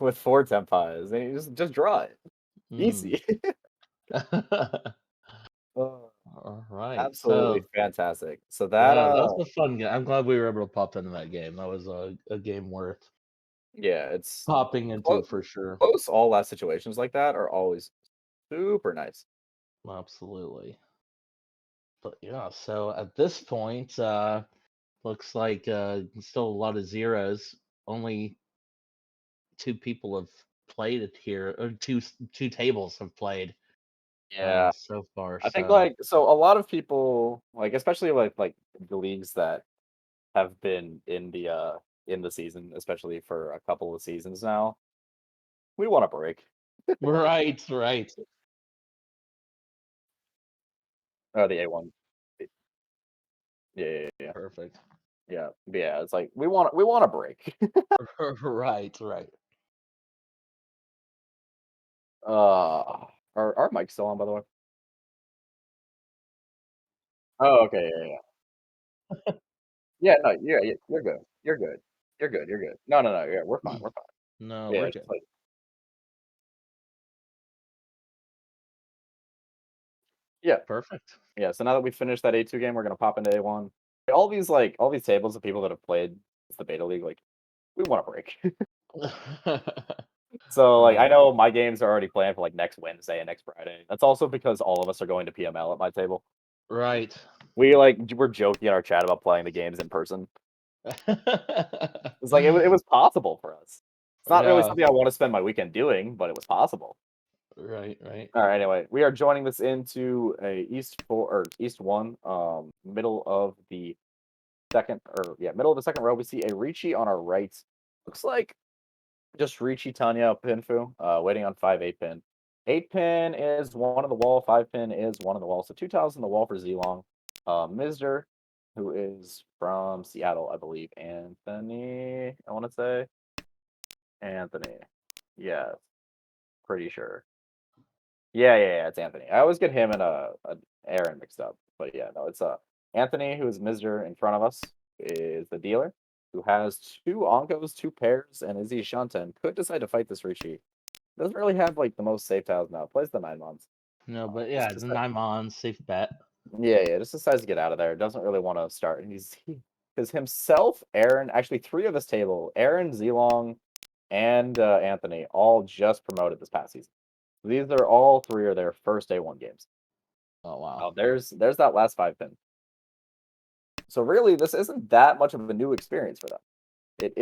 with 4 Tempais, and you just draw it. Mm. Easy. Oh, All right, absolutely so fantastic. So that yeah, that was a fun game. I'm glad we were able to pop into that game. That was a game worth yeah, it's popping into for sure. close all last situations like that are always super nice. Absolutely. But yeah, so at this point, looks like still a lot of zeros. Only two people have played it here, or two tables have played Yeah. so far. I think So so a lot of people especially like the leagues that have been in the season, especially for a couple of seasons now. We want a break. right, right, The A1. Yeah, yeah, yeah. perfect. Yeah. Yeah, it's like we want a break. Right, right. Are our mics still on, by the way? Oh, okay, yeah, yeah. Yeah, no, you're good. You're good. You're good. You're good. No, no, no. Yeah, we're fine. We're fine. No, Yeah, we're it's just good. like yeah, Perfect. yeah. So now that we finished that A2 game, we're gonna pop into A1. All these tables of people that have played the beta league, like we want a break. So Uh, I know my games are already planned for next Wednesday and next Friday. That's also because all of us are going to PML at my table. right. We're joking in our chat about playing the games in person. It's it was possible for us. It's not really Yeah, something I want to spend my weekend doing, but it was possible. right, right. All right. Anyway, we are joining this into a East 4 or East 1, middle of the middle of the second row. We see a Ricci on our right. Looks like just Ricci, Tanya, Pinfu, waiting on 5 8 pin. 8 pin is one on the wall. 5 pin is one on the wall. So 2 tiles on the wall for Zlong. Mizder, who is from Seattle, I believe. Anthony, I want to say Anthony. Yeah, pretty sure. Yeah, it's Anthony. I always get him and Aaron mixed up, but yeah, no, it's Anthony, who is Mizder in front of us, is the dealer who has 2 Onkos, 2 pairs, and Izzy Shanten could decide to fight this Rishi. Doesn't really have the most safe tiles now. Plays the 9 months. No, but Just yeah, then decide, I'm on safe bet. yeah, just decides to get out of there. Doesn't really want to start. Because himself, Aaron, actually 3 of his table, Aaron, Zlong, and Anthony, all just promoted this past season. These are all 3 of their first A1 games. Oh wow. Oh, there's that last 5 pin. So really, this isn't that much of a new experience for them. It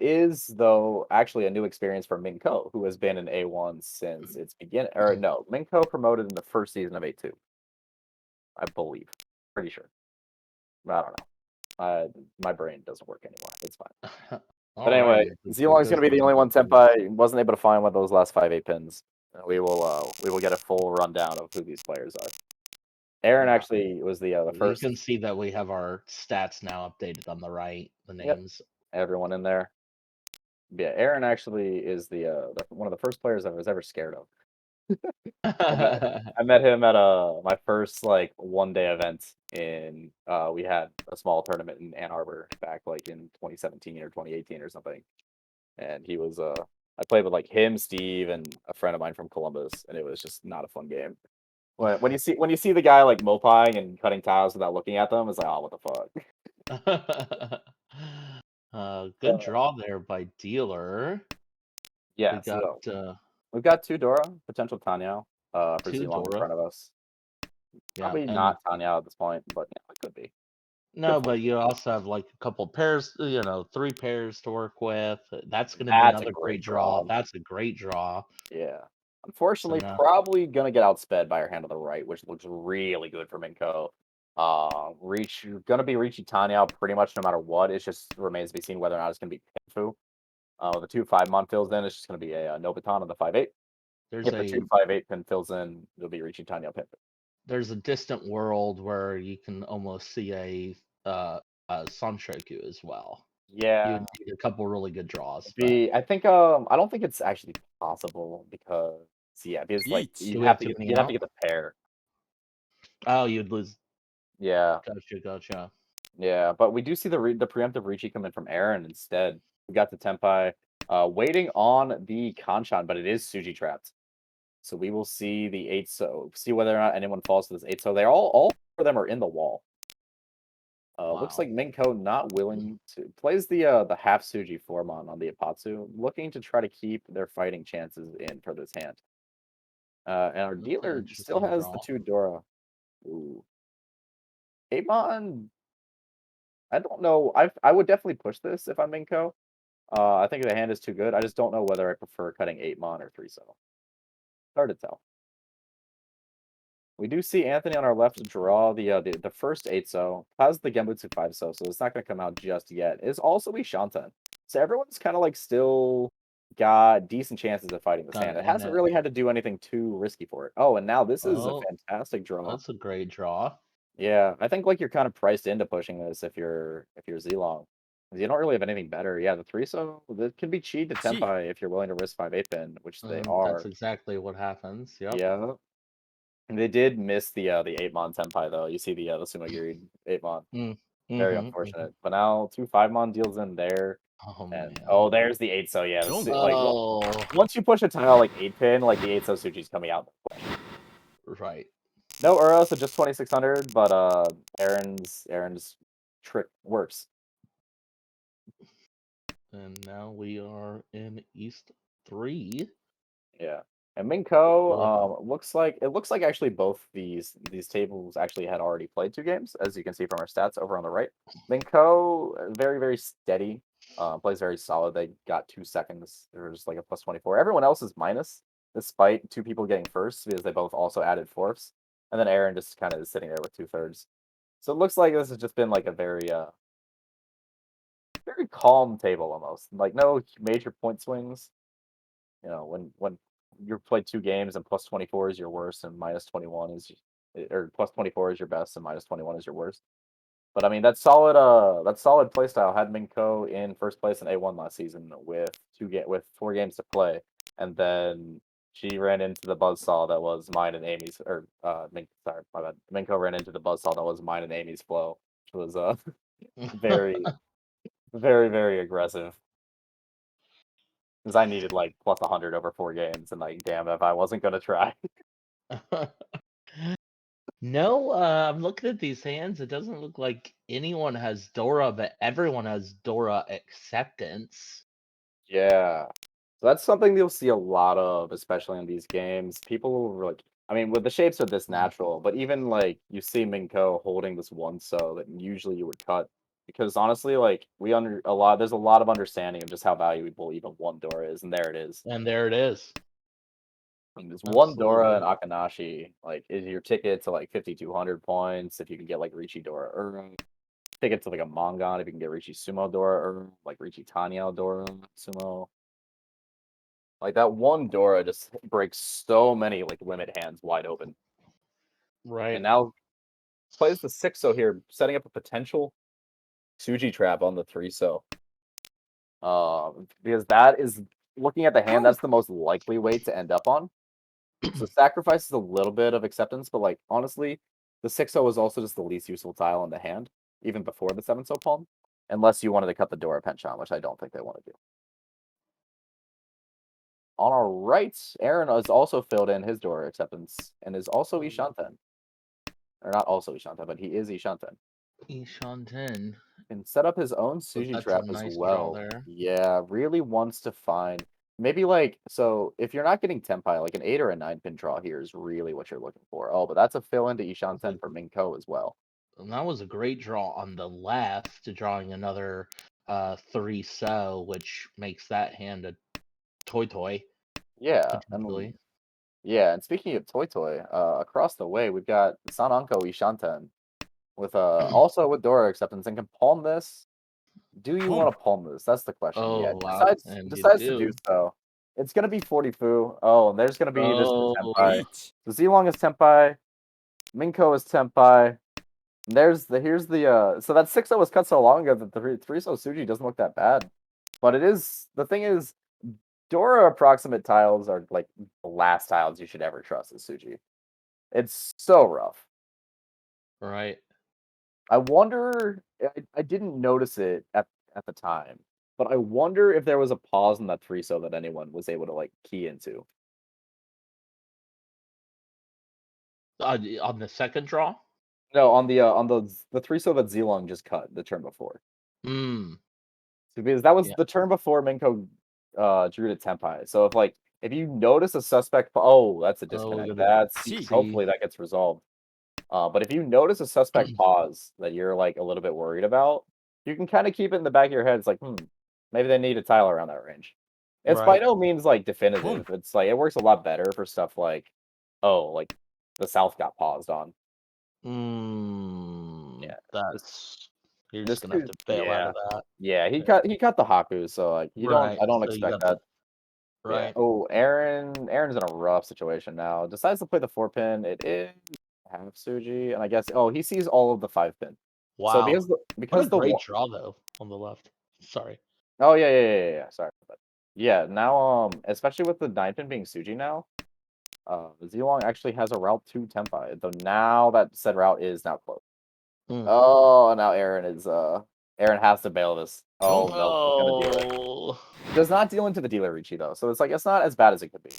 is though actually a new experience for Minko, who has been in A1 since its beginning. Or no, Minko promoted in the first season of A2, I believe. Pretty sure. I don't know. My brain doesn't work anymore. It's fine. But anyway, Alrighty, it Zlong's does gonna be look the like only one it's senpai wasn't able to find one of those last 5 8 pins. We will get a full rundown of who these players are. Aaron yeah. actually was the You can first. see that we have our stats now updated on the right, the Yep, names. everyone in there. Yeah, Aaron actually is one of the first players I was ever scared of. I met I met him at my first 1 day event in we had a small tournament in Ann Arbor back in 2017 or 2018 or something. And he was I played with him, Steve, and a friend of mine from Columbus, and it was just not a fun game. When you see the guy moping and cutting tiles without looking at them, it's oh, what the fuck. Good draw there by dealer. We Yeah, got so we've got 2 Dora, potential Tanya, for two Zlong in Dora. front of us. Yeah, Probably and not Tanya at this point, but it could be. no, Good for but you also have a couple pairs, 3 pairs to work with. That's going to be That's a another great great draw. draw. That's a great draw. Yeah. So Unfortunately, now probably gonna get outsped by our hand on the right, which looks really good for Minko. Gonna be reaching Tanya pretty much no matter what. It just remains to be seen whether or not it's gonna be Pinfu. The 2 5 mon fills in, it's just gonna be a Nobiton on the 5 8. there's If the a 2 5 8 pin fills in, it'll be reaching Tanya Pinfu. there's a distant world where you can almost see a Sunshoku as well. You Yeah. would need a couple really good draws, but I think I don't think it's actually possible because yeah, because1、do you'd we have have to too get many you'd have to out? get the pair. Oh, you'd lose. Yeah, Gotcha. yeah. But we do see the preemptive Ricci come in from Aaron instead. We got the Tenpai waiting on the Kanchan, but it is Suji trapped. So we will see the 8 so see whether or not anyone falls to this 8 so. They all 4 of them are in the wall. Looks Wow. like Minko not willing to plays the half Suji Formon on the Apatsu, looking to try to keep their fighting chances in for this hand. And our That's an dealer still interesting has the draw. 2 Dora. Ooh. Amon, I don't know. I would definitely push this if I'm Minko. I think the hand is too good. I just don't know whether I prefer cutting 8 Mon or 3 so. Hard to tell. We do see Anthony on our left draw the first 8 so. Has the Genbutsu 5 so, so it's not going to come out just yet. Is also Ishanten. So everyone's kind of like still got decent chances of fighting this Got hand. it It in hasn't it. really had to do anything too risky for it. Oh, and now this is a Oh, fantastic draw. that's a great draw. Yeah, I think like you're kind of priced into pushing this if you're Zlong. 'Cause you don't really have anything better. Yeah, the 3 so that can be cheap to 1 Tenpai if you're willing to risk 5/8 pin, which they That's are. exactly what happens. Yep. Yeah. And they did miss the 8 Mon Tenpai though. You see the Sumagiri 8 Mon. Mm. Very Mm-hmm. unfortunate. But now 2 5 Mon deals in there. Oh And man. oh, there's the 8 so. Yeah,4 like Oh, once you push a tile like 8 pin, like the 8 so Suji's coming out. right. No Uro, so just 2600, but Aaron's trick works. And now we are in East 3. Yeah. And Minko, Well, looks like actually both these tables actually had already played 2 games, as you can see from our stats over on the right. Minko, very, very steady, plays very solid. They got 2 seconds. There's like a plus 24. Everyone else is minus, despite 2 people getting first, because they both also added fourths. And then Aaron just kind of is sitting there with 2/3. So it looks like this has just been like a very calm table almost. Like no major point swings. You know, when you played 2 games and plus 24 is your worst and minus 21 is or plus 24 is your best and minus 21 is your worst. But I mean that's solid play style. Had Minko in first place in A1 last season with 4 games to play. And then she ran into the buzzsaw that was mine and Amy's or sorry, my bad. Minko ran into the buzzsaw that was mine and Amy's flow, which was very, very, very aggressive. Because I needed like plus 100 over 4 games, and like, damn if I wasn't gonna try. no, I'm looking at these hands. It doesn't look like anyone has Dora, but everyone has Dora acceptance. Yeah. So that's something you'll see a lot of, especially in these games. People were like, I mean, with the shapes are this Mm. natural, but even like you see Minko holding this 1 so that usually you would cut. Because honestly, like there's a lot of understanding of just how valuable even 1 Dora is, and there it is. And there it is. I mean, this 1 Dora and Absolutely. Akanashi, like, is your ticket to like 5,200 points if you can get like Ricci Dora or ticket to like a Mongon if you can get Ricci Sumo Dora or like Ricci Tanya Dora Sumo. Like that 1 Dora just breaks so many like limit hands wide open. And Right. now plays the 6 so here, setting up a potential Suji trap on the 3 so. Because that is looking at the hand, that's the most likely way to end up on. So sacrifices a little bit of acceptance, but like honestly, the 6 so is also just the least useful tile in the hand, even before the 7 so palm. Unless you wanted to cut the Dora penchant, which I don't think they want to do. On our right, Aaron has also filled in his Dora acceptance and is also Ishanten. Or not also Ishanten, but he is Ishanten. Ishanten. And set up his own So Sushi that's a trap as nice draw well. there. Yeah, really wants to find maybe like so if you're not getting Tenpai, like an 8 or a 9 pin draw here is really what you're looking for. Oh, but that's a fill into Ishanten for Minko as well. And that was a great draw on the left, drawing another 3 so, which makes that hand a toy Yeah, I potentially. mean, yeah, and speaking of Toy Toy, across the way we've got Sananko Ishanten with also with Dora acceptance and can palm this. Do you want Palm. to palm this? That's the question. Yeah, Oh wow, and you decides to do do. so. It's gonna be 40 fu. Oh, and there's gonna be this is Oh, Tenpai. 8 So Zilong is Tenpai, Minko is Tenpai. And here's the so that 6-0 was cut so long ago that the 3-0 Suji doesn't look that bad. But the thing is, Dora approximate tiles are like the last tiles you should ever trust as Suji. It's so rough. Right. I wonder. I didn't notice it at the time, but I wonder if there was a pause in that 3-so that anyone was able to like key into. On the second draw? No, on the 3-so that Zilong just cut the turn before. Mm. So, because that was Yeah. the turn before Minko drew to Tenpai. So if you notice a suspect, oh, that's a Oh, we're disconnect. gonna That's see. hopefully that gets resolved. But if you notice a suspect pause that you're like a little bit worried about, you can kind of keep it in the back of your head. It's like, maybe they need a tile around that range. It's by Right. no means like Boom. definitive. It's like it works a lot better for stuff like, oh, like the South got paused on. Yeah, this That's you're just this gonna have dude, to bail out yeah, of that. yeah, Yeah. he cut the Haku, so like Right. I don't So you expect got that. the Yeah. right. Oh, Aaron's in a rough situation now. Decides to play the 4-pin. It is half Suji, and I guess he sees all of the 5-pin. So Wow. What a because the great draw though on the left. Sorry. oh yeah. Sorry, but yeah, now especially with the 9-pin being Suji now, Zilong actually has a route to Tenpai. Though now that said route is now closed. Mm. Oh, now Aaron has to bail this. Oh Boom. no, he's gonna deal it. Oh. Does not deal into the dealer Ricci though, so it's like it's not as bad as it could be.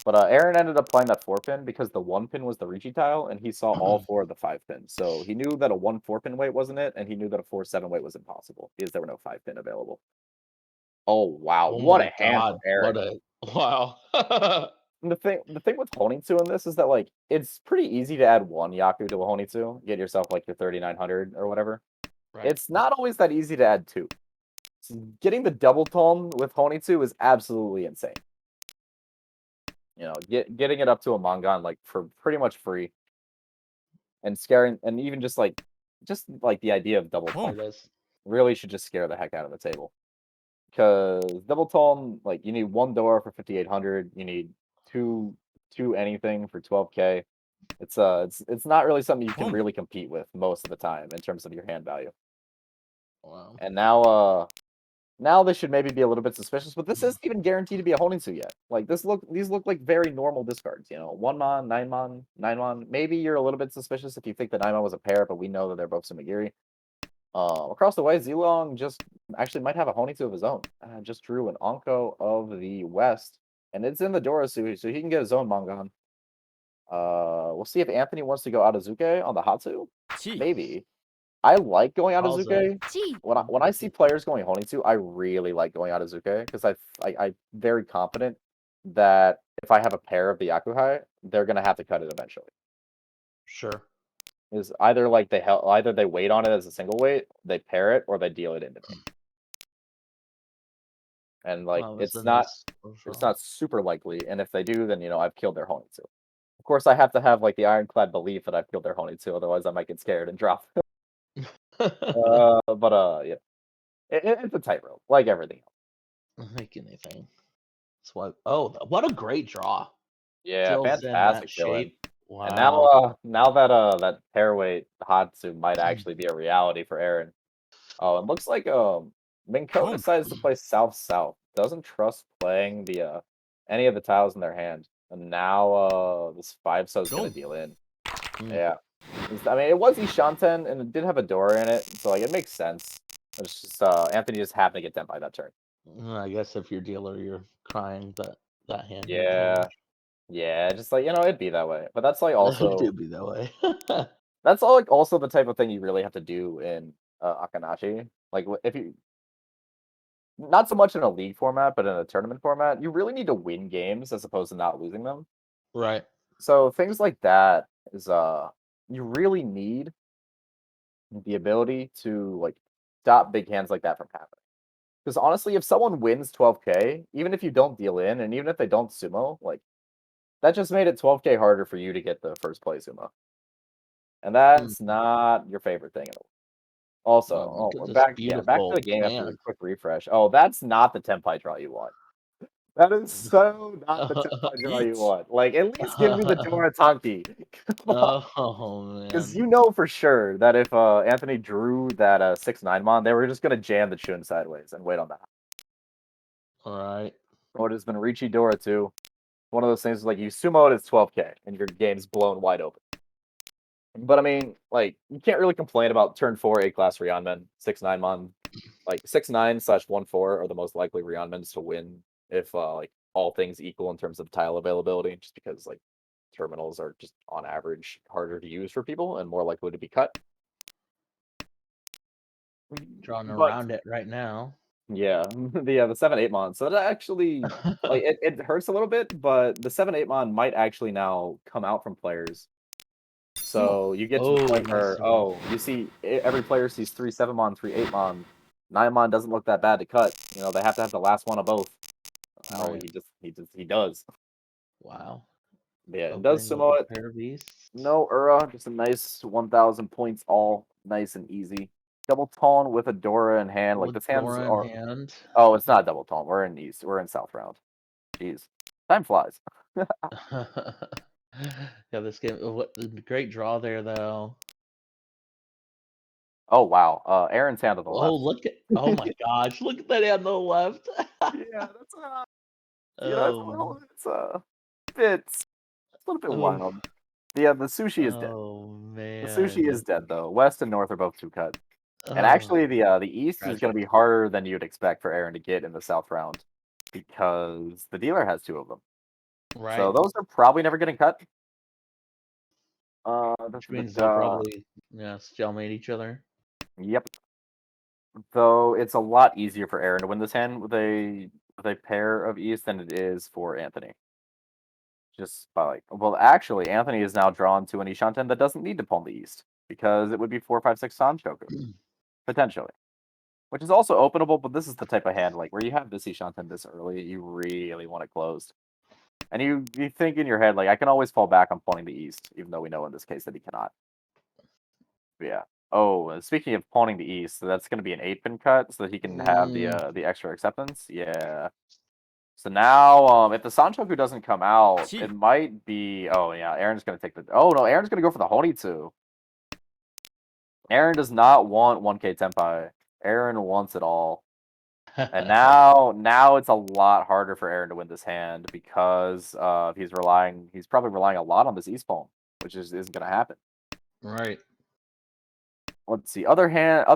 But Aaron ended up playing that 4-pin because the 1-pin was the Ricci tile, and he saw all 4 of the 5-pins. So he knew that a 1 4-pin weight wasn't it, and he knew that a 4-7 weight was impossible because there were no 5-pin available. Oh wow, Oh what my a hand god. for Aaron! What a wow. And the thing with Honitsu in this is that like it's pretty easy to add one Yaku to a Honitsu, get yourself like your 3900 or whatever. Right. It's not always that easy to add two. Getting the double tone with Honitsu is absolutely insane. Getting it up to a Mangan like for pretty much free, and scaring, and even just like the idea of double Boom. tone It is. really should just scare the heck out of the table. Because double tone, like you need one door for 5,800, you need two anything for 12K. It's not really something you can Boom. really compete with most of the time in terms of your hand value. Wow. And now this should maybe be a little bit suspicious, but this isn't even guaranteed to be a Honitsu yet. Like these look like very normal discards. 1 mon, 9 mon, 9 mon. Maybe you're a little bit suspicious if you think the 9 mon was a pair, but we know that they're both Sumagiri. Across the way, Zilong just actually might have a Honitsu of his own. Just drew an Onko of the West, and it's in the Dorasu, so he can get his own Mangan. We'll see if Anthony wants to go Adazuke on the Hatsu. Chi. Maybe. I like going Pause it. Adazuke. When I see players going Honitsu, I really like going Adazuke because I'm very confident that if I have a pair of the Yakuhai, they're gonna have to cut it eventually. Sure. Is either either they wait on it as a single weight, they pair it, or they deal it into me. And like Wow, that's it's a not nice it's draw. not super likely. And if they do, then I've killed their Honitsu. Of course, I have to have like the ironclad belief that I've killed their Honitsu, otherwise I might get scared and drop. Yeah, it's a tightrope, like everything else. Like anything. That's what a great draw. Yeah, Fills in that fantastic fill-in. shape. And Wow. now that pairweight Hatsu might actually be a reality for Aaron. Oh, it looks like Minko Boom. decides to play South-South. Doesn't trust playing the any of the tiles in their hand. And now this 5-so is gonna Boom. deal in. Mm. Yeah. I mean, it was Ishanten and it did have a Dora in it, so like it makes sense. It's just Anthony just happened to get done by that turn. I guess if you're dealer, you're crying that hand went to Yeah. range. Yeah, just like it'd be that way. But that's like It also do be that way. that's all like also the type of thing you really have to do in Akanashi. Like if you not so much in a league format, but in a tournament format, you really need to win games as opposed to not losing them. Right. So things like that is you really need the ability to like stop big hands like that from happening. Because honestly, if someone wins 12K, even if you don't deal in, and even if they don't sumo, like that just made it 12K harder for you to get the first play sumo. And Mm. that's not your favorite thing at all. Also, Oh, look at we're this back to beautiful the game after the hand. quick refresh. Oh, that's not the Tenpai draw you want. That is so not the Tenpai draw you Yeet. want. Like, at least give me the Dora Tanki. Come on. Oh Because man. you know for sure that if Anthony drew that 6-9 mon, they were just going to jam the Chun sideways and wait on that. All right. Or it has been Ricci Dora too. One of those things is like you sumo it as 12K and your game's blown wide open. But I mean, like, you can't really complain about turn 4 A-class Rionmen, 6-9 mon. Like 6-9/1-4 are the most likely Rionmens to win if like all things equal in terms of tile availability, just because like terminals are just on average harder to use for people and more likely to be cut. Drawing But around it right now. yeah, the 7-8 mon. So that actually like it hurts a little bit, but the 7-8 mon might actually now come out from players. So you get to the Oh, point nice. where you see every player sees 3 7 mon, 3 8 mon. 9 mon doesn't look that bad to cut. You know, they have to have the last one of both. Oh, Right. he does. Wow. Yeah, it does Opening with a somewhat. pair of beasts. No Ura, just a nice 1,000 points all, nice and easy. Double tone with a Dora in hand. Like With this hand's Dora in are. hand. Oh, it's not double tone. We're in East. We're in South round. Jeez, time flies. Yeah, this game. What great draw there, though. Oh wow, Aaron's hand on the Oh, left. look at. Oh my gosh, look at that on the left. Yeah, that's it's a Oh. little, it's a bit, it's a little bit Oh. wild. The sushi is dead. Oh The sushi is man. dead though. West and North are both 2 cut. And Oh, actually, the East is going tragic. to be harder than you'd expect for Aaron to get in the South round because the dealer has 2 of them. So Right. those are probably never getting cut. Which means they'll probably stalemate each other. Yep. Though it's a lot easier for Aaron to win this hand with a pair of East than it is for Anthony. Just by like, well, actually, Anthony is now drawn to an Ishanten that doesn't need to pawn the East because it would be 4-5-6 Sanchoku potentially. Which is also openable, but this is the type of hand like where you have this Ishanten this early, you really want it closed. And you think in your head like I can always fall back on pawning the East, even though we know in this case that he cannot. But yeah. Oh, speaking of pawning the East, so that's going to be an 8-pin cut so that he can have the extra acceptance. Yeah. So now, if the Sanchoku doesn't come out, it might be. Oh yeah, Aaron's going to take the. Oh no, Aaron's going to go for the Honitsu. Aaron does not want 1K Tenpai. Aaron wants it all. And now it's a lot harder for Aaron to win this hand because he's probably relying a lot on this East pawn, which isn't going to happen. Right. Let's see, other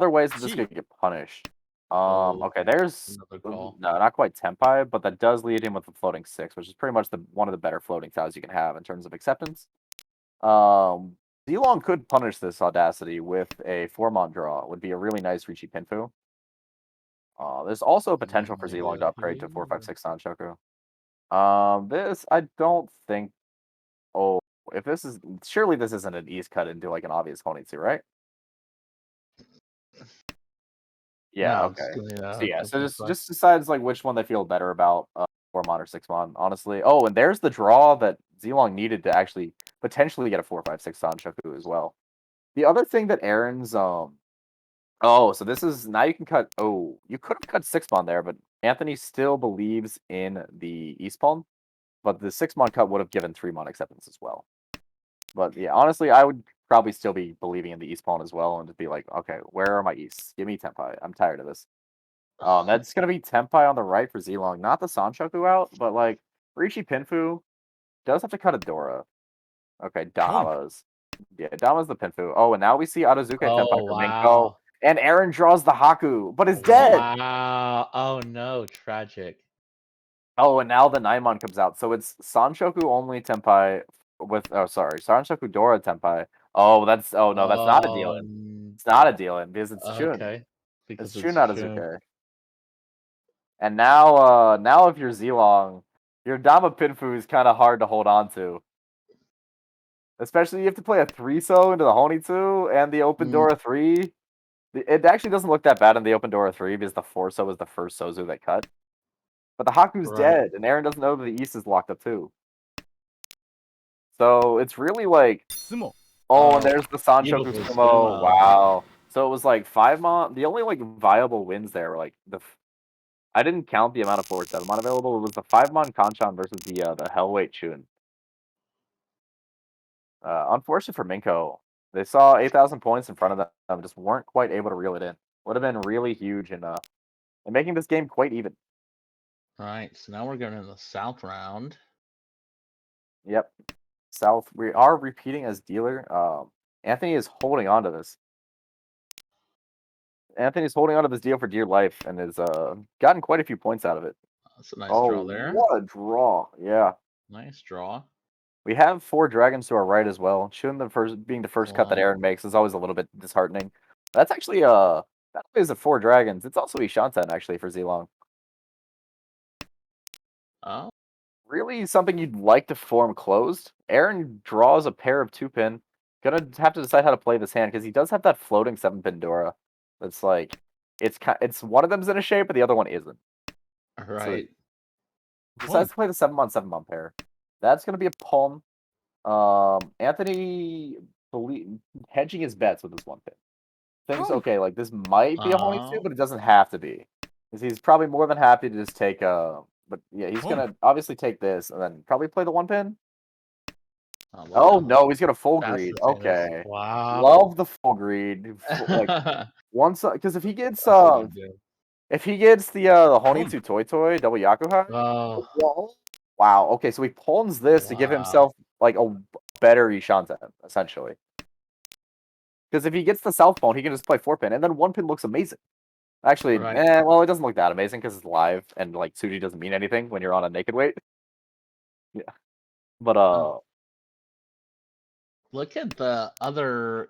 ways that this could get punished. Okay, there's Another call. no, not quite Tenpai, but that does lead him with the floating 6, which is pretty much one of the better floating tiles you can have in terms of acceptance. Zilong could punish this Audacity with a 4-mon draw. It would be a really nice Rishi Pinfu. There's also potential for Zilong to upgrade to 4-5-6 Sanchoku. This I don't think. Oh, if this is surely this isn't an East cut into like an obvious Honitsu, right? Yeah. No, Okay. So it's yeah. So definitely just decides like which one they feel better about, 4-mon or 6-mon. Honestly. Oh, and there's the draw that Zilong needed to actually potentially get a 4-5-6 Sanchoku as well. The other thing that Aaron's Oh, so this is now you can cut. Oh, you could have cut 6-mon there, but Anthony still believes in the East pawn. But the 6-mon cut would have given 3-mon acceptance as well. But yeah, honestly, I would probably still be believing in the East pawn as well, and just be like, okay, where are my Easts? Give me Tenpai. I'm tired of this. That's gonna be Tenpai on the right for Zilong, not the Sanchoku out, but like Rishi Pinfu does have to cut a Dora. Okay, Dama's. Yeah, Dama's the Pinfu. Oh, and now we see Adazuke Tenpai Oh for Minko. wow. And Aaron draws the Haku, but is dead. Wow. Oh no, tragic. Oh, and now the Naimon comes out. So it's Sanshoku only Tenpai with Sanshoku Dora Tenpai. Oh, that's no, that's not a Oh, deal. It's not a deal because it's Shun. okay. It's Because Shun it's Shun. Adazuke. And now now if you're Zilong, your Dama Pinfu is kind of hard to hold on to. Especially you have to play a 3-so into the Honitsu and the Open Dora 3. It actually doesn't look that bad in the Open Dora 3 because the 4-so was the first Sozu that cut. But the Haku's Right. dead, and Aaron doesn't know that the East is locked up too. So it's really like, oh, and there's the Sanchoku Beautiful Sumo. sumo. Wow. So it was like 5-mon. The only like viable wins there were like I didn't count the amount of 4-7-mon available. It was the 5-mon Kanchan versus the Hellweight Chun. Unfortunate for Minko, they saw 8,000 points in front of them, just weren't quite able to reel it in. Would have been really huge in making this game quite even. Right. So now we're going to the South round. Yep. South, we are repeating as dealer. Anthony is holding on to this. Anthony's holding on to this deal for dear life and has gotten quite a few points out of it. That's a nice Oh, draw there. what a draw! Yeah, Nice draw. we have 4 dragons to our right as well. Shooting being the first cut that Wow. Aaron makes is always a little bit disheartening. That's actually that is a 4 dragons. It's also Ishanten actually for Zilong. Oh, Really something you'd like to form closed. Aaron draws a pair of 2-pin. Gonna have to decide how to play this hand because he does have that floating 7-pin Dora. That's like it's one of them's in a shape, but the other one isn't. right. Decides to play the 7-on-7 pair. That's gonna be a palm. Anthony hedging his bets with this 1-pin. Thinks okay, like this might be a Holy 2, Oh. but it doesn't have to be. Because he's probably more than happy to just take but yeah, he's gonna obviously take this and then probably play the 1-pin. Oh wow. no, he's gonna full That's greed. the same as- Okay. Wow. Love the full greed. Like once because if he gets That's what you do. if he gets the Honitsu Toy Toy double Yakuhai. Oh, Wow. Okay, so he pawns this to give wow. himself like a better Ishanten, essentially. Because if he gets the south pawn, he can just play 4-pin, and then 1-pin looks amazing. Actually, Right. well, it doesn't look that amazing because it's live, and like Tsuji doesn't mean anything when you're on a naked weight. Yeah, but Oh. Look at the other,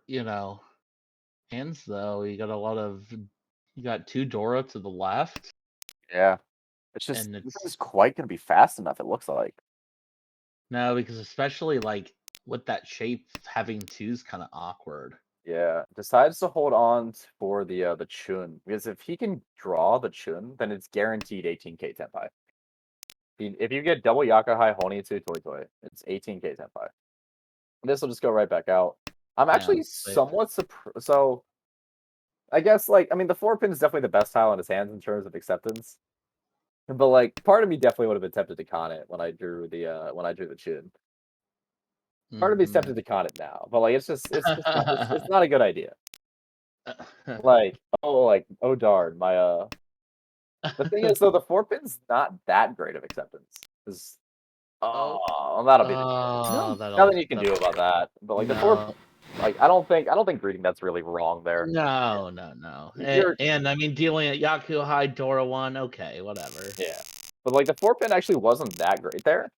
hands though. You got 2 Dora to the left, yeah, it's just and this it's is quite gonna be fast enough. It looks like. no, because especially like with that shape, having 2 is kind of awkward. Yeah, decides to hold on for the Chun because if he can draw the Chun, then it's guaranteed 18k Tenpai. If you get double Yakuhai Honitsu Toy Toy, it's 18k Tenpai. This will just go right back out. I'm actually Yeah, somewhat surprised. So I guess I mean the 4-pin is definitely the best tile in his hands in terms of acceptance. But like part of me definitely would have been tempted to con it when I drew the Chun. Part of me is tempted to con it now, but like it's not a good idea. Oh darn, my the thing is though the 4-pin's not that great of acceptance. That'll be the Oh, nothing you can do about that. But like the 4 no, I don't think reading that's really wrong there. no. You're And I mean, dealing at Yaku High Dora 1, okay, whatever. Yeah. But like the 4-pin actually wasn't that great there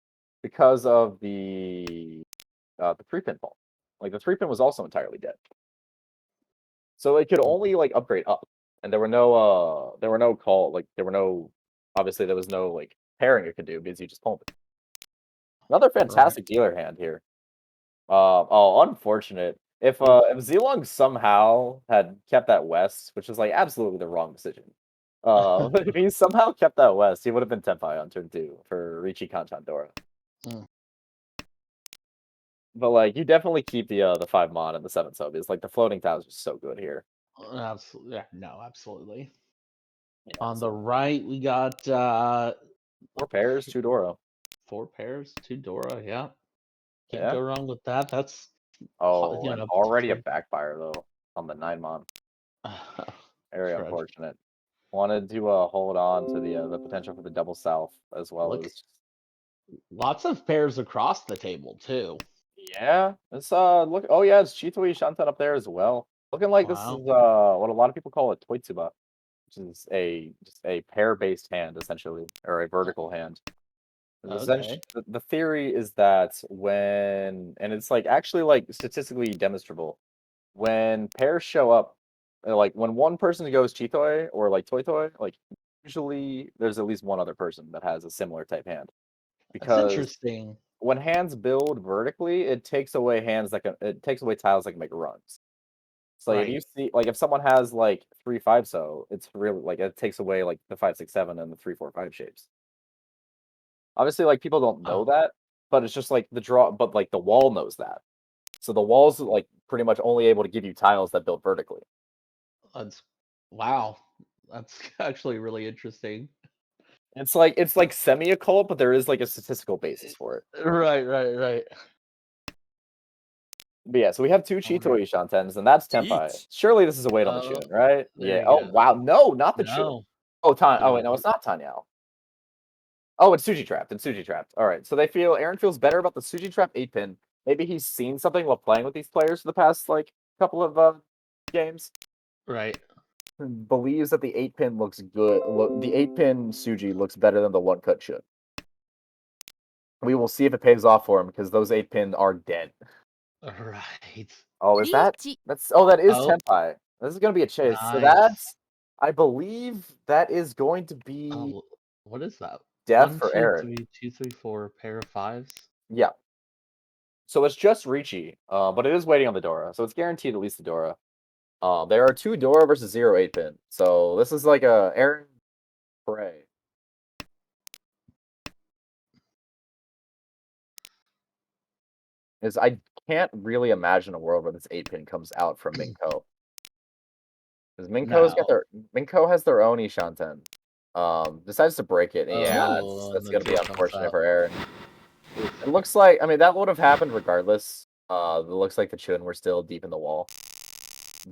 because of the 3-pin fault. Like the 3-pin was also entirely dead. So it could only like upgrade up. And there were no obviously there was no like pairing it could do because you just pulled it. Another fantastic dealer hand here. Unfortunate. If Zilong somehow had kept that west, which is like absolutely the wrong decision. If he somehow kept that west, he would have been Tenpai on turn 2 for Richi Kanchan Dora. Mm. But like you definitely keep the 5 mon and the 7 sub. Is like the floating tiles are so good here. Absolutely, yeah, no, absolutely. Yeah, On so the right, we got 4 pairs, 2 Dora. 4 pairs, 2 Dora. Yeah, can't Yeah. go wrong with that. That's Oh, and already a potentially- backfire though on the 9 mon. Very Shred. unfortunate. Wanted to hold on to the potential for the double south as well Look. as Lots of pairs across the table too. yeah. It's look oh yeah, it's Chitoi Shantan up there as well. Looking like this is Wow. what a lot of people call a Toitsuba, which is just a pair-based hand essentially, or a vertical hand. Okay. The theory is that and it's like actually like statistically demonstrable, when pairs show up, like when one person goes Chitoi or like Toy Toy, like usually there's at least one other person that has a similar type hand. That's Because interesting. when hands build vertically, it takes away tiles that can make runs. So if Right. you see like if someone has like 3-5 so it's really like it takes away like the 5-6-7 and the 3-4-5 shapes. Obviously, like people don't know Oh, that, but it's just like but like the wall knows that. So the wall's like pretty much only able to give you tiles that build vertically. that's wow. That's actually really interesting. It's like semi occult, but there is like a statistical basis for it. Right. But yeah, so we have 2 Chitoi Shantens, and that's Tenpai. Eat. Surely this is a wait on the Oh, Chun, right? there Yeah. you Oh go. wow, no, not the Chun. No. Oh wait, no, it's not Tanyao. Oh, it's Suji trapped. It's Suji trapped. All right. So Aaron feels better about the Suji trap 8-pin maybe he's seen something while playing with these players for the past like couple of games. Right. Believes that the 8-pin looks good. The 8-pin Suji looks better than the 1-cut should. We will see if it pays off for him because those 8-pin are dead. Right. Oh, is that? That is Oh. Tenpai. This is gonna be a chase. So Nice. that's, I believe that is going to be Oh, what is that? death 1, for 2, Aaron. 3, 2, 3, 4 pair of fives. Yeah. So it's just Ricci, but it is waiting on the Dora, so it's guaranteed at least the Dora. There are 2 Dora versus 0 8-pin. So this is like a Aaron Prey. I can't really imagine a world where this 8-pin comes out from Minko. Because Minko has their own Ishanten. Decides to break it. And yeah, Oh, that's and the gonna be Dora comes unfortunate out. for Aaron. It looks like, I mean, that would have happened regardless. It looks like the Chun were still deep in the wall.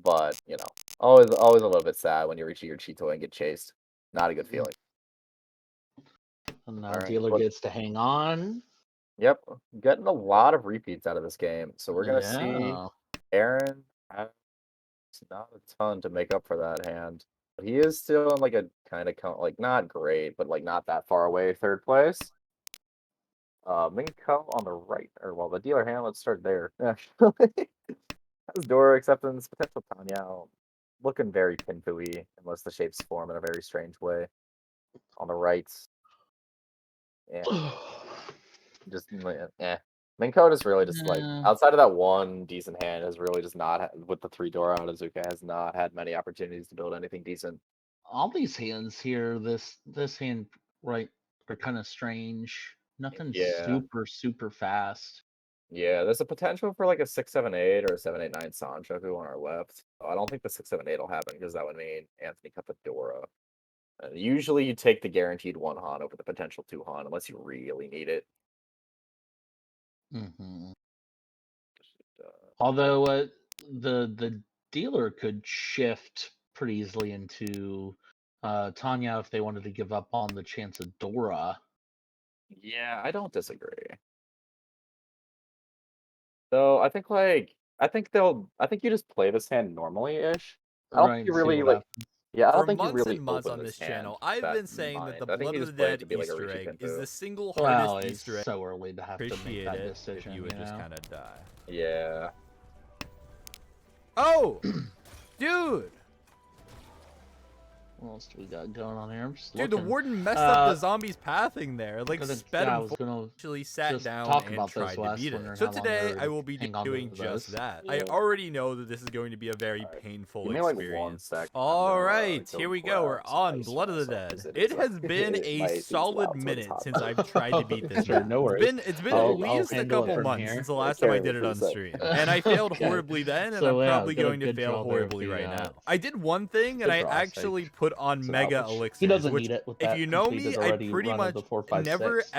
But, you know, always a little bit sad when you reach your Cheeto and get chased. Not a good feeling. And now Alright, dealer gets to hang on. Yep, getting a lot of repeats out of this game. So we're gonna see Yeah. Aaron has not a ton to make up for that hand. But he is still in like a kind of like not great, but like not that far away, 3rd place. Minko on the right, or well, the dealer hand. Let's start there. Actually, how's Dora acceptance potential Tanya looking very pinfooey unless the shapes form in a very strange way. On the right, yeah, just eh. Minko is really just like Yeah. outside of that one decent hand has really just not with the 3 Dora out of Zuka has not had many opportunities to build anything decent. All these hands here, this hand right, are kind of strange. Nothing Yeah. super fast. Yeah, there's a potential for like a 6-7-8 or a 7-8-9 Sanchoku on our left. I don't think the 6-7-8 will happen because that would mean Anthony cut the Dora. Usually you take the guaranteed 1 Han over the potential 2 Han unless you really need it. Mm-hmm. Although the dealer could shift pretty easily into Tanya if they wanted to give up on the chance of Dora. Yeah, I don't disagree. So I think you just play this hand normally-ish. I don't think Right, you and see really what like happens. yeah, I For don't think you months really and months open on this this channel, hand with I've that been in saying that mind. the I think Blood you of the just play it Dead to be like a Easter Rishi egg is Pinfu. the single Well, hardest Easter egg. it's so early to have to make Appreciate that it decision. if you would just kind of die. Yeah. Oh, dude! What else do we got going on here? I'm just Dude, the looking. warden messed up the zombie's pathing there. Like, sped I him was gonna actually sat just down talk and about tried this to last, beat it. wondering So how long today they I would will be hang on doing to just this. that. I already know that this is going to be a very painful Give me like 1 experience. sec. All right, go here we go. We're grab some on ice for Blood of the myself, 'cause Dead. it It is, has been it a might be solid loud, so it's minute hot. since I've tried to beat this Sure, map. no worries. It's been I'll at least a handle it couple from months here. since the last time Carry I me did it for a on sec. stream. And I failed Okay. horribly then, and So, I'm yeah, probably got a going to good fail draw there with horribly the, right now. I did one thing, and good I draw, I actually think. put on So Mega now, he Elixirs, doesn't which, need it with if that you know me, completed I already pretty run of much the 4, 5, never, 6.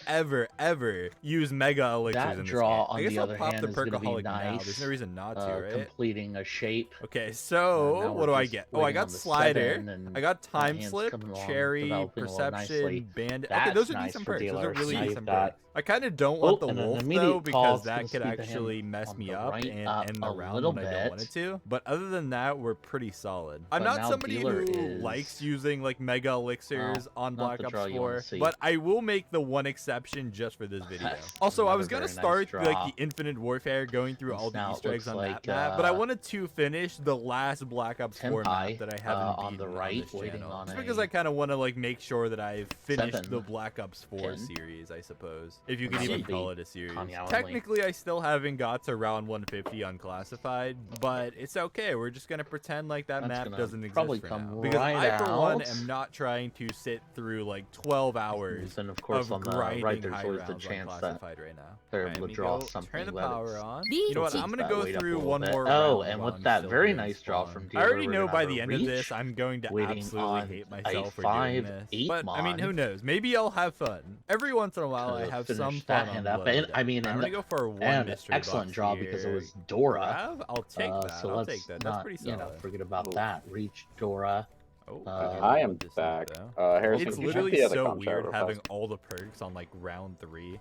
ever use Mega Elixirs That in this draw, game. I on guess the I'll other pop hand, the is going to be Perkaholic now. nice. There's no reason not to, right? Completing a shape. Okay, so now what do we're I just get? Oh, I waiting got on the Slider. 7, and I got that Time hand's Slip, coming along, Cherry, developing a little nicely. Perception, Bandit. Okay, That's those are nice decent for perks. Those are dealer. really Now you've decent got perks. I kind of don't want the and an Wolf, though, immediate call. because It's gonna that could speed the hand actually mess on me the up right and up end a the round little when I don't want it bit. to. But other than that, we're pretty solid. I'm But not now somebody dealer who is likes using like Mega Elixirs on not Black the draw Ops you wanna 4, see. but I will make the one exception just for this video. That's Also, I was another gonna very nice start like draw. the Infinite Warfare, going through all the Now it Easter eggs looks on like, that map, but I wanted to finish the last Black Ops 4 map Tenpai, that I haven't on beaten the right, this waiting channel. on Just because a I kind of want to like make sure that I've finished 7 the Black Ops 4 pin. series, I suppose, if you And could that even would be call it a series. Kanye only. Technically, I still haven't got to round 150 unclassified, but it's okay. We're just gonna pretend like that That's map gonna doesn't exist probably for come now, because right I, for one, out. am not trying to sit through like 12 hours And of course, of on the grinding right, there's high always the rounds chance that unclassified right now. they're Alright, able let to me draw go something turn the that power on. you You know what? keep I'm gonna that go weight up a through little one bit. more Oh, round and while with I'm that still very here in nice draw spawn. from I dealer, already we're know gonna by have the a end of this, reach, I'm going to waiting absolutely on hate a myself for doing this. 5-8 But I mean, who mod knows? Maybe I'll have fun. Every once in a while, I to have finish some that fun on hand up. Blood of And the I Dead. mean, I'm and gonna go for one and mystery excellent box draw here. because it was Dora. Grab? I'll take that. So I'll let's take that. That's not, pretty you know, solid. forget about that. Reach Dora. Oh, I am back. Harrison, it's could you literally check the so com chat weird real having fast? all the perks on like round 3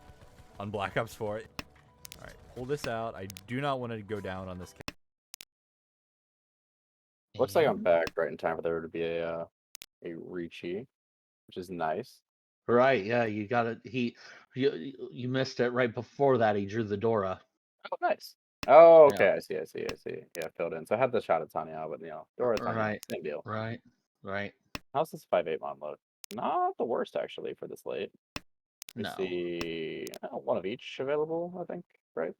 on Black Ops 4. Alright, pull this out. I do not want to go down on this. Looks like I'm And- back right in time for there to be a Ricci, which is nice. Right, yeah, you got it. You missed it right before that. He drew the Dora. Oh, nice. Oh, Yeah. okay. I see. Yeah, filled in. So I had the shot at Tanya, but Dora Tanya, Right, same deal. right. How's this 5/8 mon look? Not the worst actually for this late. We No. see one of each available, I think, right?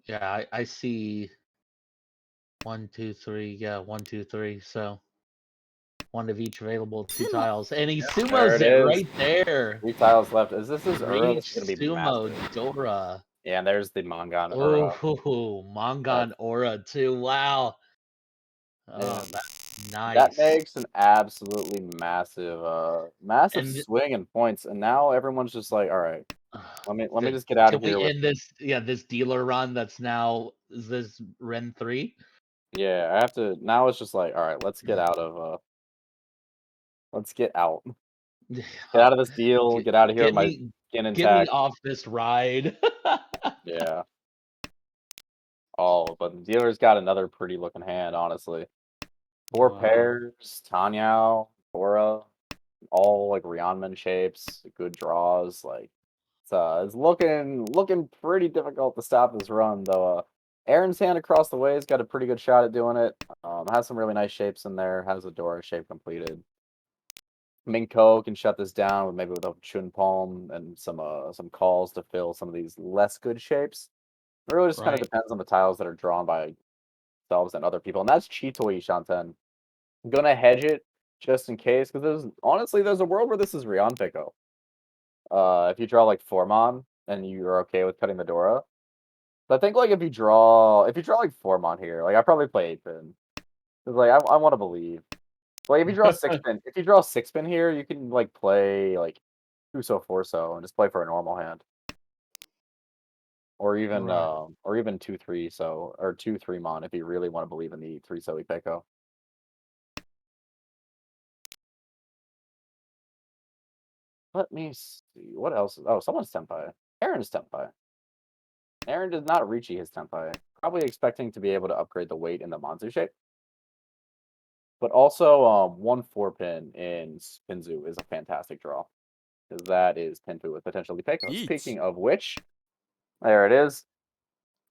Yeah, I see 1, 2, 3. Yeah, 1, 2, 3. So one of each available, 2 tiles, and he There sumos it it is. right there. 3 tiles left. Is this his Ura? This Rage is gonna be sumo massive. Dora. Yeah, and there's the Mongon Ura. Oh, Mongon Aura too. Wow. Yeah. Oh, that's That nice. makes an absolutely massive And swing in points. And now everyone's just like, all right, let me Th- just get out Can of we here with end this? Yeah, this dealer run that's now is this Ren 3? yeah, I have to now it's just like, all right, let's get out of let's get out. Get out of this deal, Get, get out of here with get my me skin get me intact. off this ride. Yeah. Oh, but the dealer's got another pretty looking hand, honestly. 4 Wow. pairs, Tanyao, Dora, all like Rionman shapes, good draws. Like it's looking pretty difficult to stop this run, though. Aaron's hand across the way has got a pretty good shot at doing it. Has some really nice shapes in there. Has a Dora shape completed. Minko can shut this down with maybe with a Chun Palm and some calls to fill some of these less good shapes. It really just kind of Right. depends on the tiles that are drawn by themselves and other people, and that's Chitoi Shanten. I'm gonna hedge it just in case, because there's a world where this is Rion Pico. If you draw like Formon and you're okay with cutting the Dora. But I think like if you draw like Formon here, like I probably play 8-pin. Because like I want to believe. Like if you draw 6-pin here, you can like play like 2-so 4-so and just play for a normal hand. Right. Or even 2-3-so or 2-3 mon if you really want to believe in the 3-so Ipeko. Let me see. What else? Oh, someone's Tenpai. Aaron's Tenpai. Aaron did not reach his Tenpai. Probably expecting to be able to upgrade the weight in the Monzu shape. But also, 1 4-pin in Spinzu is a fantastic draw. Because that is Tenpu with potentially Peko. Eat. Speaking of which, there it is.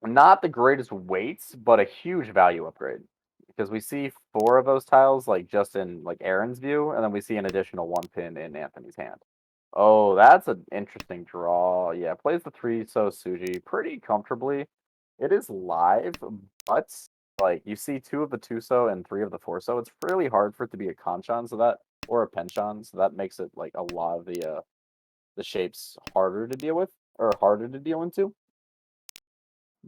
Not the greatest weights, but a huge value upgrade. Because we see 4 of those tiles, like just in like Aaron's view, and then we see an additional 1 pin in Anthony's hand. Oh, that's an interesting draw. Yeah, plays the 3-so Suji pretty comfortably. It is live, but like you see 2 of the 2-so and 3 of the 4-so. It's really hard for it to be a Kanchan, or a Penchan, so that makes it like a lot of the shapes harder to deal with or harder to deal into.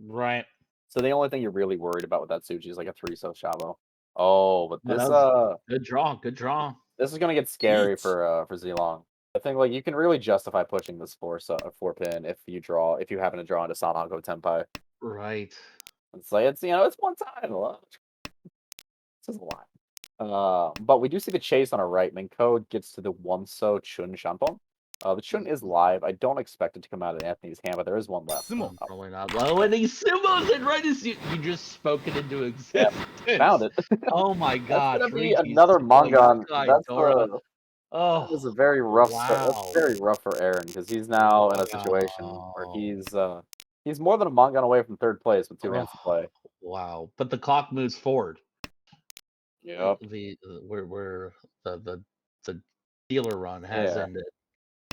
Right. So the only thing you're really worried about with that Suji is like a 3-so Shabo. Oh, but Well, this that was good draw. Good draw. this is gonna get scary Eat. for Zilong. I think like you can really justify pushing this 4-pin if you happen to draw into Sanago Tenpai. Right. It's like it's one time. This is a lot. But we do see the chase on our right. Minko gets to the 1-so Chun Shanpong. The Chun is live. I don't expect it to come out of Anthony's hand, but there is one left. Sumo. Probably not low, and he sumos it right as you just spoke it into existence. Found it. Oh my That's gonna gosh, be Ricci another sumo Mongon. Yokai Dora. That was a Oh very rough start. That's wow. very rough for Aaron because he's now in a situation where Wow. he's more than a Mongon away from third place with 2 Oh, hands to play. wow. But the clock moves forward. Yep. Where the dealer run has Yeah. ended.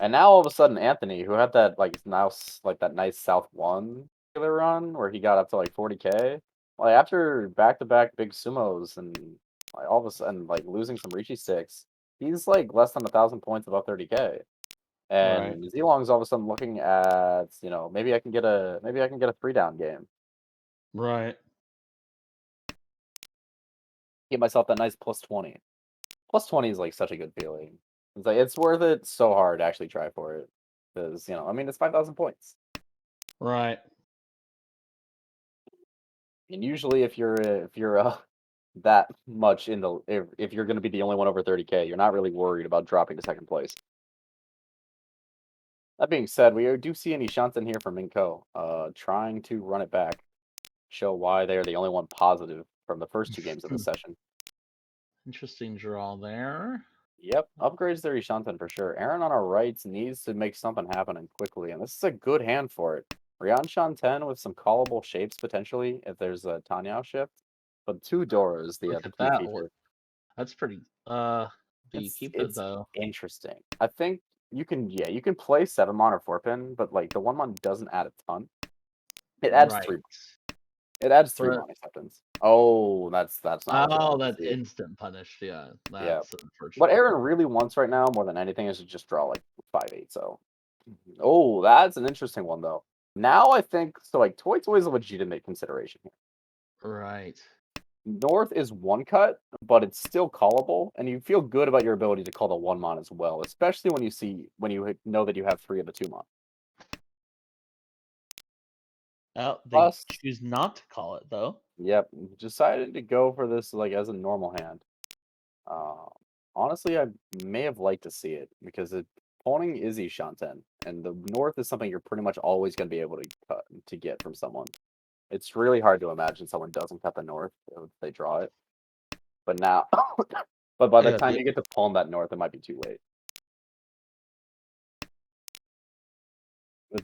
And now all of a sudden Anthony, who had that that nice South 1 killer run where he got up to like 40K, like after back-to-back big sumos and like all of a sudden like losing some Ricci sticks, he's like less than 1,000 points above 30K. Right. And Zilong's all of a sudden looking at, maybe I can get a 3-down game. Right. Get myself that nice plus 20. Plus 20 is like such a good feeling. It's like it's worth it so hard to actually try for it. Because, it's 5,000 points. Right. And usually if you're that much in the if you're gonna be the only one over 30K, you're not really worried about dropping to second place. That being said, we do see an Ishanten here from Minko, trying to run it back, show why they are the only one positive from the first 2 games of the session. Interesting draw there. Yep, upgrades their Ishanten for sure. Aaron on our rights needs to make something happen and quickly, and this is a good hand for it. Ryan Shanten with some callable shapes potentially if there's a Tanyao shift, but 2 Dora is the Look at key that. feature. That's pretty. Do you keep it It's though? interesting. I think you can play 7-mon or 4-pin, but like the 1-mon doesn't add a ton. It adds Right. 3. It adds 3 But mon acceptance. Oh, that's not what you oh, want to that's see. instant punished. Yeah, Yeah. that's What unfortunate. Aaron really wants right now, more than anything, is to just draw like 5-8. So, oh, that's an interesting one though. Now I think so. Like Toy Toy is a legitimate consideration here. Right. North is 1 cut, but it's still callable, and you feel good about your ability to call the 1-mon as well, especially when you know that you have 3 of the 2-mon. Oh, they Plus, choose not to call it though. yep, decided to go for this like as a normal hand. Honestly, I may have liked to see it because pawning is Shanten, and the North is something you're pretty much always going to be able to cut to get from someone. It's really hard to imagine someone doesn't cut the North if they draw it. But now, but by the Yeah, time you get to pawn that North, it might be too late.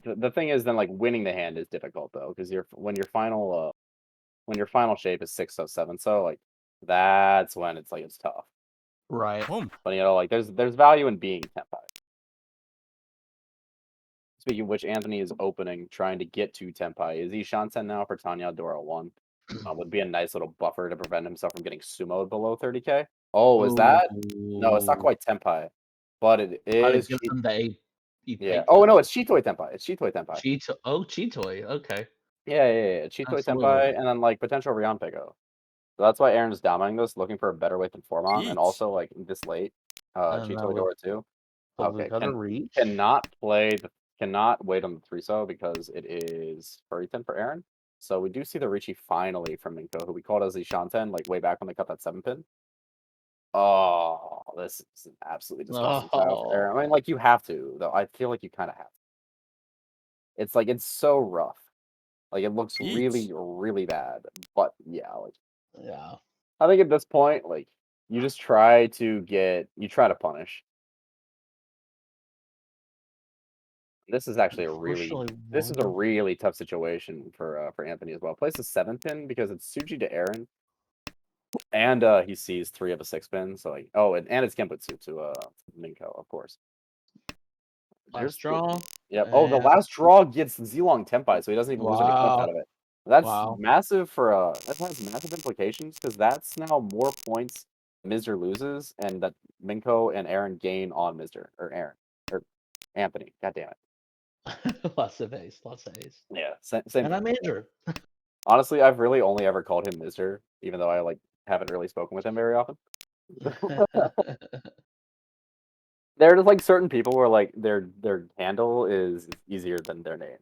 The thing is, then like winning the hand is difficult though, because when your final shape is 6 so 7 so like that's when it's tough. right. But like there's value in being tempi. Speaking of which, Anthony is opening, trying to get to tempi. Is he Shanten now for Tanya Dora 1? Would be a nice little buffer to prevent himself from getting sumoed below 30k. Oh, is that? No, it's not Ooh. quite tempi, but it But is. it gives them the A. You Yeah. pay Oh for no, it's Chitoi tempi. It's Chitoi tempi. Cheeto. Oh, Cheetoy. Okay, Yeah. Chitoi absolutely. tempi, and then like potential Rion Pico. So that's why Aaron's dominating this, looking for a better weight than Formon, and also like this late, And now Chitoi Dora 2. but we Okay, got a reach. cannot wait on the 3-so because it is Furryton for Aaron. So we do see the Richie finally from Minko, who we called as the Shanten, like way back when they cut that 7-pin. Oh, this is an absolutely disgusting style for Aaron. I mean, like you have to, though. I feel like you kind of have to. It's so rough. Like it looks really, really bad. But yeah, like Yeah. I think at this point, like you just try to punish. This is actually Unfortunately, this is a one. really tough situation for Anthony as well. Plays a 7-pin because it's Suji to Aaron, and he sees 3 of a 6-pin. So like, oh, and it's Genputsu to Minko, of course. Last draw. Yep. Oh, the And last draw gets Zilong Tempai, so he doesn't even lose any points out wow. of it. That's Wow. massive for that has massive implications because that's now more points Mr. loses and that Minko and Aaron gain on Mr. or Aaron or Anthony. God damn it. Lots of A's. Lots of A's. Yeah, same And I'm thing. Andrew. Honestly, I've really only ever called him Mister, even though I like haven't really spoken with him very often. There are just like certain people where like their handle is easier than their name.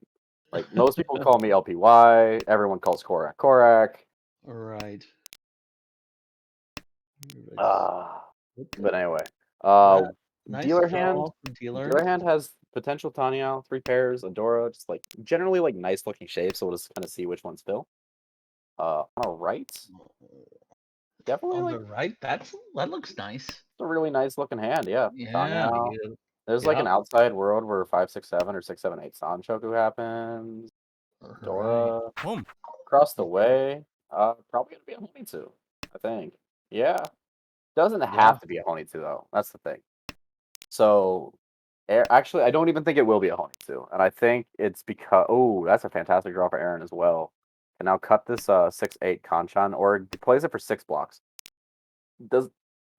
Like most people call me LPY. Everyone calls Korak Korak. Right. But anyway, Nice dealer draw hand. from dealer. Dealer hand has potential Tanya, 3 pairs, Adora, just like generally like nice looking shapes. So we'll just kind of see which ones fill. On our right, definitely On like the right, that looks nice. it's a really nice looking hand. Yeah, Yeah. Tanya. There's like an outside world where 5-6-7 or 6-7-8 Sanchoku happens. Dora across the way. Probably gonna be a Honitsu, I think. Yeah. Doesn't have to be a Honitsu though. That's the thing. So actually I don't even think it will be a Honitsu. And I think it's because that's a fantastic draw for Aaron as well. And now cut this 6-8 Kanchan or he plays it for 6 blocks.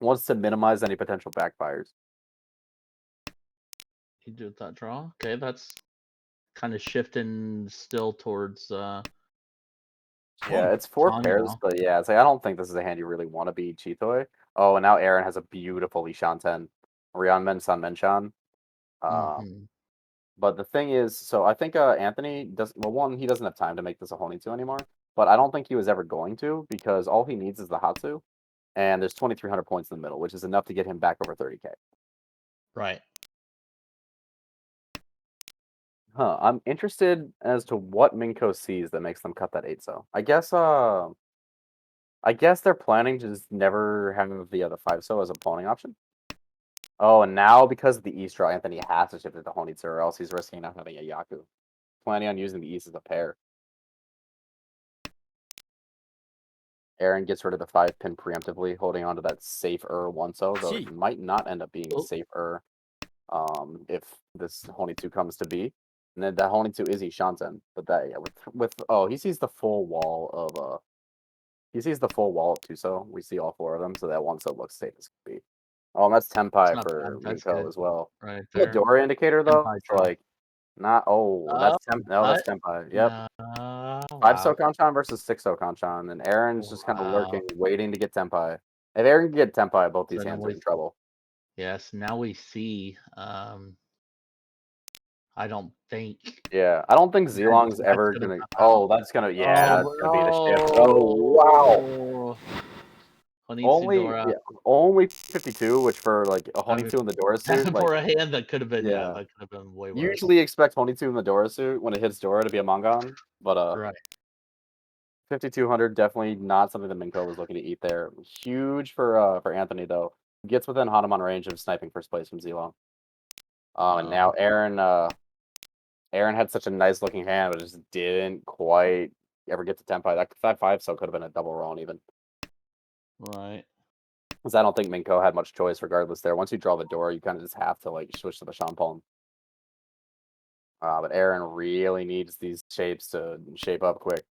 Wants to minimize any potential backfires. You do that draw. Okay, that's kind of shifting still towards Yeah, it's 4 Tanya. pairs, but yeah, it's like I don't think this is a hand you really want to be Chitoi. Oh, and now Aaron has a beautiful Ishanten. Ryanmen San Menchan. But the thing is, so I think Anthony he doesn't have time to make this a Honitsu anymore, but I don't think he was ever going to because all he needs is the Hatsu, and there's 2,300 points in the middle, which is enough to get him back over 30k. Right. I'm interested as to what Minko sees that makes them cut that 8-so. I guess they're planning to just never have the 5-so as a pawning option. Oh, and now because of the East draw, Anthony has to shift it to Honitsu, or else he's risking not having a Yaku. Planning on using the East as a pair. Aaron gets rid of the 5-pin preemptively, holding on to that safer 1-so, though it might not end up being Oh. safer if this Honitsu comes to be. And then that Honitsu is Ishanten, but that he sees the full wall of he sees the full wall of 2-so. We see all 4 of them, so that 1-so looks safe as could be. Oh, and that's That's Tenpai not for bad. That's Minko good as well. right The there. Dora indicator though, Senpai it's draw. like not Oh, that's cut. Tenpai. Yep. Wow. 5-so Kanchan versus 6-so Kanchan, and Aaron's just kind of lurking, waiting to get Tenpai. If Aaron can get Tenpai, both these So now hands are in we trouble. yes, now we see I don't think Yeah, I don't think Zilong's that's ever gonna gonna. come Oh, out. that's gonna. Yeah, Oh that's gonna be the shift. Oh wow. no! Only Honitsudora. yeah, only 52, which for like a I mean, Honitsu in the Dora suit, like for a hand that could have been yeah. that could have been way worse. Usually expect Honitsu in the Dora suit when it hits Dora to be a Mangon, but Right. 5200 definitely not something that Minko was looking to eat there. Huge for Anthony though. Gets within Hanuman range of sniping first place from Zilong. And now Aaron had such a nice looking hand, but just didn't quite ever get to Tenpai. That 5-so could have been a double roll even. Right. Because I don't think Minko had much choice regardless there. Once you draw the door, you kind of just have to like switch to the Champon. But Aaron really needs these shapes to shape up quick.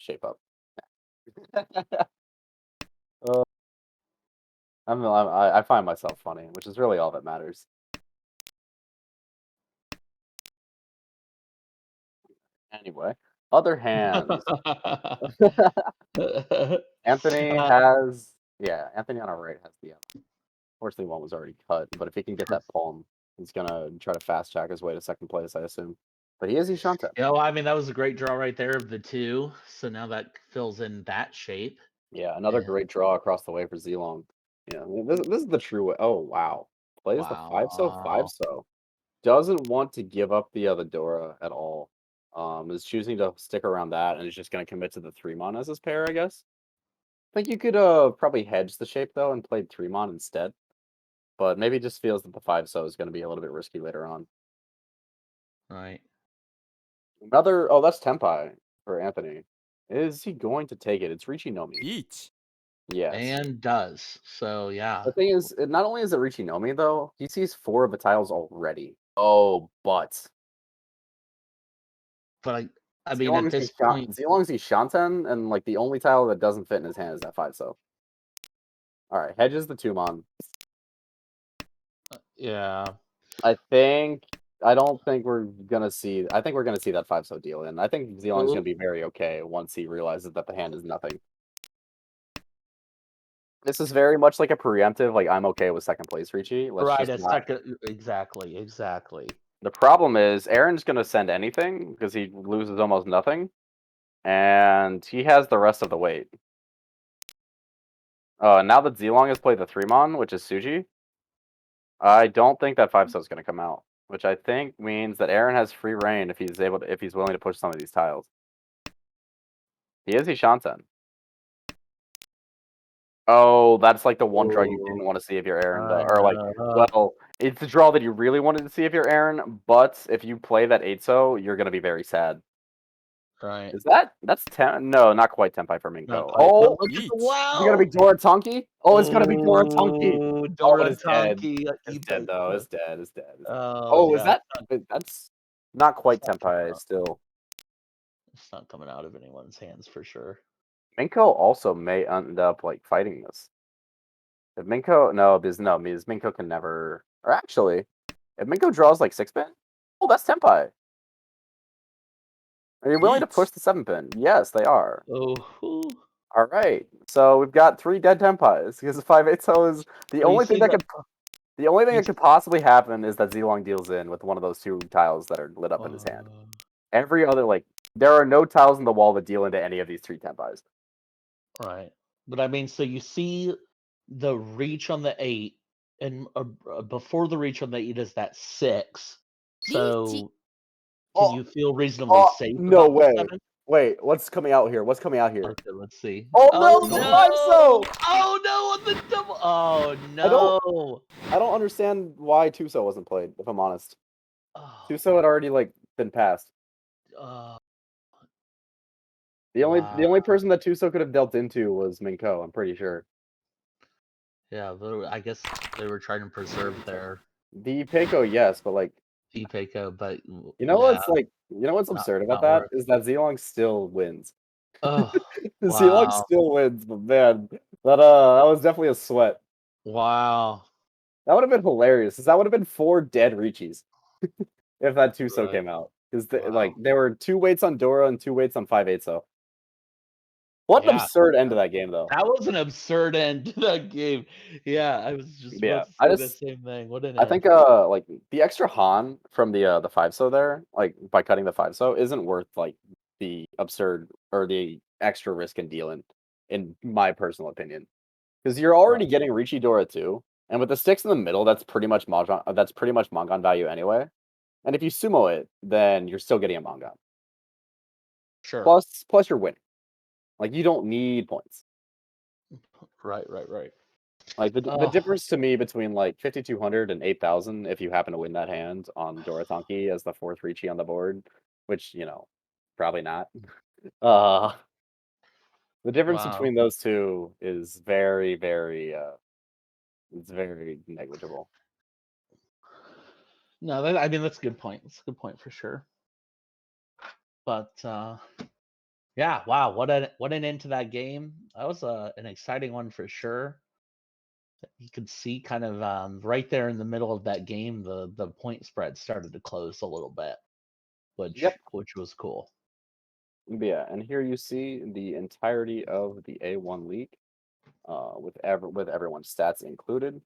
Shape up. Uh, I find myself funny, which is really all that matters. Anyway, other hands. Anthony has Anthony on our right has the unfortunately one was already cut, but if he can get that palm, he's gonna try to fast track his way to second place, I assume. But he is Ishanta. Yeah, well, I mean that was a great draw right there of the two. So now that fills in that shape. Yeah, another And great draw across the way for Zilong. Yeah, I mean, this is the true way. Oh wow. Plays the 5-so wow. 5-so. Doesn't want to give up the other Dora at all. Is choosing to stick around that and is just gonna commit to the 3-mon as his pair, I guess. I think you could probably hedge the shape though and play 3-mon instead. But maybe just feels that the 5-so is gonna be a little bit risky later on. Right. That's Tenpai for Anthony. Is he going to take it? It's Richinomi. Eat. Yes. And does. So yeah. The thing is, not only is it Richinomi though, he sees 4 of the tiles already. Oh, but But I mean at this point Zilong's Shanten, and like the only tile that doesn't fit in his hand is that 5-so. Alright, hedges the 2-mon. yeah. I don't think we're gonna see I think we're gonna see that 5-so deal in. I think Zilong's gonna be very okay once he realizes that the hand is nothing. This is very much like a preemptive, like I'm okay with second place Ricci. Let's Right, just a not. second exactly. The problem is Aaron's gonna send anything because he loses almost nothing, and he has the rest of the weight. Now that Zilong has played the 3-mon, which is Suji, I don't think that 5-so is gonna come out, which I think means that Aaron has free reign if he's willing to push some of these tiles. He is Ishanten. Oh, that's like the one draw you didn't want to see if you're Aaron, though. Or like, well, it's the draw that you really wanted to see if you're Aaron, but if you play that 8-so, you're gonna be very sad. Right. That's ten? No, not quite Tenpai for Not Minko. quite. Oh, But look at the Yeet. is it gonna be wow. Dora Tonki? Oh, it's gonna be Dora Tonki. Ooh, Oh, Dora it's dead. Tonki, It's dead epic. though. It's dead. It's dead. Oh Oh, is yeah. that's not quite It's not coming Tenpai out. still. It's not coming out of anyone's hands for sure. Minko also may end up like fighting this. If Minko because Minko can never, or actually, if Minko draws like 6-pin, oh, that's Tenpai. Are you willing to Eat. push the 7-pin? Yes, they are. Oh, All right, so we've got 3 dead Tenpais because the 5-8-so is the you only thing see that the could possibly happen is that Zilong deals in with one of those 2 tiles that are lit up in his hand. Every other there are no tiles in the wall that deal into any of these 3 Tenpais. right. But I mean, so you see the reach on the 8, and before the reach on the 8 is that 6. So, can Oh, you feel reasonably safe no about the way. 7? Wait, what's coming out here? What's coming out here? Okay, let's see. Oh Oh no, the five so. no! Oh no, on the double. Oh I don't no! I don't understand why Tuso wasn't played, if I'm honest. Oh, Tuso had already like been passed. uh, The wow. only person that Tuso could have dealt into was Minko, I'm pretty sure. Yeah, I guess they were trying to preserve their The Peiko, yes, but like Peiko, but what's yeah, not absurd about not that worth. is that Zilong still wins. Oh, Zilong wow, still wins, but man, that was definitely a sweat. wow. That would have been hilarious, 'cause that would have been 4 dead Richis if that Tuso Right. came out. Because like Wow. there were 2 weights on Dora and 2 weights on 5/8. What an Yeah, absurd end to that game, though. that was an absurd end to that game. Yeah, I was just Yeah, about to say the same thing. What an I end. think like the extra Han from the 5 there, like by cutting the 5 isn't worth like the absurd or the extra risk and deal in my personal opinion. Because you're already Right. getting Richi Dora too, and with the sticks in the middle, that's pretty much Mahjong, that's pretty much Mongon value anyway. And if you sumo it, then you're still getting a Mongon. Sure. Plus you're winning. Like you don't need points. Right. Like the Oh, difference to me between like 5,200 and 8,000, if you happen to win that hand on Doratanki as the 4th Ricci on the board, which, probably not. Uh the difference wow. between those two is very, very it's very negligible. No, I mean that's a good point. That's a good point for sure. But yeah, wow, what an end to that game. That was an exciting one for sure. You could see kind of right there in the middle of that game, the point spread started to close a little bit, Yep. which was cool. Yeah, and here you see the entirety of the A1 league, with everyone's stats included.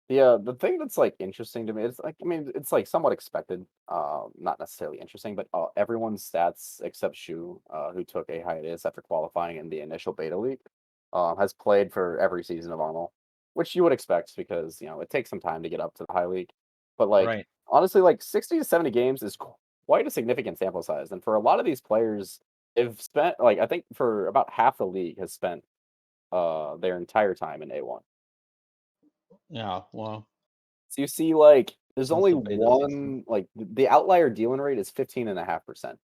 The thing that's like interesting to me is like it's like somewhat expected, not necessarily interesting, but everyone's stats except Shu, who took a hiatus after qualifying in the initial beta league, has played for every season of Armor, which you would expect because it takes some time to get up to the high league. But like Right. honestly, like 60 to 70 games is quite a significant sample size, and for a lot of these players, they've spent like I think for about half the league has spent their entire time in A1. Yeah, well, So you see, like, there's since only the beta season. one, like, the outlier dealing rate is 15.5%.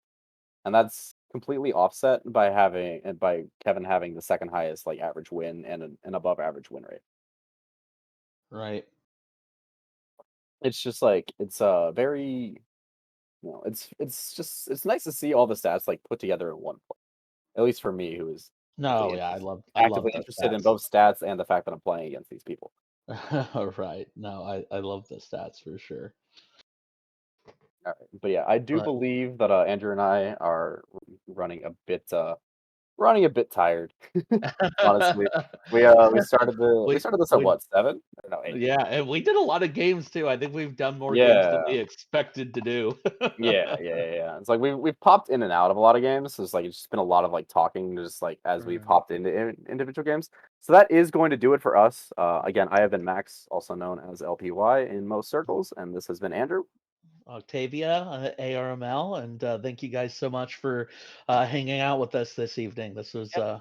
And that's completely offset by by Kevin having the second highest, like, average win and an above average win rate. Right. It's just like, it's very, it's nice to see all the stats, like, put together in one place. At least for me, who is No, yeah, I love actively the interested in stats. both stats and the fact that I'm playing against these people. Right. No, I love the stats for sure. All right. But yeah, I do But believe that Andrew and I are running a bit tired, honestly. We we started this at we what, 7? No, 8. yeah, and we did a lot of games too. I think we've done more games than we Yeah. expected to do. Yeah. It's like we've popped in and out of a lot of games, so it's just been a lot of, like, talking just, like, as we've Right. hopped into individual games. So that is going to do it for us. Again, I have been Max, also known as LPY in most circles, and this has been Andrew. Octavia, ARML, and thank you guys so much for hanging out with us this evening. This was a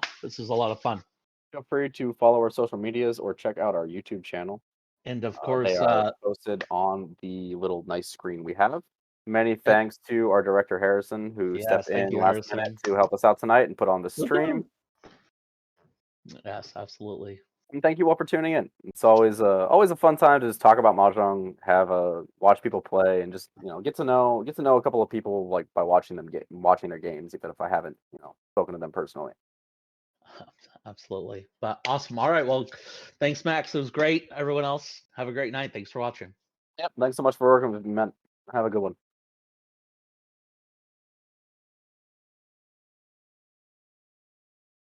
lot of fun. Feel free to follow our social medias or check out our YouTube channel. And of They course, are posted on the little nice screen we have. Many ec- thanks to our director Harrison, who yes, stepped thank in you, last minute Harrison. to help us out tonight and put on the stream. Woohoo! Yes, absolutely. And thank you all for tuning in. It's always a fun time to just talk about mahjong, have watch people play, and just get to know a couple of people like by watching their games, even if I haven't spoken to them personally. Absolutely. But awesome. All right. Well, thanks, Max. It was great. Everyone else, have a great night. Thanks for watching. Yep. Thanks so much for working with me, man. Have a good one.